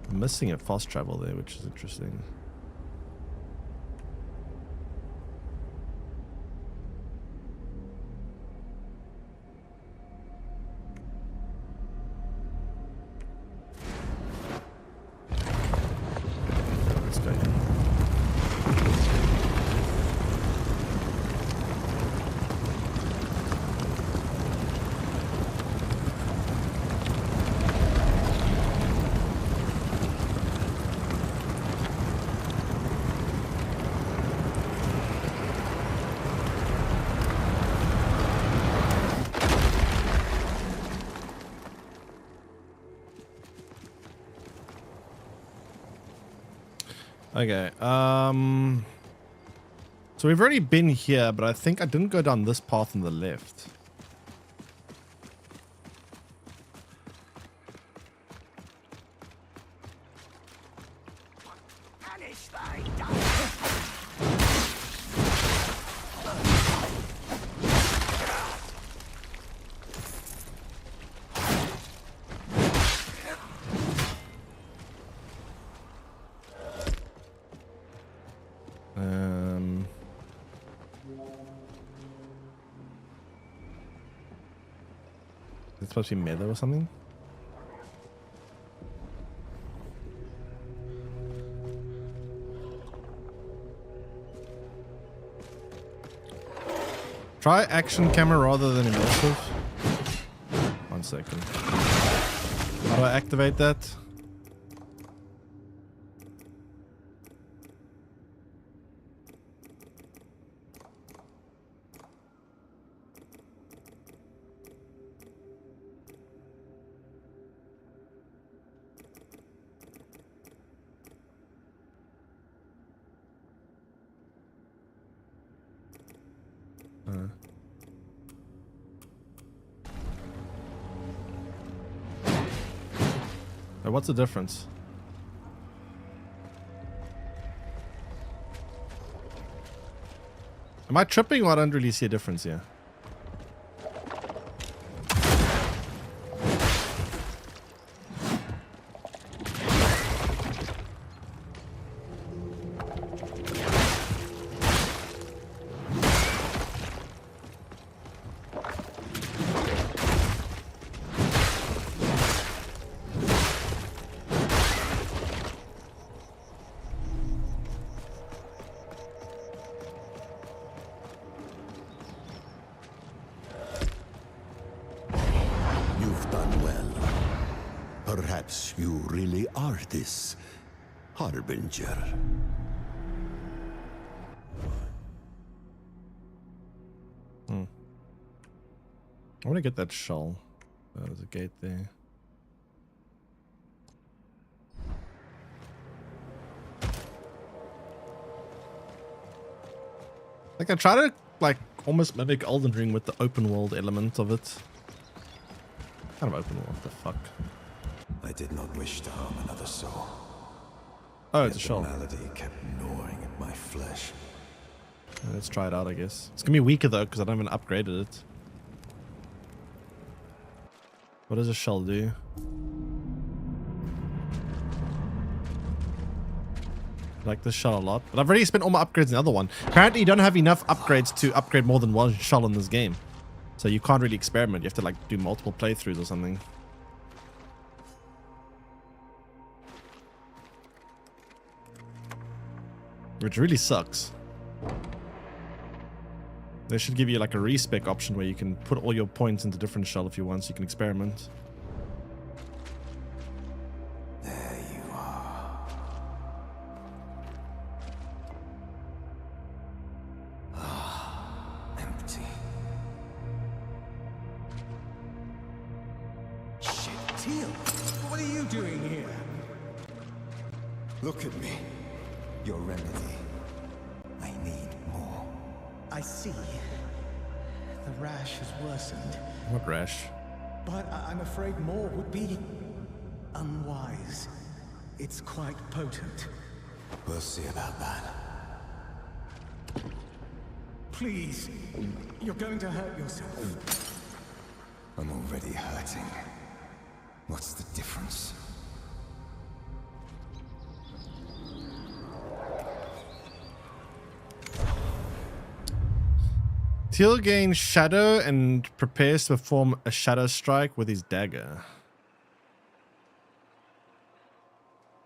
I'm missing a fast travel there, which is interesting. Let's go here. Okay, so So we've already been here, but I think I didn't go down this path on the left. It's supposed to be meadow or something. Try action camera rather than immersive. 1 second. How do I activate that? What's the difference? Am I tripping or I don't really see a difference here? Perhaps you really are this harbinger. I want to get that shell. There's a gate there. Like I try to like almost mimic Elden Ring with the open world element of it. Kind of open world, what the fuck? I did not wish to harm another soul. Oh, it's a shell. The malady kept gnawing at my flesh. Let's try it out, I guess. It's gonna be weaker though, because I don't even upgraded it. What does a shell do? I like this shell a lot, but I've already spent all my upgrades in the other one. Apparently you don't have enough upgrades to upgrade more than one shell in this game. So you can't really experiment. You have to like do multiple playthroughs or something. Which really sucks. They should give you like a respec option where you can put all your points into different shell if you want, so you can experiment. There you are. Empty. Shit, Teal! What are you doing here? Look at me. Your remedy. I need more. I see. The rash has worsened. What rash? But I'm afraid more would be unwise. It's quite potent. We'll see about that. Please, you're going to hurt yourself. I'm already hurting. What's the difference? Teal gains shadow and prepares to perform a shadow strike with his dagger.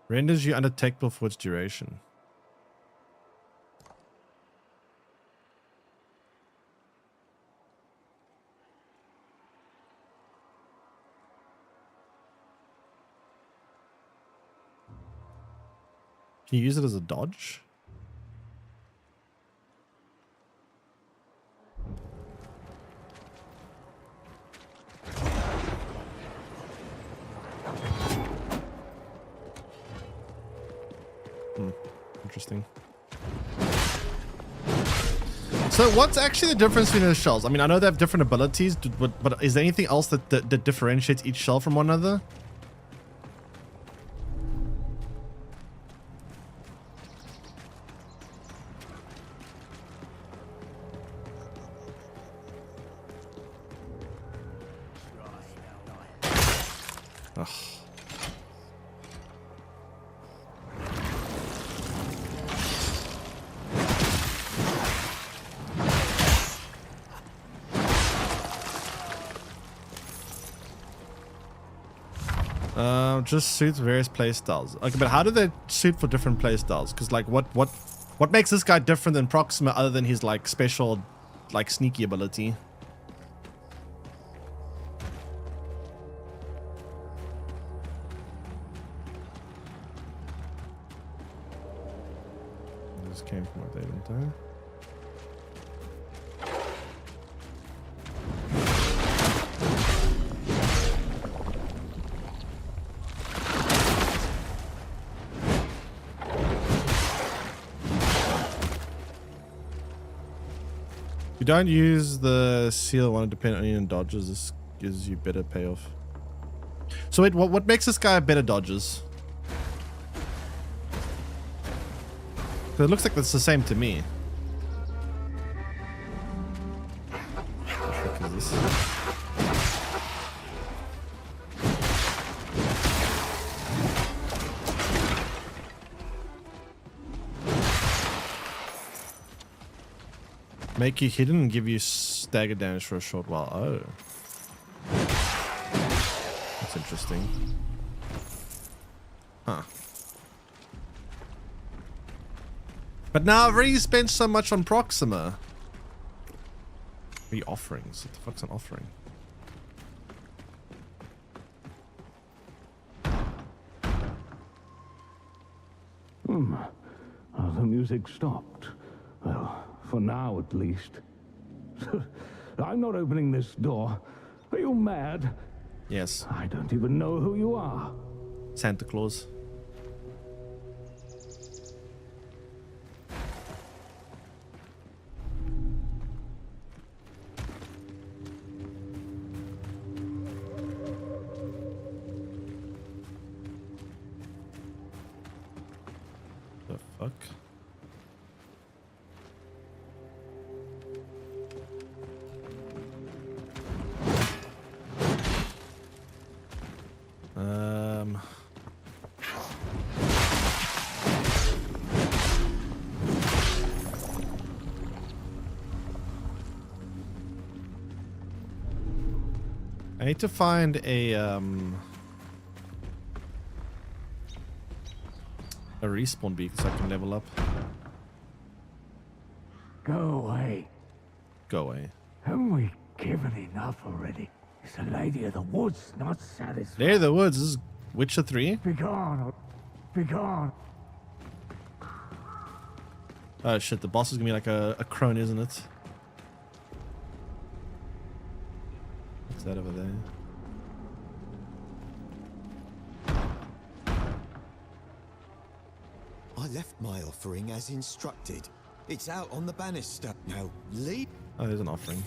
Renders you undetectable for its duration. Can you use it as a dodge? Interesting. So what's actually the difference between those shells? I mean, I know they have different abilities, but is there anything else that differentiates each shell from one another? Ugh. Just suits various playstyles. Okay, but how do they suit for different playstyles? Because like, what makes this guy different than Proxima other than his like special, like sneaky ability? This came from what they didn't do. You don't use the seal one depending on dodges. This gives you better payoff. So wait, what makes this guy better dodges? It looks like that's the same to me. What the frick is this? Make you hidden and give you stagger damage for a short while. Oh. That's interesting. Huh. But now I've already spent so much on Proxima. The offerings. What the fuck's an offering? The music stopped. Well, for now at least. I'm not opening this door. Are you mad? Yes. I don't even know who you are. Santa Claus. The fuck? I need to find a respawn beacon so I can level up. Go away. Go away. Haven't we given enough already? It's the Lady of the Woods, not satisfied. Lady of the Woods, this is Witcher 3? Be gone, or be gone. Oh shit, the boss is gonna be like a crone, isn't it? What's that over there? I left my offering as instructed. It's out on the banister. Now leave. Oh, there's an offering.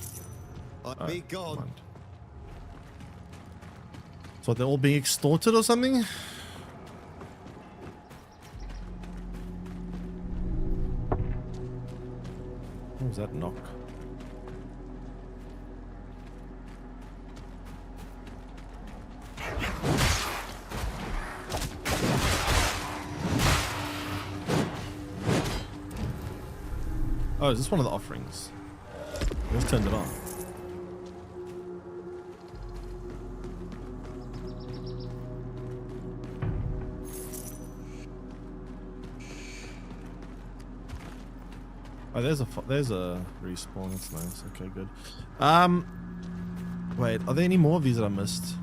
I'd be gone. Mind. So they're all being extorted or something? What was that knock? Oh, is this one of the offerings? Let's turn it on. Oh, there's a respawn. That's nice. Okay, good. Wait, are there any more of these that I missed?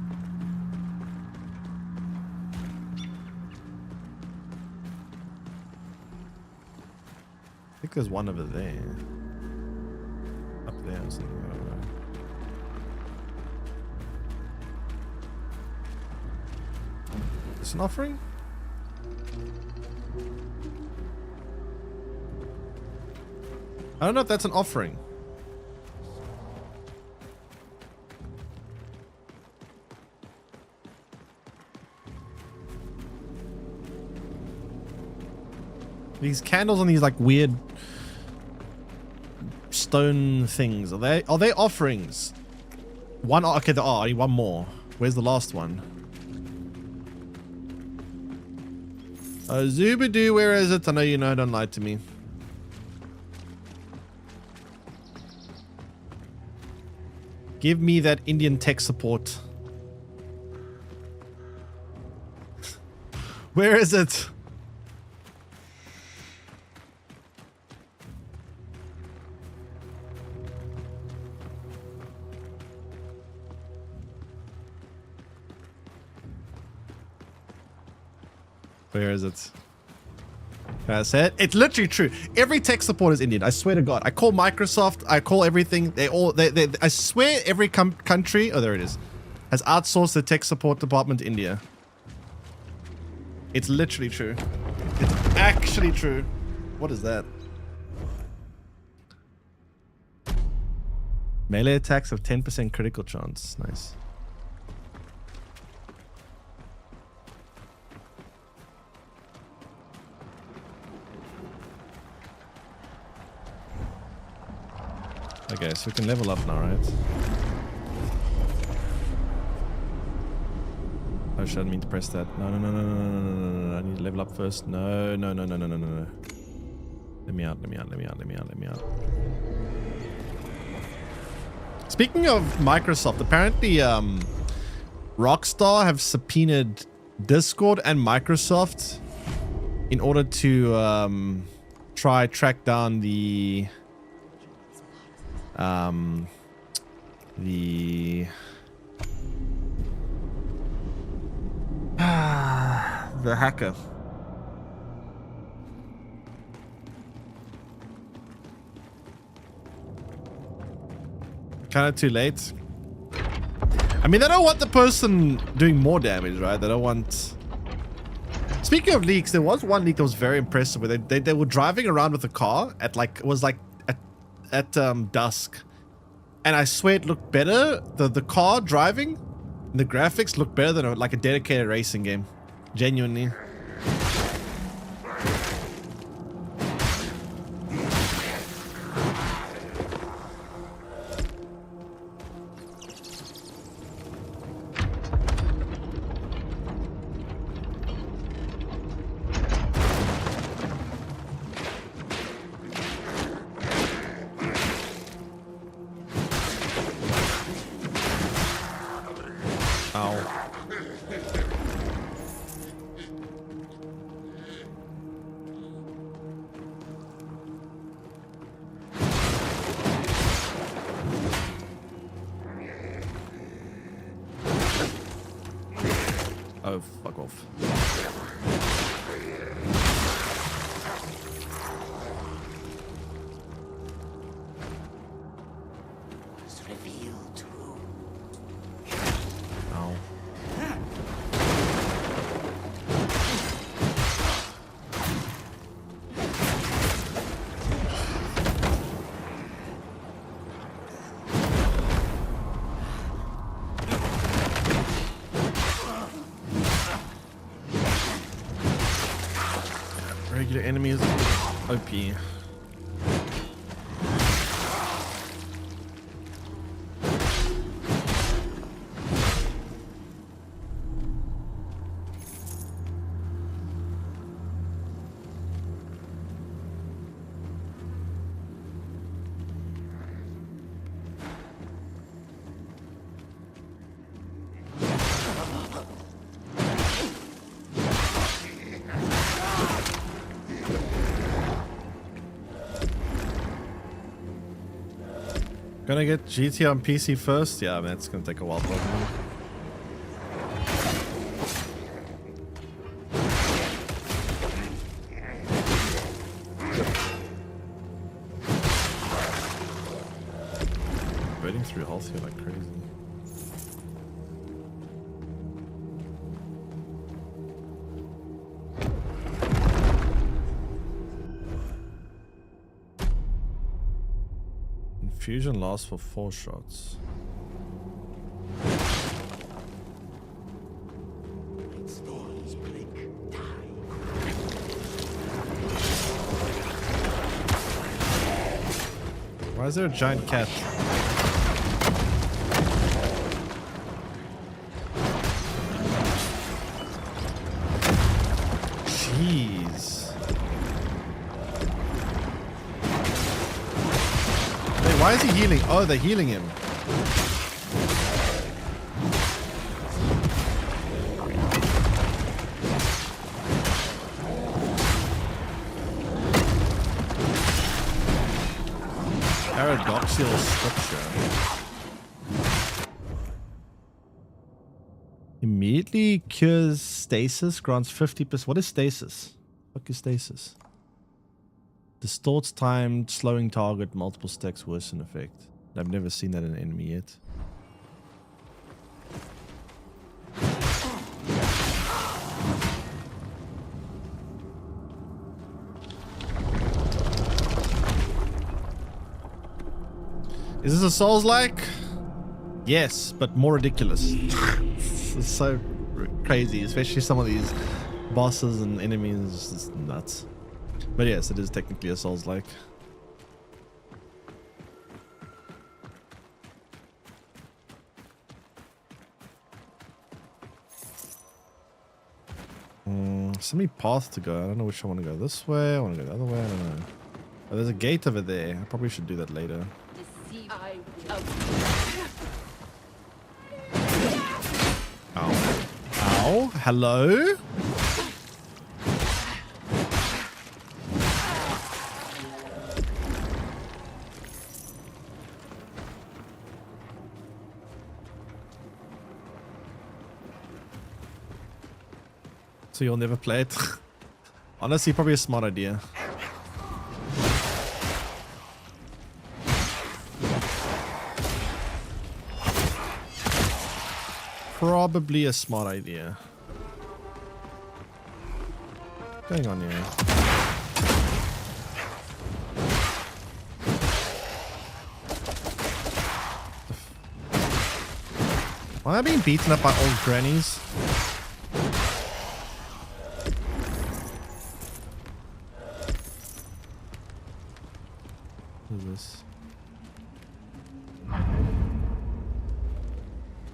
I think there's one over there. Up there or something. I don't know. Is an offering? I don't know if that's an offering. These candles on these like weird stone things. Are they offerings? One. Okay, I need one more. Where's the last one? Zubadoo, where is it? I know you know, don't lie to me. Give me that Indian tech support. Where is it? Where is it? Can I say it? It's literally true. Every tech support is Indian. I swear to God. I call Microsoft. I call everything. I swear every country. Oh, there it is. Has outsourced the tech support department to India. It's literally true. It's actually true. What is that? Melee attacks have 10% critical chance. Nice. Okay, so we can level up now, right? Oh, shit, I didn't mean to press that. No. I need to level up first. No. Let me out. Speaking of Microsoft, apparently Rockstar have subpoenaed Discord and Microsoft in order to track down the hacker. Kind of too late. I mean, they don't want the person doing more damage, right? They don't want... Speaking of leaks, there was one leak that was very impressive where they were driving around with a car at like, it was like at dusk, and I swear it looked better. The car driving, the graphics looked better than like a dedicated racing game. Genuinely. Oh, fuck off. Ow. Regular enemies OP. Gonna get GTA on PC first? Yeah, man, it's gonna take a while probably. Burning through health here like crazy. Fusion lasts for 4 shots. Why is there a giant cat? Jeez. Wait, why is he healing? Oh, they're healing him. Paradoxical structure. Immediately cures stasis, grants 50%. What is stasis? What is stasis? Distorts time, slowing target, multiple stacks, worsen effect. I've never seen that in an enemy yet. Is this a Souls-like? Yes, but more ridiculous. It's so crazy, especially some of these bosses and enemies. It's just nuts. But yes, it is technically a Souls-like. So many paths to go. I don't know which I want to go. This way. I want to go the other way. I don't know. Oh, there's a gate over there. I probably should do that later. Ow. Ow. Hello? So you'll never play it? Honestly, probably a smart idea. Probably a smart idea. What's going on here? Am I being beaten up by old grannies? What is this?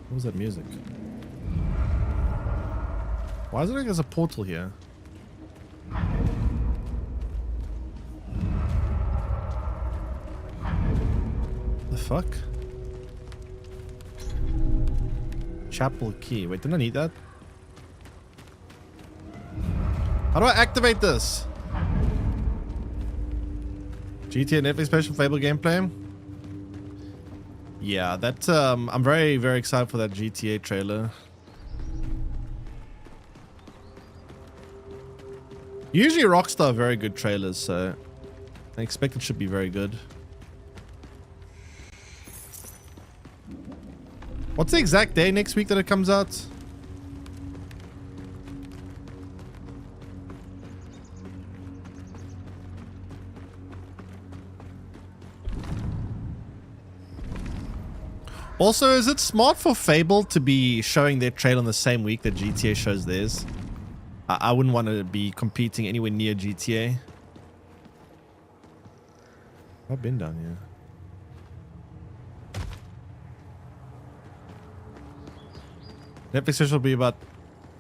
What was that music? Why is it like there's a portal here? The fuck? Chapel key. Wait, didn't I need that? How do I activate this? GTA Netflix special Fable gameplay? Yeah, that I'm very, very excited for that GTA trailer. Usually Rockstar are very good trailers, so I expect it should be very good. What's the exact day next week that it comes out? Also, is it smart for Fable to be showing their trailer on the same week that GTA shows theirs? I wouldn't want to be competing anywhere near GTA. I've been down here. Netflix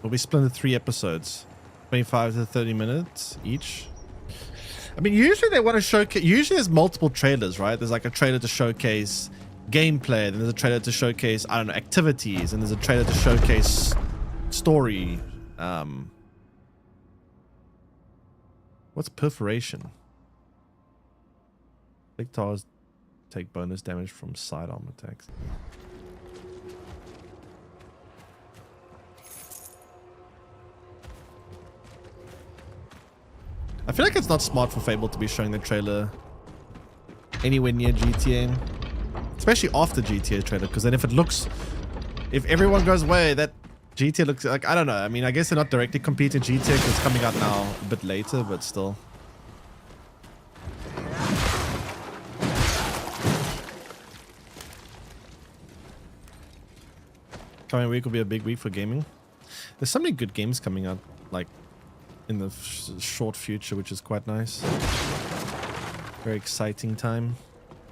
will be split into 3 episodes, 25 to 30 minutes each. I mean, usually they want to showcase. Usually there's multiple trailers, right? There's like a trailer to showcase gameplay, then there's a trailer to showcase, I don't know, activities, and there's a trailer to showcase story. What's perforation? Big towers take bonus damage from sidearm attacks. I feel like it's not smart for Fable to be showing the trailer anywhere near GTA. Especially after GTA trailer, because then if everyone goes away, that GTA looks like, I don't know. I mean, I guess they're not directly competing GTA because it's coming out now a bit later, but still. Coming week will be a big week for gaming. There's so many good games coming out, like in the short future, which is quite nice. Very exciting time.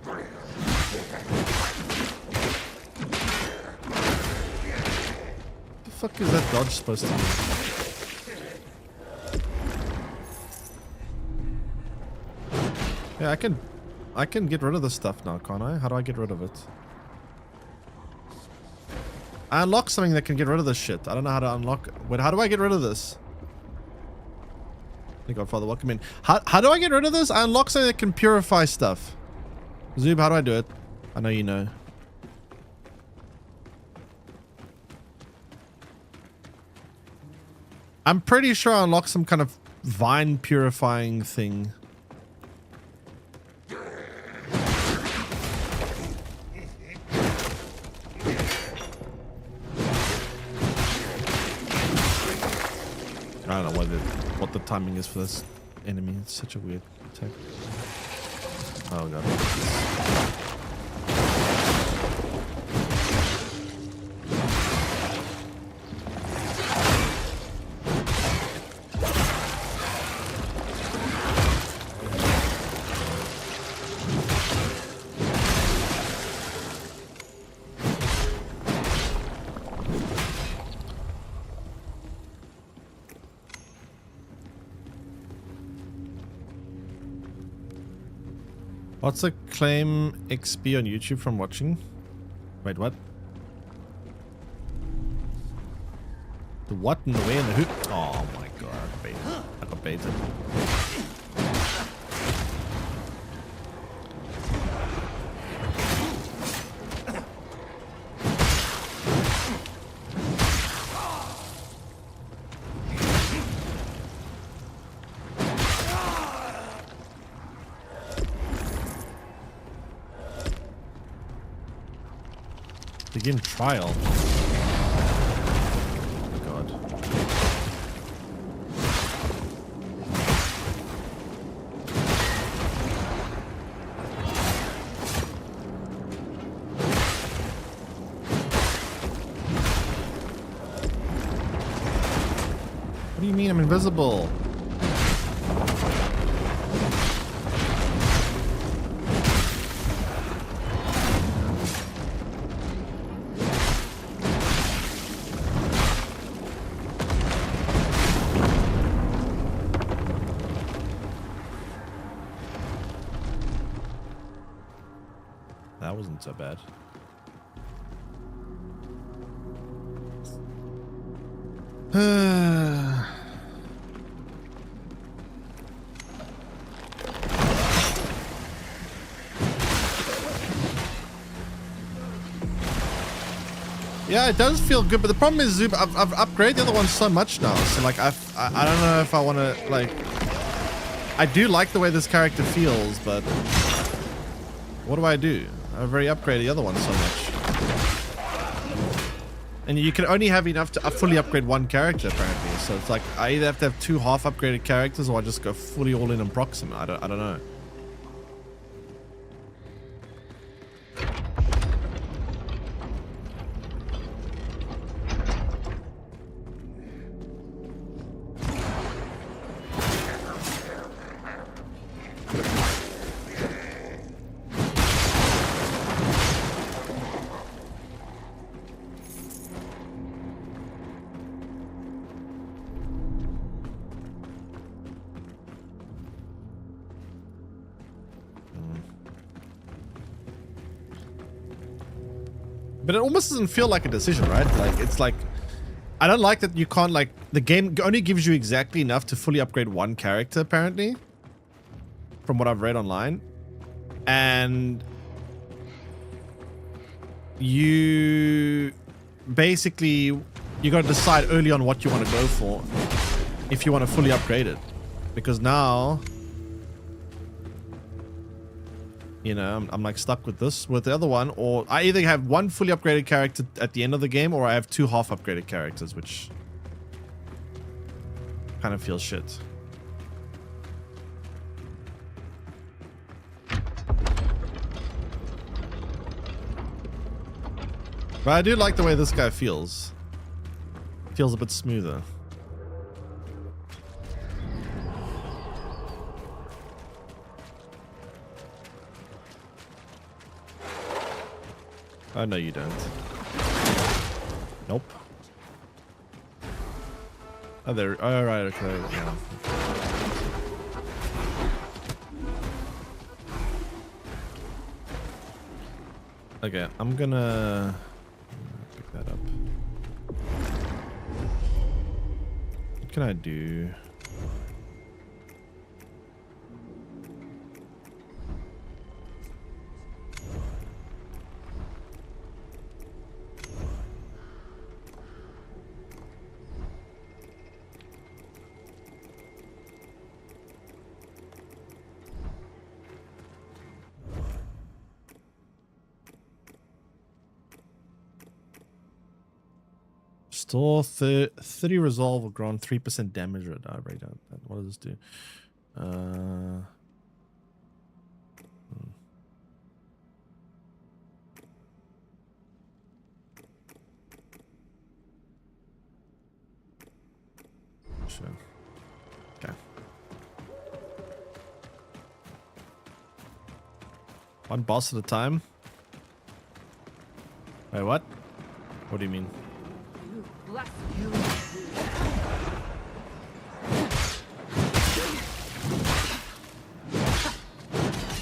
The fuck is that dodge supposed to be? Yeah, I can get rid of this stuff now, can't I? How do I get rid of it? I unlocked something that can get rid of this shit. I don't know how to unlock. Wait, how do I get rid of this? Hey Godfather, welcome in. How do I get rid of this? I unlock something that can purify stuff. Zoob, how do I do it? I know you know. I'm pretty sure I unlocked some kind of vine purifying thing. I don't know what the timing is for this enemy. It's such a weird attack. Oh god. What's the claim XP on YouTube from watching? Wait, what? The what and the where and the who? Oh my god, I got baited. Begin trial. Oh god. What do you mean I'm invisible? That wasn't so bad. Yeah, it does feel good, but the problem is, Zoop, I've upgraded the other one so much now. So like, I don't know if I want to like. I do like the way this character feels, but what do I do? I've already upgraded the other one so much. And you can only have enough to fully upgrade one character, apparently. So it's like, I either have to have 2 half upgraded characters or I just go fully all in on Proxima. I don't know. But it almost doesn't feel like a decision, right? Like, it's like, I don't like that you can't, like, the game only gives you exactly enough to fully upgrade one character, apparently. From what I've read online. And you basically, you got to decide early on what you want to go for if you want to fully upgrade it. Because now, you know, I'm like stuck with this, with the other one, or I either have one fully upgraded character at the end of the game, or I have 2 half upgraded characters, which kind of feels shit. But I do like the way this guy feels. Feels a bit smoother. Oh, no, you don't. Nope. Oh, there. Oh, right. Okay. Yeah. Okay, I'm gonna pick that up. What can I do? Restore 30 resolve or grant 3% damage breakdown. What does this do? Sure. Okay. One boss at a time? Wait, what? What do you mean?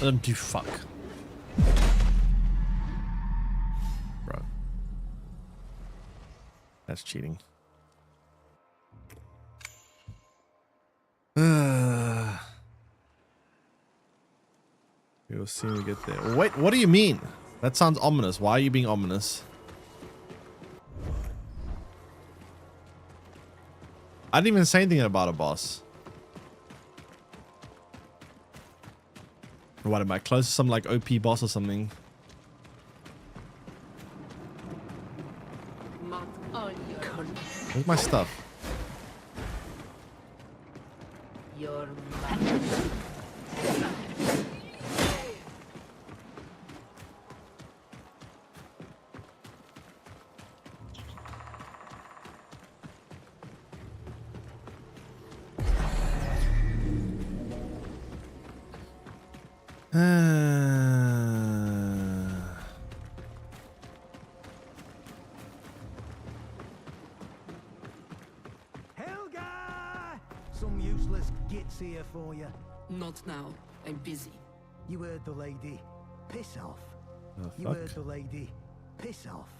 Let them do fuck. Bro. That's cheating. We'll see when we get there. Wait, what do you mean? That sounds ominous. Why are you being ominous? I didn't even say anything about a boss. What, am I close to some like OP boss or something? Where's my stuff? Helga! Some useless gits here for you. Not now. I'm busy. You heard the lady. Piss off. Oh, You fuck. heard the lady. Piss off.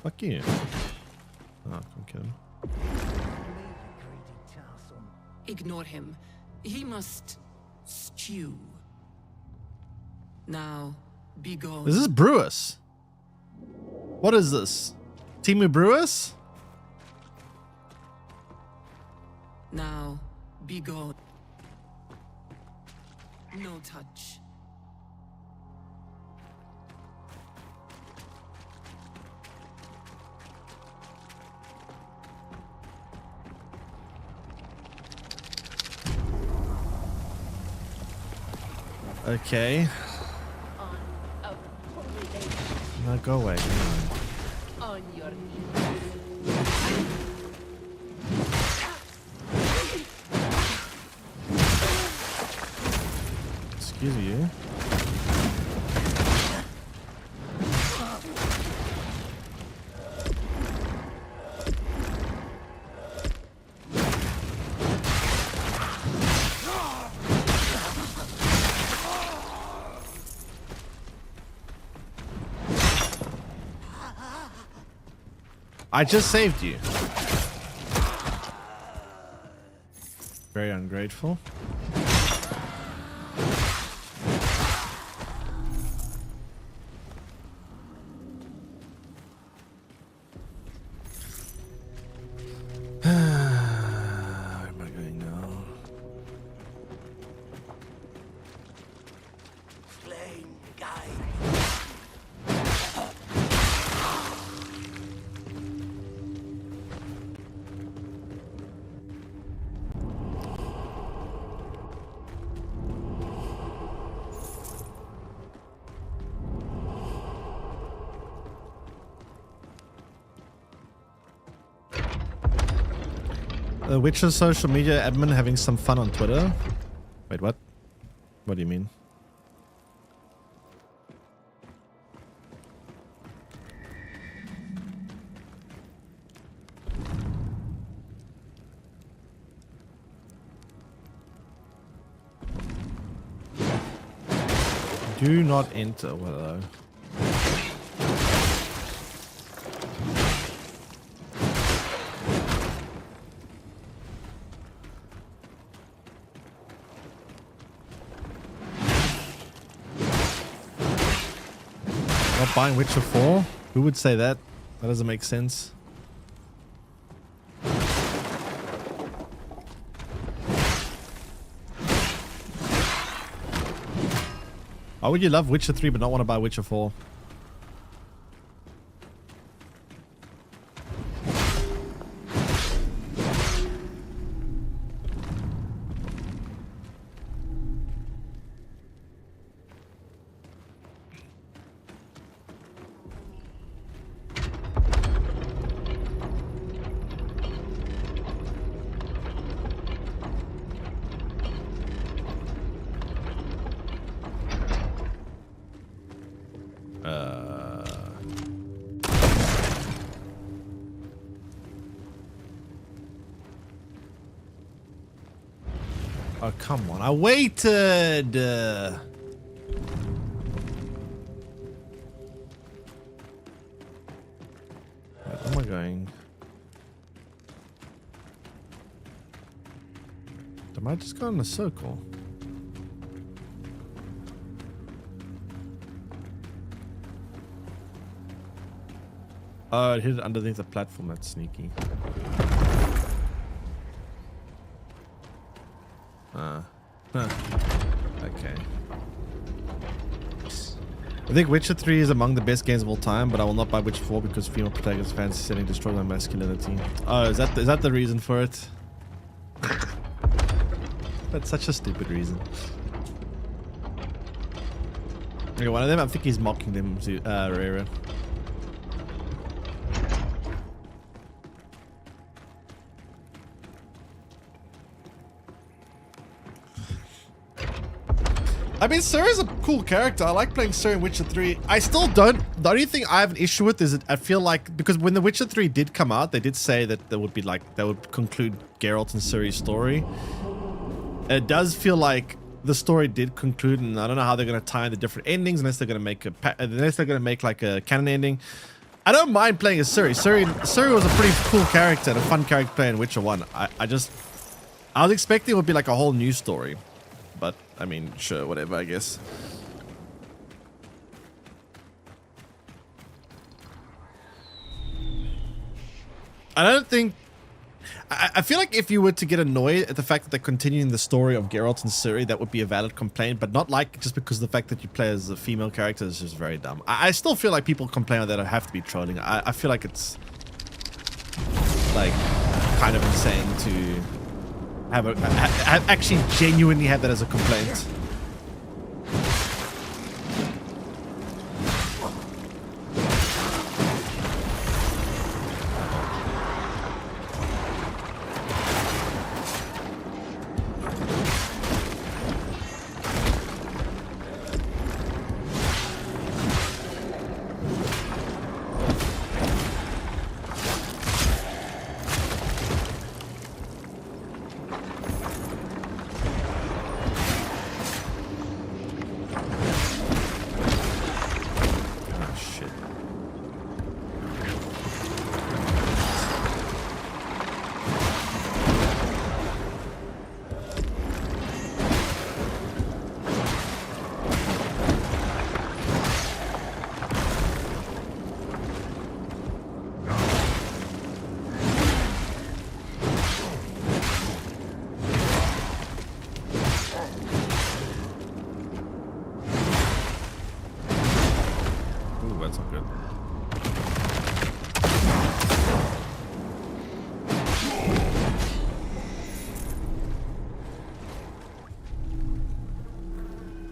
Fuck you. Oh, I'm kidding. Greedy tarsome. Ignore him. He must stew. Now, be gone. Is this Brewis? What is this? Timu Brewis? Now, be gone. No touch. Okay. No, go away. On your Excuse you. I just saved you. Very ungrateful. Where am I going now? Flame guy. The Witcher social media admin having some fun on Twitter. Wait, what? What do you mean? Do not enter. Hello. Not buying Witcher 4? Who would say that? That doesn't make sense. Why would you love Witcher 3 but not want to buy Witcher 4? Oh, come on. I waited. Where am I going? Am I just going in a circle? Oh, it hit it underneath the platform. That's sneaky. Okay. I think Witcher 3 is among the best games of all time, but I will not buy Witcher 4 because female protagonist fantasy setting destroys my masculinity. Oh, is that the reason for it? That's such a stupid reason. Okay, one of them, I think he's mocking them, Rara. I mean, Ciri's a cool character. I like playing Ciri in Witcher 3. I still don't. The only thing I have an issue with is that I feel like, because when The Witcher 3 did come out, they did say that there would be like, they would conclude Geralt and Ciri's story. It does feel like the story did conclude, and I don't know how they're going to tie in the different endings unless they're going to make like a canon ending. I don't mind playing as Ciri. Ciri was a pretty cool character and a fun character to play in Witcher 1. I was expecting it would be like a whole new story. But, I mean, sure, whatever, I guess. I don't think... I feel like if you were to get annoyed at the fact that they're continuing the story of Geralt and Ciri, that would be a valid complaint, but not like just because the fact that you play as a female character is just very dumb. I still feel like people complain that I have to be trolling. I feel like it's... like, kind of insane to... actually genuinely have that as a complaint.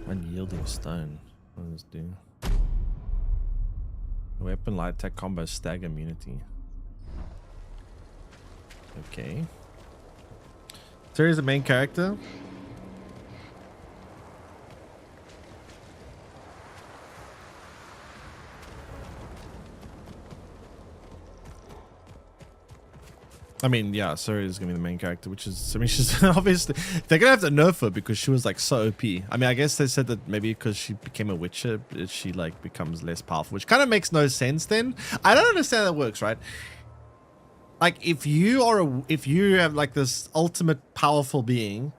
Unyielding stone. What does this do? Weapon light attack combo stagger immunity. Okay. Ciri's the main character. I mean, yeah, Ciri is gonna be the main character, which is, I mean, she's obviously, they're gonna have to nerf her because she was like so OP. I mean, I guess they said that maybe because she became a Witcher, she like becomes less powerful, which kind of makes no sense then. I don't understand how that works, right? Like if you have like this ultimate powerful being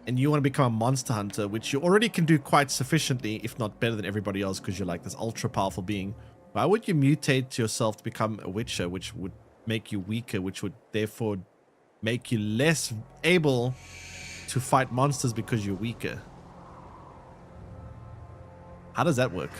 and you want to become a monster hunter, which you already can do quite sufficiently, if not better than everybody else, because you're like this ultra powerful being, why would you mutate yourself to become a Witcher, which would make you weaker, which would therefore make you less able to fight monsters because you're weaker? How does that work?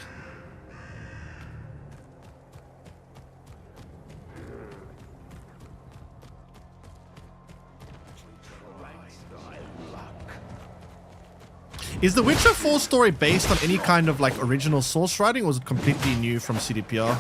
Is the Witcher 4 story based on any kind of like original source writing, or was it completely new from CDPR?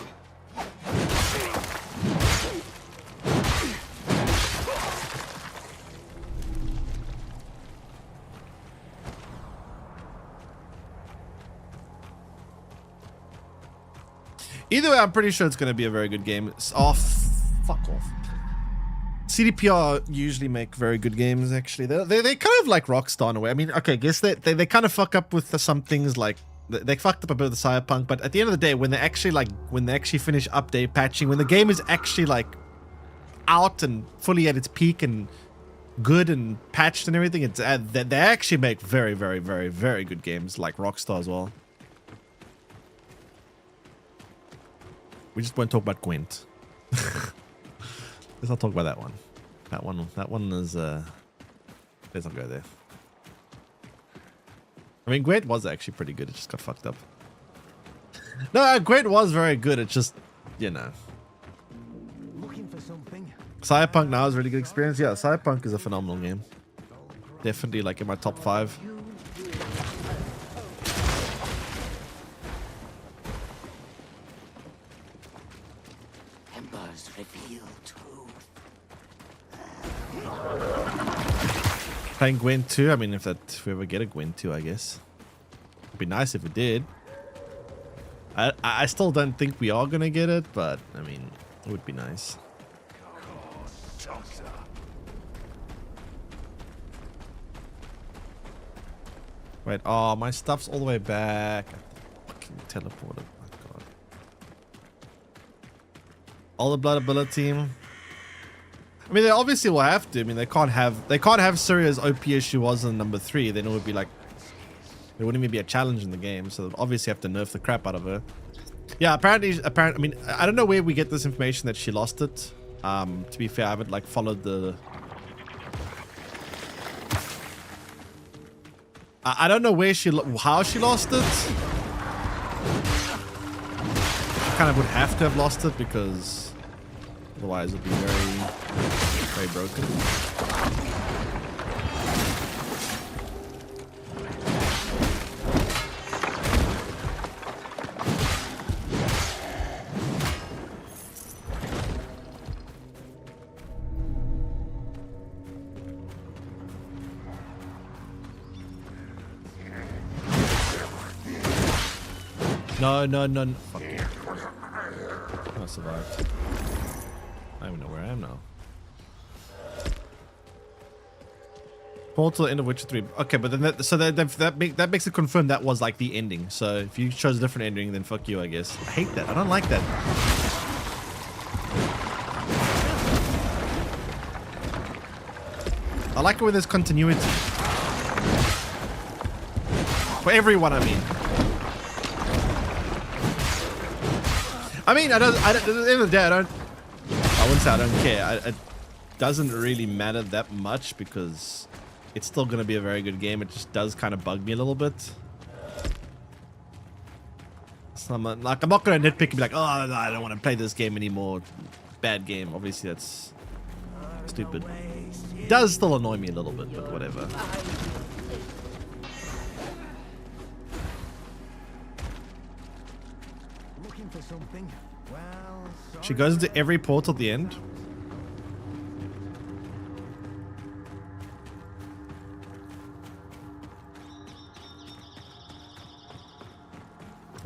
Either way, I'm pretty sure it's going to be a very good game. Oh, fuck off. CDPR usually make very good games, actually. They kind of like Rockstar in a way. I mean, okay, I guess they kind of fuck up with some things like... They fucked up a bit with the Cyberpunk, but at the end of the day, when they actually finish update patching, when the game is actually like out and fully at its peak and good and patched and everything, it's they actually make very, very, very, very good games, like Rockstar as well. We just won't talk about Gwent. Let's not talk about that one. That one is let's not go there. I mean, Gwent was actually pretty good. It just got fucked up. No, Gwent was very good. It just, you know. Looking for something. Cyberpunk now is a really good experience. Yeah, Cyberpunk is a phenomenal game. Definitely like in my top 5. Embers reveal truth. Playing Gwent 2. I mean, if we ever get a Gwent 2, I guess. It'd be nice if we did. I still don't think we are gonna get it, but I mean, it would be nice. Wait, oh, my stuff's all the way back. I fucking teleported. My God. All the blood ability. I mean, they obviously will have to. I mean, they can't have Ciri as OP as she was in number 3. Then it would be like, there wouldn't even be a challenge in the game. So they'll obviously have to nerf the crap out of her. Yeah, apparently, I mean, I don't know where we get this information that she lost it. To be fair, I haven't like followed the. I don't know where how she lost it. She kind of would have to have lost it because otherwise it'd be very, very broken. No. Fuck you. I survived. I don't even know where I am now. Portal end of Witcher 3. Okay, but then that makes it confirm that was like the ending. So if you chose a different ending, then fuck you, I guess. I hate that. I don't like that. I like it when there's continuity. For everyone, I mean. I mean, at the end of the day, I wouldn't say I don't care. It doesn't really matter that much because it's still going to be a very good game. It just does kind of bug me a little bit. So I'm not going to nitpick and be like, oh, no, I don't want to play this game anymore. Bad game. Obviously, that's stupid. It does still annoy me a little bit, but whatever. Something. Well, she goes into every portal at the end.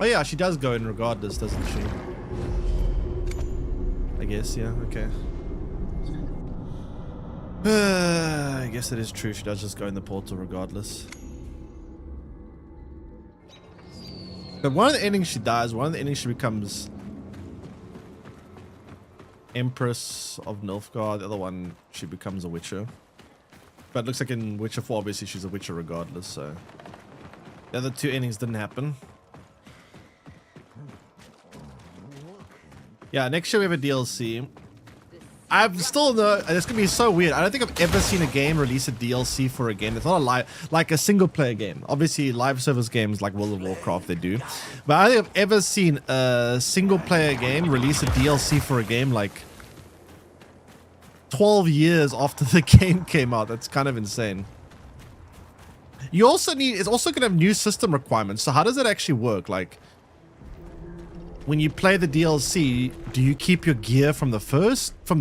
Oh yeah, she does go in regardless, doesn't she? I guess, yeah, okay. I guess it is true, she does just go in the portal regardless. But one of the endings she dies, one of the endings she becomes Empress of Nilfgaard, the other one she becomes a Witcher. But it looks like in Witcher 4 obviously she's a Witcher regardless, so the other two endings didn't happen. Yeah, next year we have a DLC. I've still no. It's gonna be so weird. I don't think I've ever seen a game release a DLC for a game. It's not a like a single player game. Obviously, live service games like World of Warcraft they do, but I don't think I've ever seen a single player game release a DLC for a game like 12 years after the game came out. That's kind of insane. You also need. It's also gonna have new system requirements. So how does it actually work? Like, when you play the DLC, do you keep your gear from the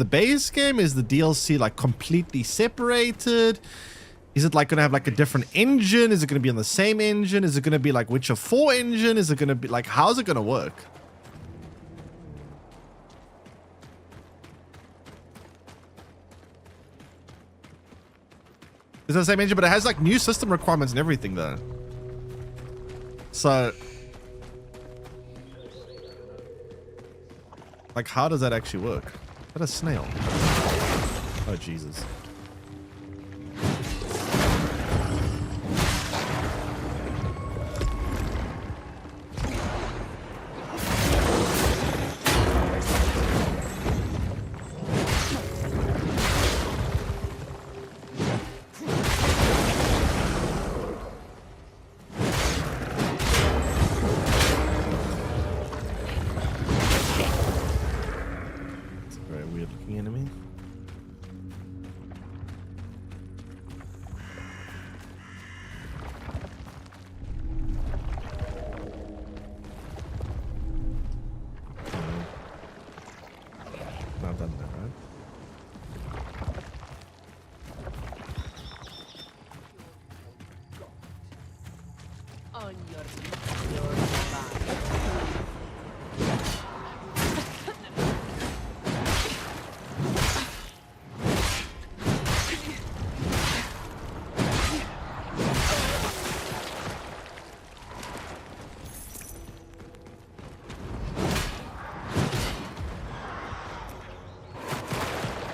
base game? Is the DLC like completely separated? Is it like gonna have like a different engine? Is it gonna be on the same engine? Is it gonna be like Witcher 4 engine? Is it gonna be like, how's it gonna work? It's the same engine, but it has like new system requirements and everything though. So like, how does that actually work? Is that a snail? Oh, Jesus.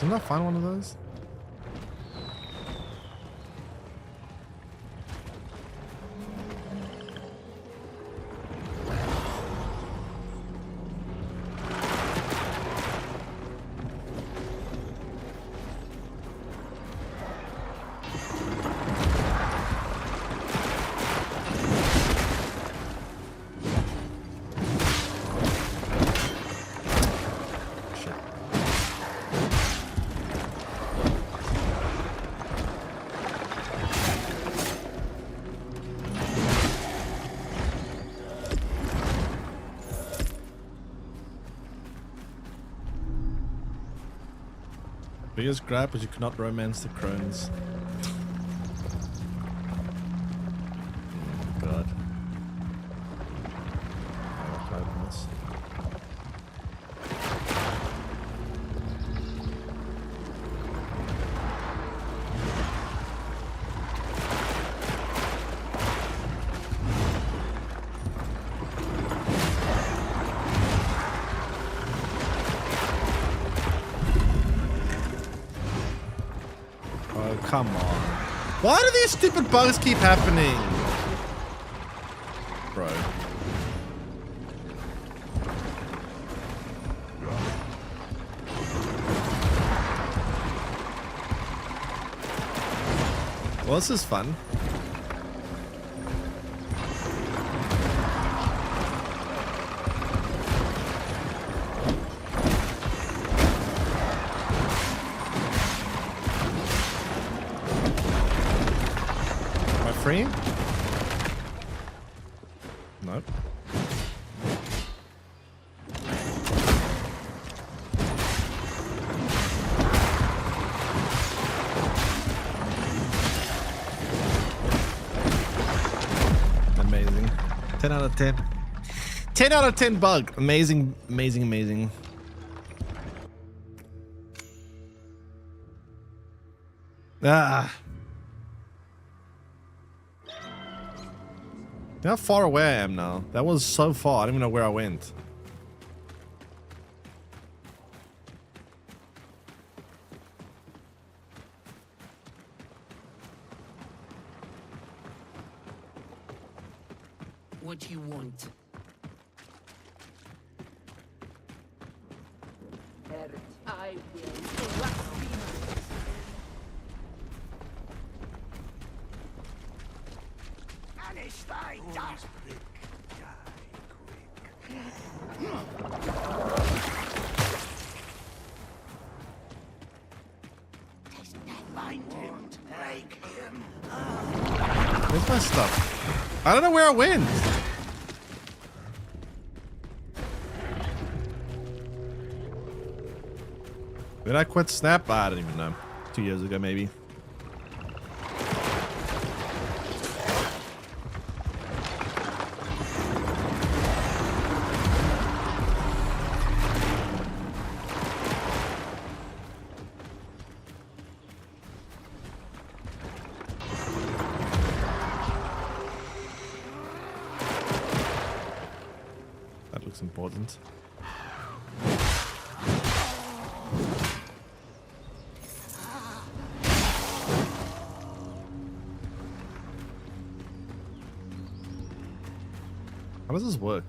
Didn't I find one of those? Biggest gripe is you cannot romance the crones. Oh God. I'll try this. Come on. Why do these stupid bugs keep happening? Bro. Well, this is fun. Free? Nope. Amazing. 10 out of 10. 10 out of 10 bug. Amazing, amazing, amazing. Ah. You know how far away I am now? That was so far. I don't even know where I went. What you want? I will blaspheme. Vanish thy dust! Find him, break him. Where's my stuff? I don't know where I went. Did I quit Snap? I don't even know. 2 years ago, maybe. That looks important. How does this work?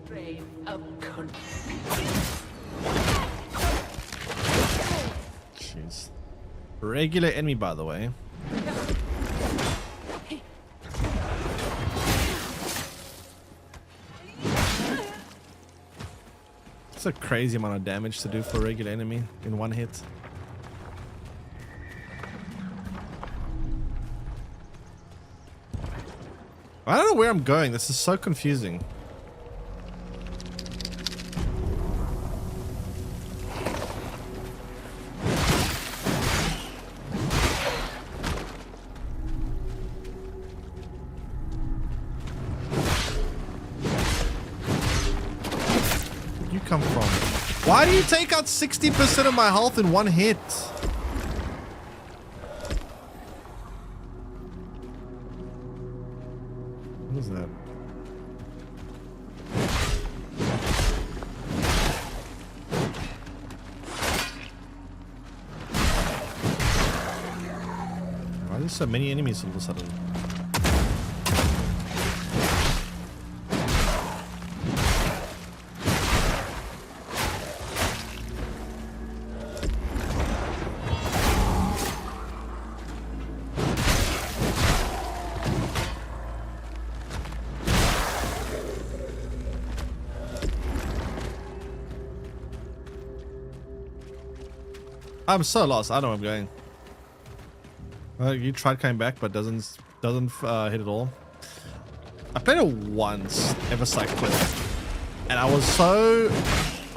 Brave of Jeez. Regular enemy, by the way. It's a crazy amount of damage to do for a regular enemy in one hit. I don't know where I'm going. This is so confusing. Come from? Why do you take out 60% of my health in one hit? What is that? Why are there so many enemies all of a sudden? I'm so lost. I don't know where I'm going. You tried coming back, but doesn't hit at all. I played it once, Evercycle, and I was so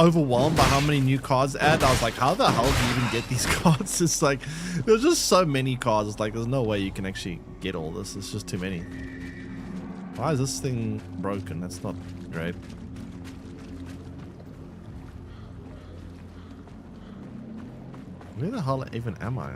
overwhelmed by how many new cards add. I was like, how the hell do you even get these cards? It's like there's just so many cards. It's like there's no way you can actually get all this. It's just too many. Why is this thing broken? That's not great. Where the hell even am I?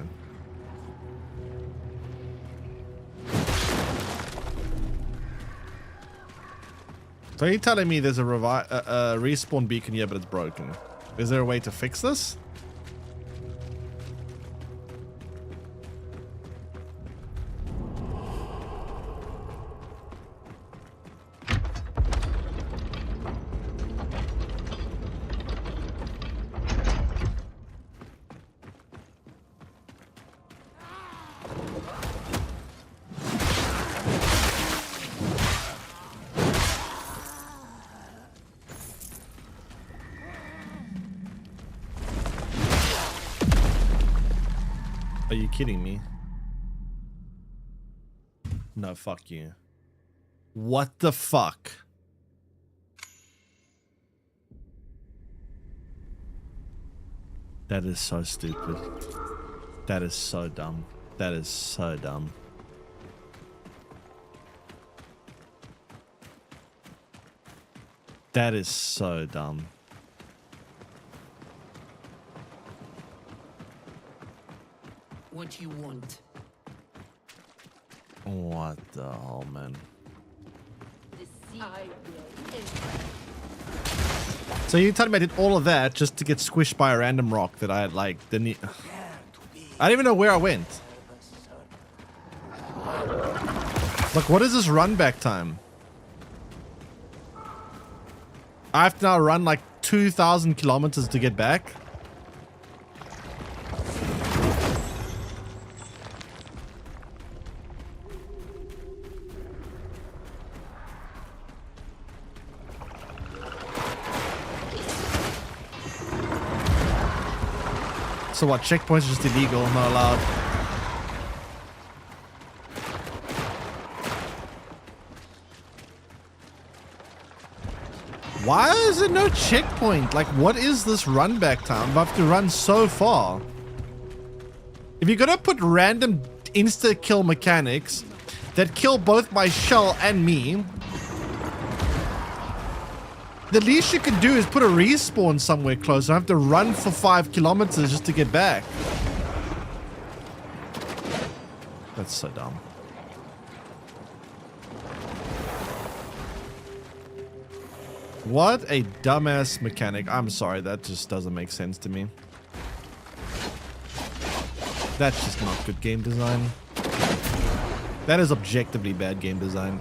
So you're telling me there's a respawn beacon here, but it's broken. Is there a way to fix this? Are you kidding me? No, fuck you. What the fuck? That is so stupid. That is so dumb. That is so dumb. That is so dumb. What you want? What the hell, man? So you telling me I did all of that just to get squished by a random rock that I like didn't I don't even know where I went. Look, what is this run back time? I have to now run like 2,000 kilometers to get back. So what, checkpoints are just illegal, not allowed. Why is there no checkpoint? Like, what is this run back time? I have to run so far. If you're gonna put random insta-kill mechanics that kill both my shell and me, the least you can do is put a respawn somewhere close. I have to run for 5 kilometers just to get back. That's so dumb. What a dumbass mechanic. I'm sorry, that just doesn't make sense to me. That's just not good game design. That is objectively bad game design.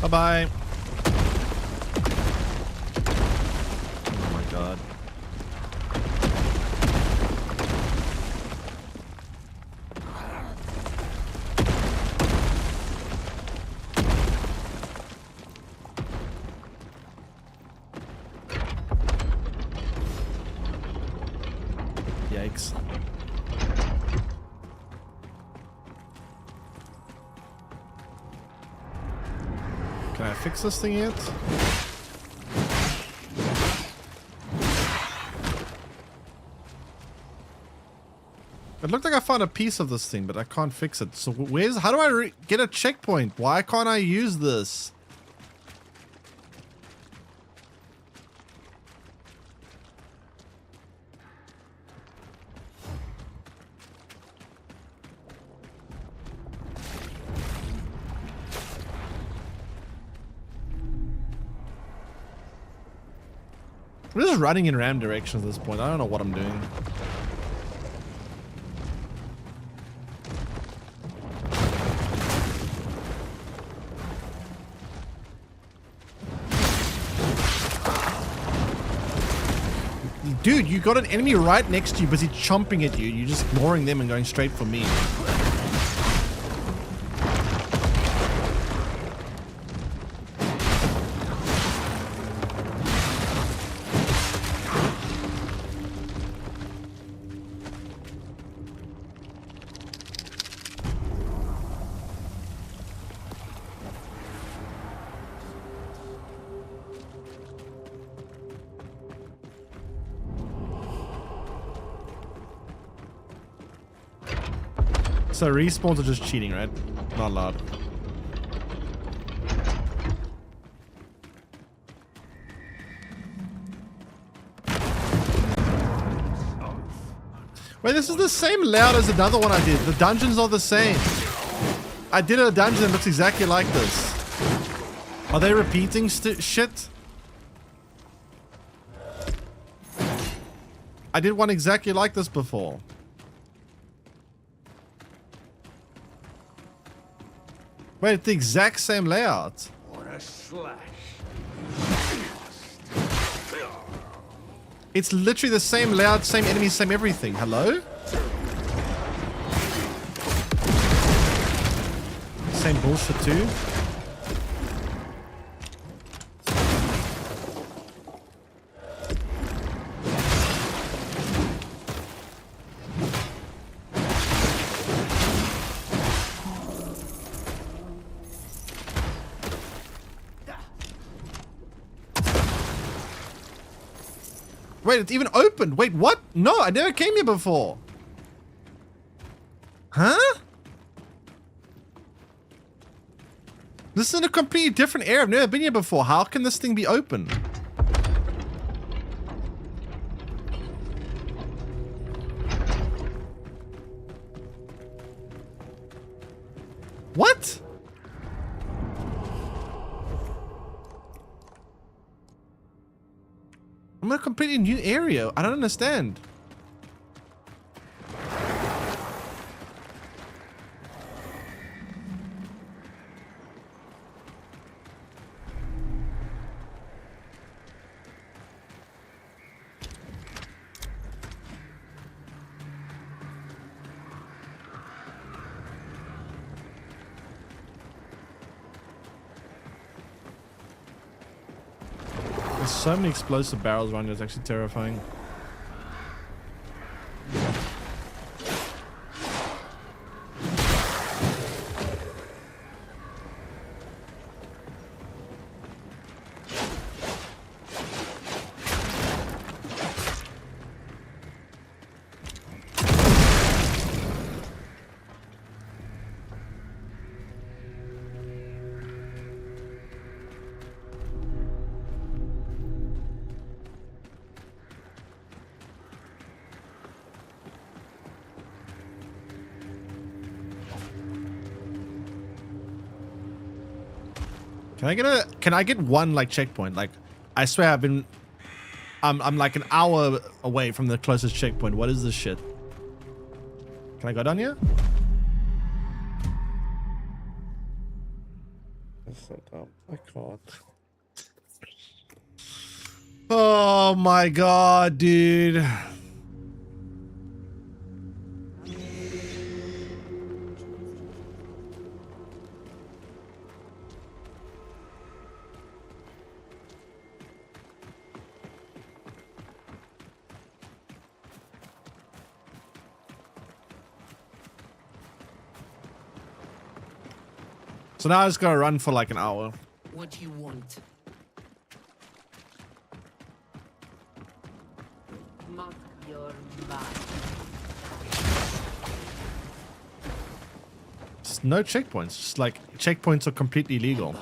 Bye-bye. Oh my god. Yikes. Can I fix this thing yet? It looked like I found a piece of this thing, but I can't fix it. So how do I get a checkpoint? Why can't I use this? I'm just running in random directions at this point. I don't know what I'm doing. Dude, you got an enemy right next to you, busy chomping at you. You're just ignoring them and going straight for me. So respawns are just cheating, right? Not allowed. Wait, this is the same layout as another one I did. The dungeons are the same. I did a dungeon that looks exactly like this. Are they repeating shit? I did one exactly like this before. Wait, it's the exact same layout. What a slash. It's literally the same layout, same enemies, same everything. Hello? Same bullshit too. Wait, it's even opened. Wait, what? No, I never came here before. Huh? This is in a completely different area. I've never been here before. How can this thing be open? What? I'm in a completely new area. I don't understand. There's so many explosive barrels around here, it's actually terrifying. Can I get one like checkpoint? Like, I swear I'm like an hour away from the closest checkpoint. What is this shit? Can I go down here? That's so dumb. I can't. Oh my god, dude. So now I just gotta run for like an hour. What you want? Mark your mind. Just no checkpoints. Just like checkpoints are completely illegal.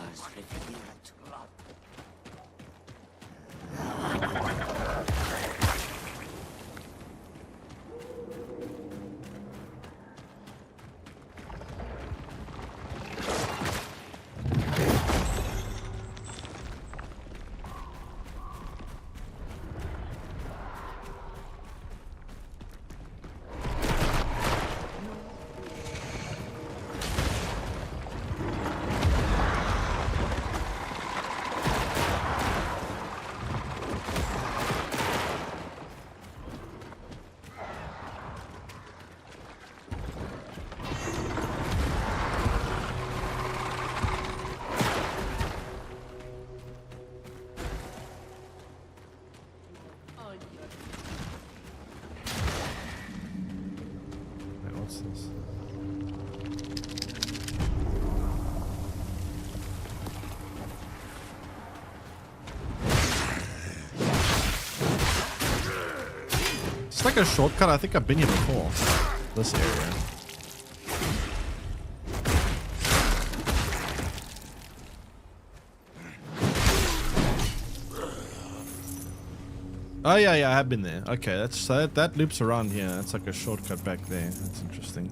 It's like a shortcut. I think I've been here before. This area. Oh yeah, I have been there. Okay, that's so that loops around here. That's like a shortcut back there. That's interesting.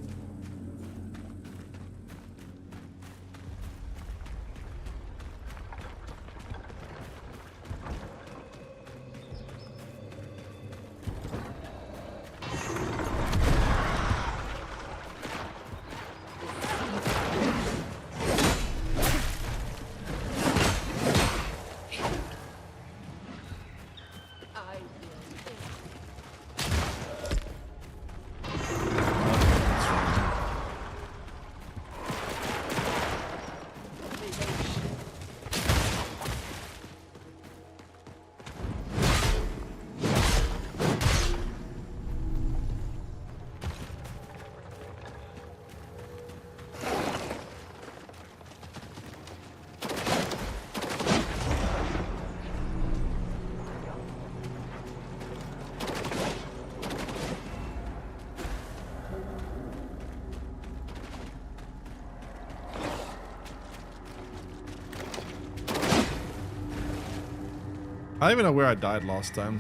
I don't even know where I died last time.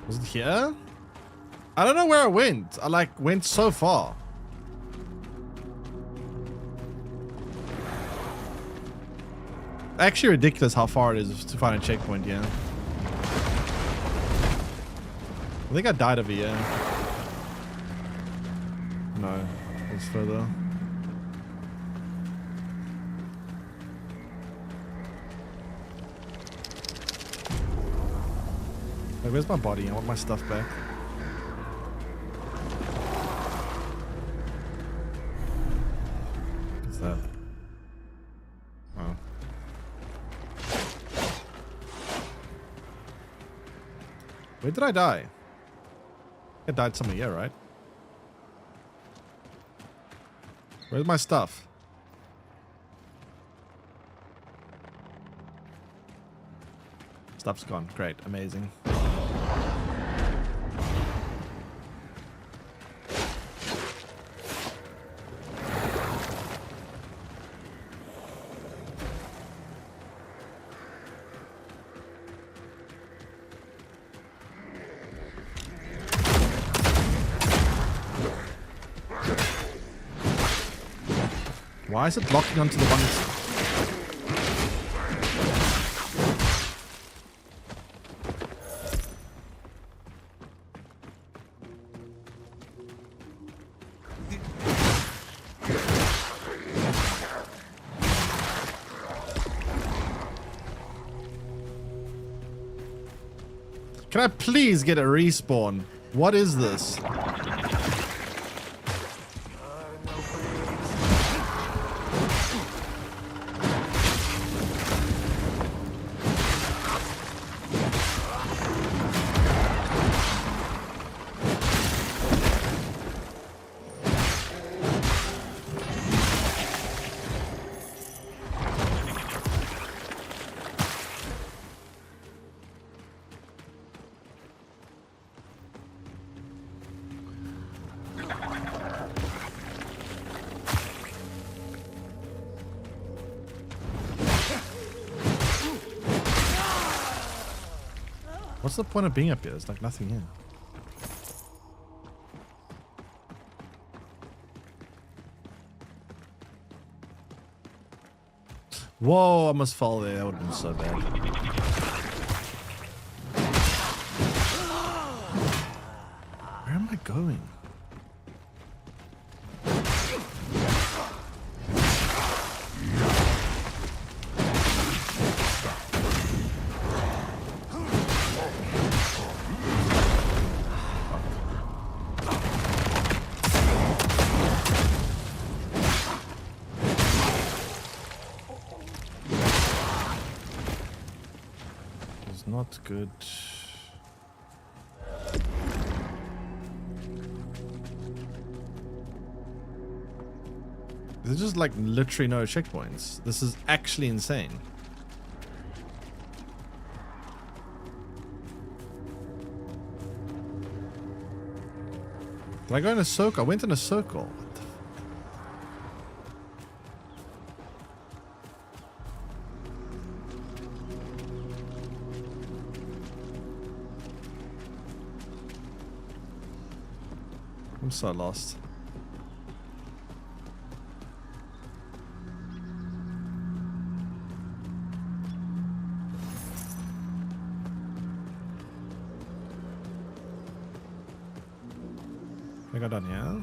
Was it here? I don't know where I went. I like went so far. Actually ridiculous how far it is to find a checkpoint here. I think I died over here. No, it's further. Wait, where's my body? I want my stuff back. What's that? Oh. Where did I die? I died somewhere here, right? Where's my stuff? Stuff's gone. Great. Amazing. Why is it locking onto the one that's... Can I please get a respawn? What is this? What's the point of being up here? There's like nothing here. Whoa, I almost fell there. That would have been so bad. Where am I going? Not good. There's just like literally no checkpoints. This is actually insane. Did I go in a circle? I went in a circle. I'm so lost. I got done here.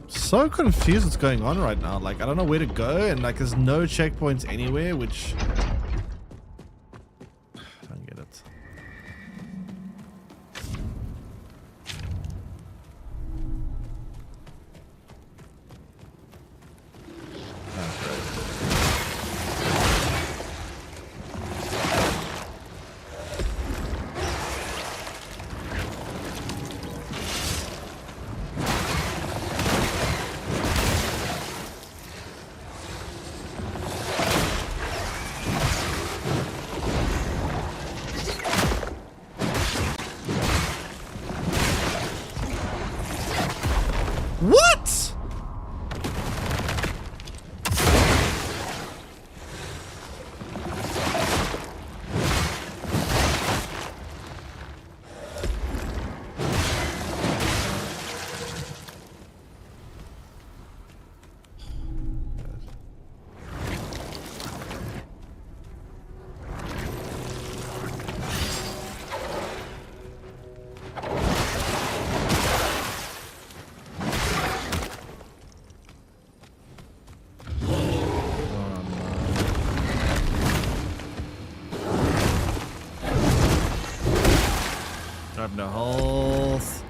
So confused what's going on right now. Like, I don't know where to go, and like there's no checkpoints anywhere, which I don't get it. What? I have no health.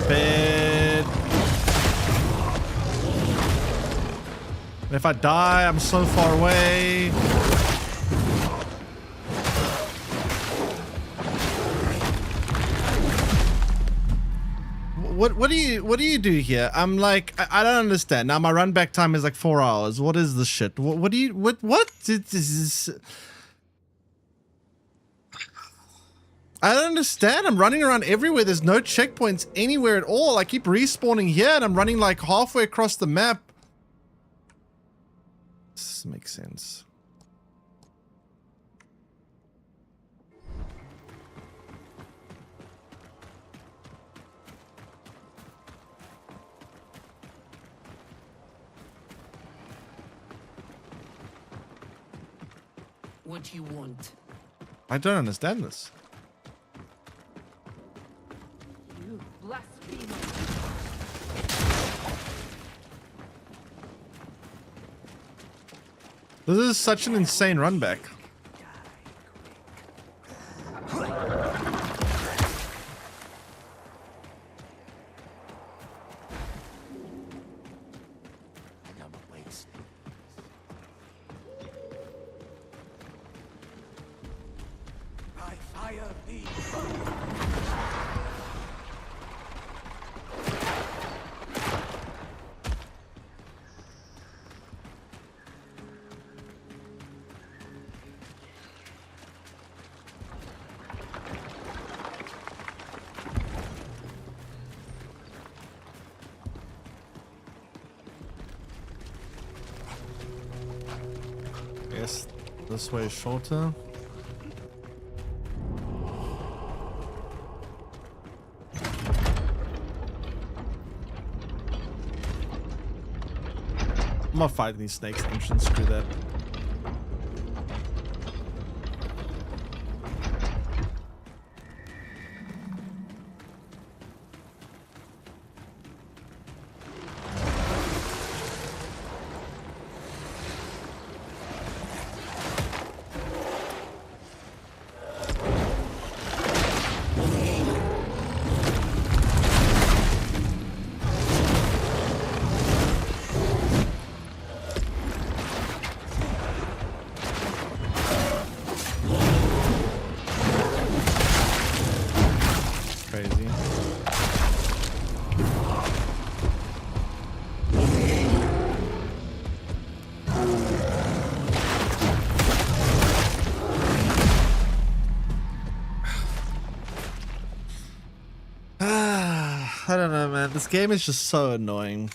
Bed. And if I die, I'm so far away. What do you do here? I'm like, I don't understand. Now my run back time is like 4 hours. What is this shit? What do you what? This is, I don't understand. I'm running around everywhere. There's no checkpoints anywhere at all. I keep respawning here and I'm running like halfway across the map. This makes sense. What you want? I don't understand this. You blasphemer. This is such an insane run back. Yes, this way is shorter. I'm not fighting these snakes entrance, screw that. I don't know, man. This game is just so annoying.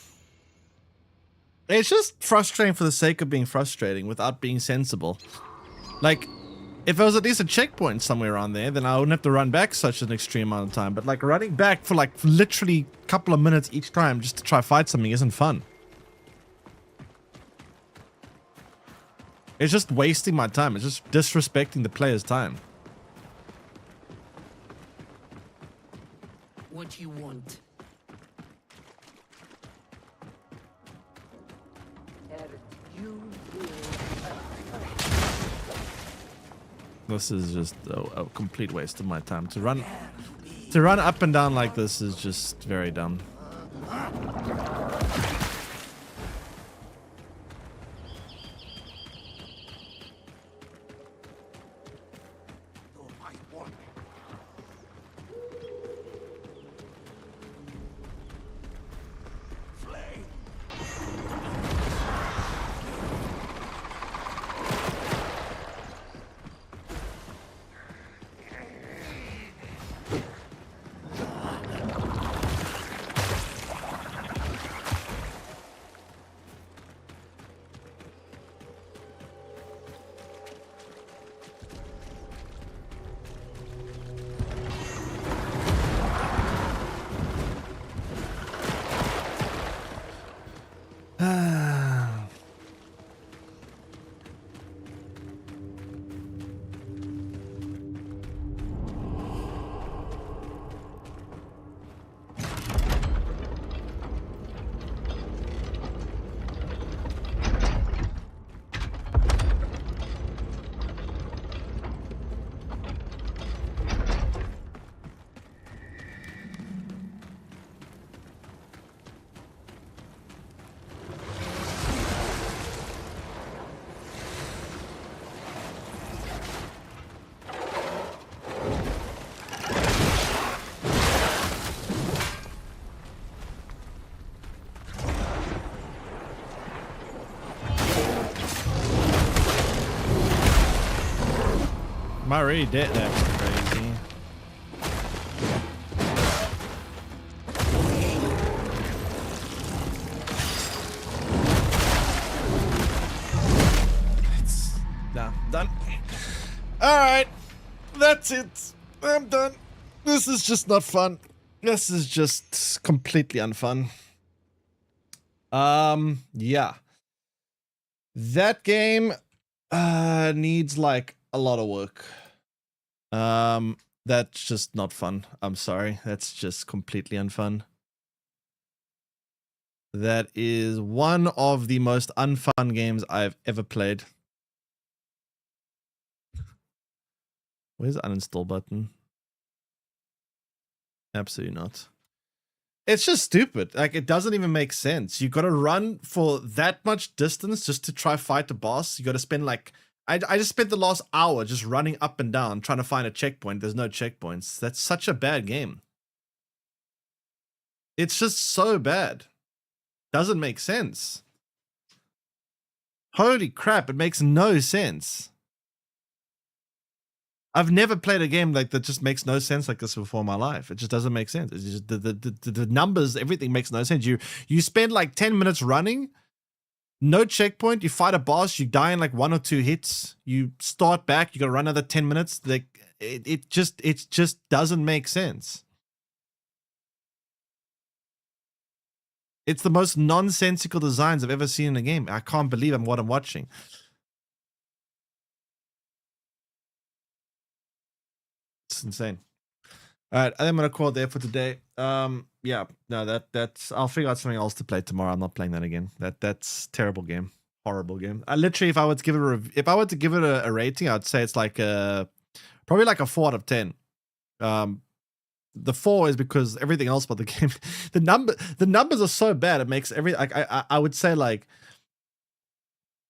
It's just frustrating for the sake of being frustrating without being sensible. Like, if there was at least a checkpoint somewhere around there, then I wouldn't have to run back such an extreme amount of time. But like running back for like literally a couple of minutes each time just to try fight something isn't fun. It's just wasting my time. It's just disrespecting the player's time. What you want? This is just a complete waste of my time. To run up and down like this is just very dumb. Am I already dead? That's crazy. Nah, done. Alright. That's it. I'm done. This is just not fun. This is just completely unfun. Yeah. That game needs like a lot of work. That's just not fun. I'm sorry. That's just completely unfun. That is one of the most unfun games I've ever played. Where's the uninstall button? Absolutely not. It's just stupid. Like, it doesn't even make sense. You got to run for that much distance just to try fight the boss. You got to spend like... I just spent the last hour just running up and down trying to find a checkpoint. There's no checkpoints. That's such a bad game. It's just so bad. Doesn't make sense. Holy crap, it makes no sense. I've never played a game like that just makes no sense like this before in my life. It just doesn't make sense. It's just the numbers, everything makes no sense. You spend like 10 minutes running, no checkpoint, you fight a boss, you die in like 1 or 2 hits, you start back, you gotta run another 10 minutes. Like it just doesn't make sense. It's the most nonsensical designs I've ever seen in a game. I can't believe what I'm watching. It's insane. All right, I think I'm gonna call it there for today. Yeah, no, that's. I'll figure out something else to play tomorrow. I'm not playing that again. That's terrible game, horrible game. I literally, if I were to give it a rating, I'd say it's like probably like a 4 out of 10. The 4 is because everything else about the game, the numbers are so bad. It makes I would say like.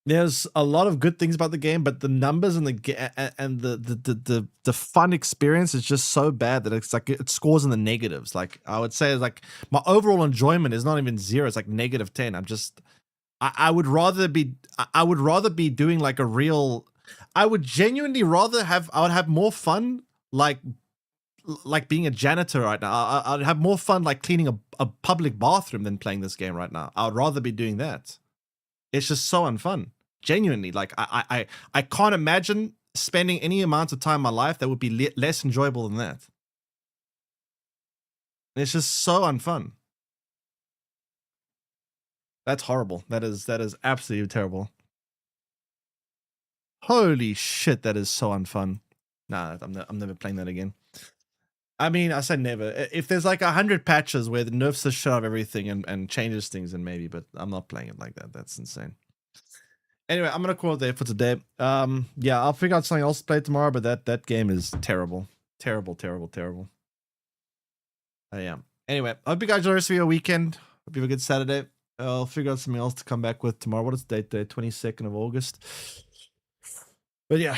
There's a lot of good things about the game, but the numbers and the fun experience is just so bad that it's like it scores in the negatives. Like I would say, like my overall enjoyment is not even 0; it's like -10. I would rather be doing like a real. I would genuinely rather have. I would have more fun like like being a janitor right now. I'd have more fun like cleaning a public bathroom than playing this game right now. I'd rather be doing that. It's just so unfun. Genuinely, like I can't imagine spending any amount of time in my life that would be less enjoyable than that. It's just so unfun. That's horrible. That is absolutely terrible. Holy shit, that is so unfun. Nah, I'm never playing that again. I mean, I say never. If there's like 100 patches where it nerfs the shit out of everything and changes things, then maybe, but I'm not playing it like that. That's insane. Anyway, I'm gonna call it there for today. Yeah, I'll figure out something else to play tomorrow, but that game is terrible. Terrible. Yeah. Anyway, I hope you guys enjoy the rest of your weekend. Hope you have a good Saturday. I'll figure out something else to come back with tomorrow. What is the date? The 22nd of August. But yeah,